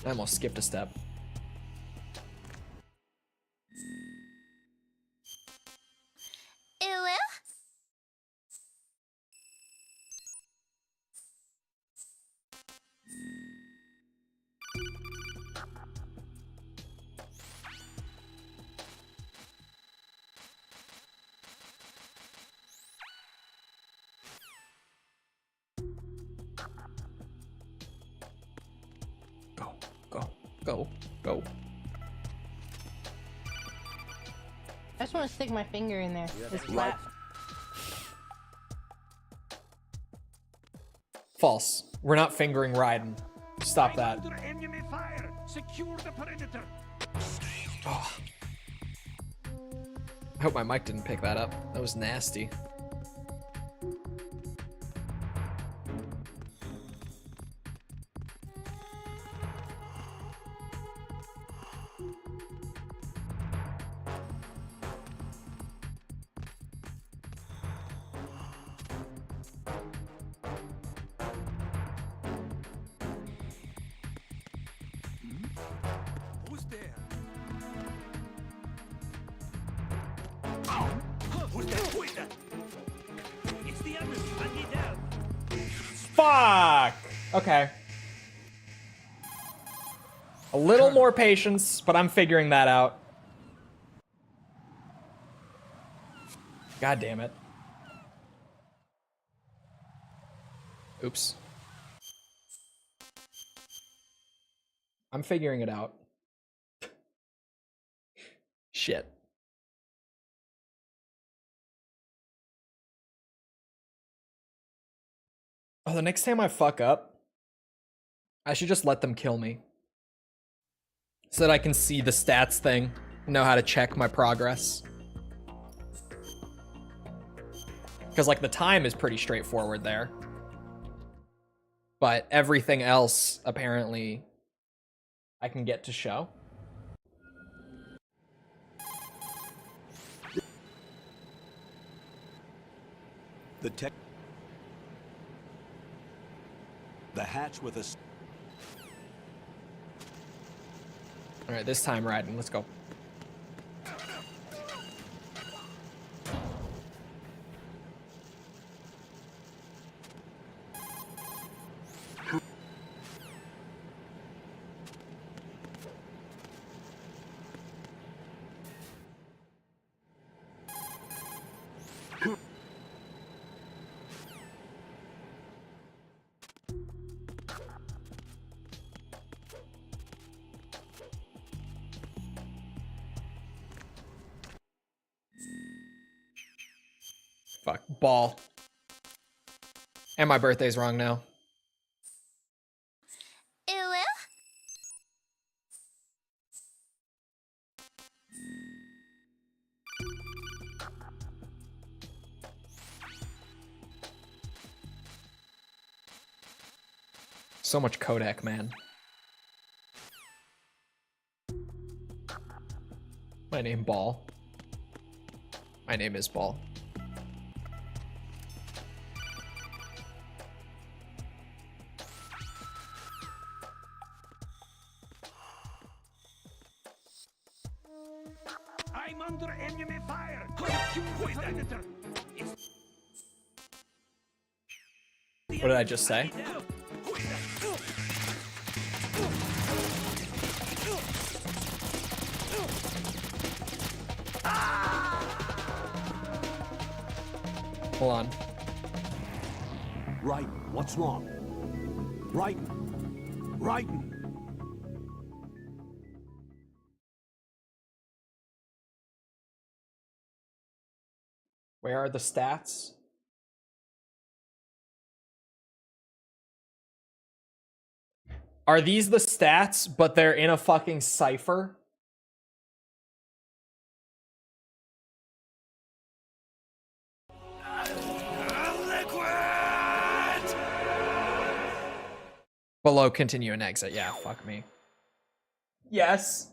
I almost skipped a step. go. Go. I just want to stick my finger in there. This flat. False. We're not fingering Raiden. Stop that. Under enemy fire. Secure the perimeter. Oh. I hope my mic didn't pick that up. That was nasty. Who's there? Who's that? Who is that? It's the others. I need help. Fuck! Okay. A little more patience, but I'm figuring that out. God damn it. Oops. I'm figuring it out. Shit. Oh, the next time I fuck up, I should just let them kill me. So that I can see the stats thing, know how to check my progress. Because, like, the time is pretty straightforward there. But everything else, apparently, I can get to show. The hatch with us. All right, this time, Raiden, let's go. Fuck, ball. And my birthday's wrong now. So much codec, man. My name Ball. My name is Ball. I'm under enemy fire. Secure the perimeter. What did I just say? Hold on. Right, what's wrong? Raiden! Raiden! Where are the stats? Are these the stats, but they're in a fucking cipher? Below, continue and exit. Yeah, fuck me. Yes.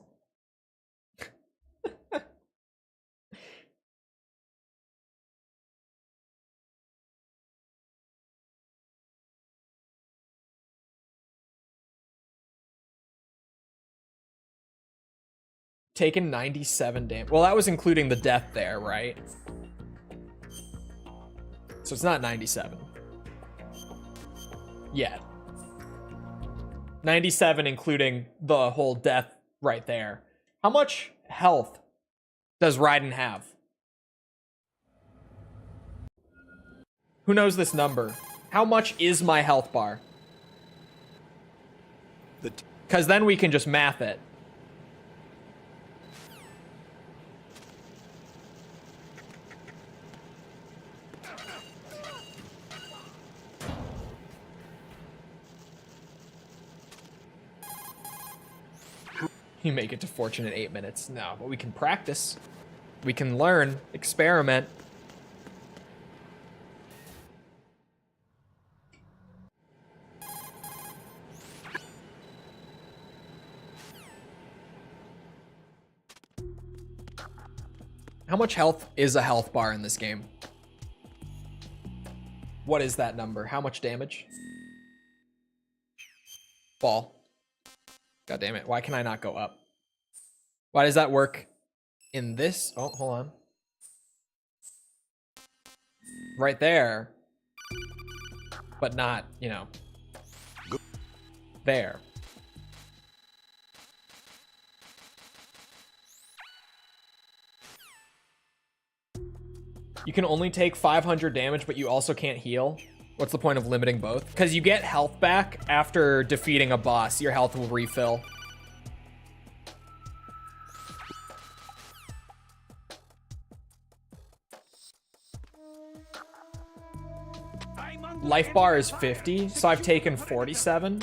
Taken 97 damage. Well, that was including the death there, right? So it's not 97. Yet. 97 including the whole death right there. How much health does Raiden have? Who knows this number? How much is my health bar? Because then we can just math it. You make it to fortune in 8 minutes. No, but we can practice. We can learn, experiment. How much health is a health bar in this game? What is that number? How much damage? Ball. God damn it. Why can I not go up? Why does that work in this? Oh, hold on. Right there. But not, you know, there. You can only take 500 damage, but you also can't heal. What's the point of limiting both? Because you get health back after defeating a boss. Your health will refill. Life bar is 50, so I've taken 47.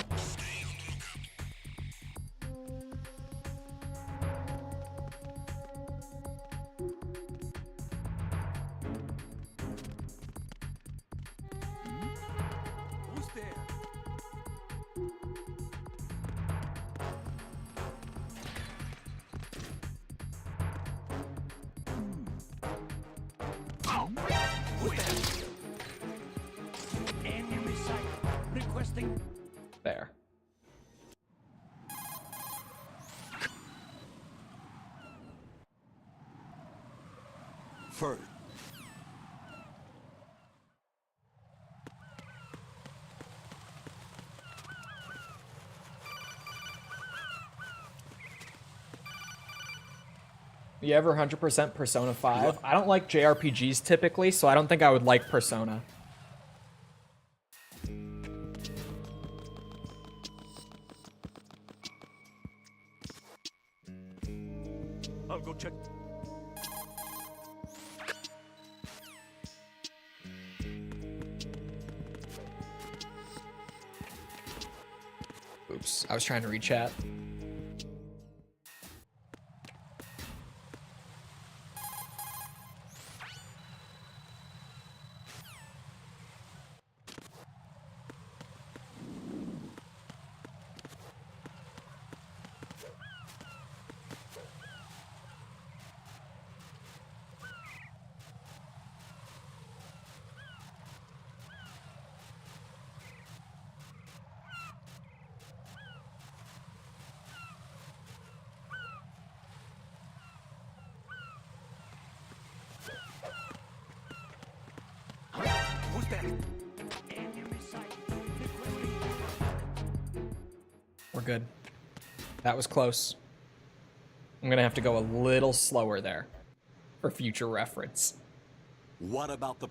Who's there? Who's there? Enemy sight. Requesting. There. First. You ever 100% Persona 5? I don't like JRPGs typically, so I don't think I would like Persona. I'll go check. Oops, I was trying to read chat. Who's there? We're good. That was close. I'm gonna have to go a little slower there for future reference. What about the...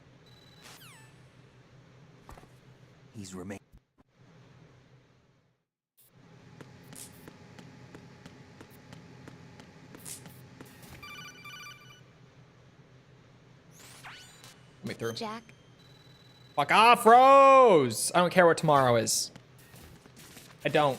He's remain. Let me through. Jack, Fuck off, Rose! I don't care what tomorrow is. I don't.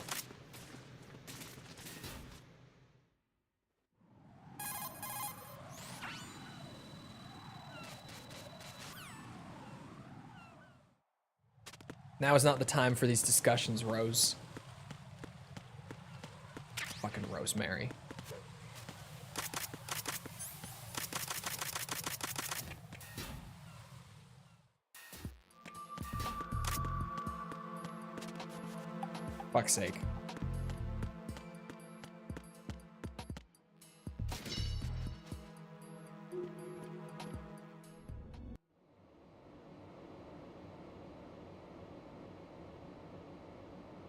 Now is not the time for these discussions, Rose. Fucking Rosemary. Fuck's sake.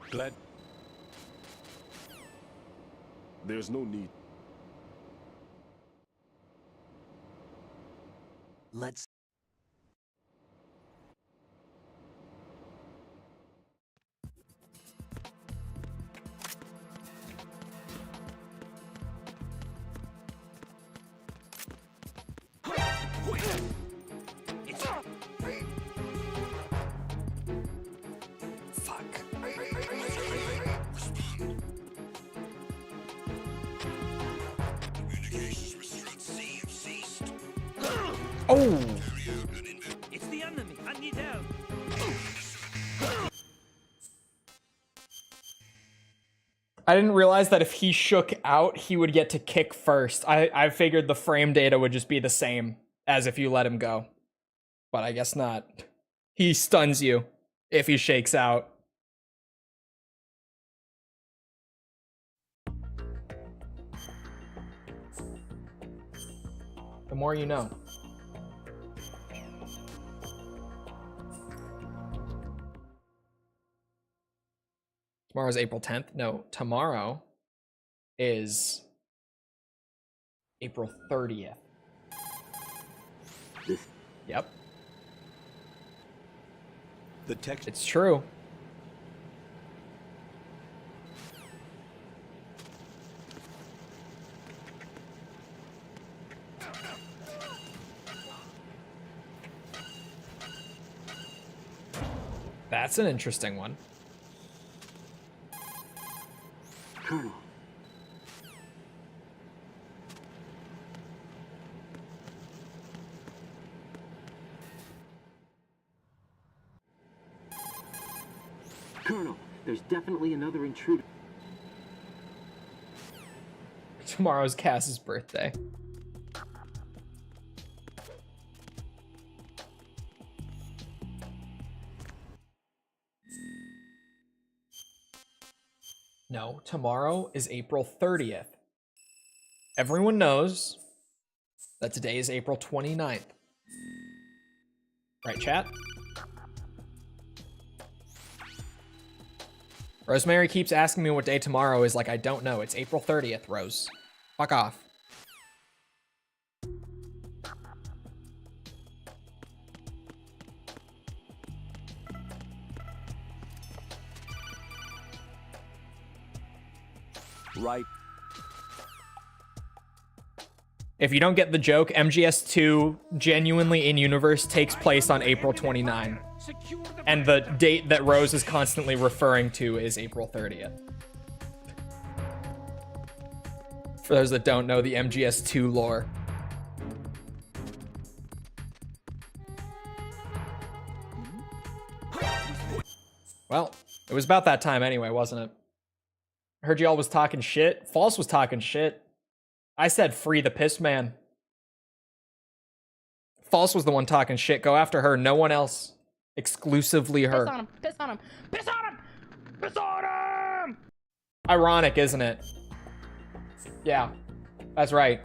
Glad... There's no need. Let's. Oh! It's the enemy. I need help. I didn't realize that if he shook out, he would get to kick first. I figured the frame data would just be the same as if you let him go. But I guess not. He stuns you if he shakes out. The more you know. Tomorrow's April 10th. No, tomorrow is April 30th. Yep. The text. It's true. That's an interesting one. Colonel. Colonel, there's definitely another intruder. Tomorrow's Cass's birthday. No, tomorrow is April 30th. Everyone knows that today is April 29th. Right, chat? Rosemary keeps asking me what day tomorrow is. Like, I don't know. It's April 30th, Rose. Fuck off. Right. If you don't get the joke, MGS2 genuinely in universe takes place on April 29. And the date that Rose is constantly referring to is April 30th. For those that don't know the MGS2 lore. Well, it was about that time anyway, wasn't it? I heard y'all was talking shit. False was talking shit. I said free the piss man. False was the one talking shit. Go after her. No one else. Exclusively her. Piss on him. Piss on him. Piss on him. Piss on him. Ironic, isn't it? Yeah, that's right.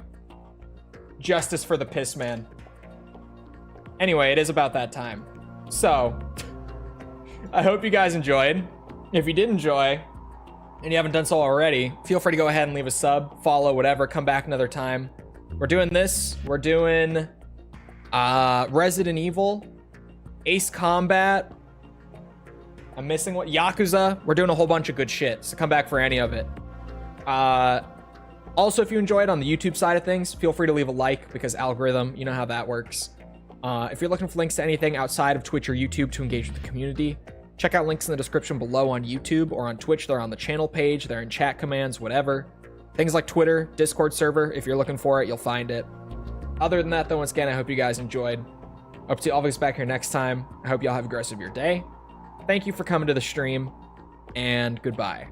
Justice for the piss man. Anyway, it is about that time. So, I hope you guys enjoyed. If you did enjoy, and you haven't done so already, feel free to go ahead and leave a sub, follow, whatever, come back another time. We're doing this. We're doing Resident Evil, Ace Combat. I'm missing what? Yakuza. We're doing a whole bunch of good shit, so come back for any of it. Also, if you enjoyed on the YouTube side of things, feel free to leave a like, because algorithm, you know how that works. If you're looking for links to anything outside of Twitch or YouTube to engage with the community, check out links in the description below on YouTube or on Twitch. They're on the channel page. They're in chat commands, whatever. Things like Twitter, Discord server. If you're looking for it, you'll find it. Other than that, though, once again, I hope you guys enjoyed. Hope to see all of us back here next time. I hope y'all have a great rest of your day. Thank you for coming to the stream, and goodbye.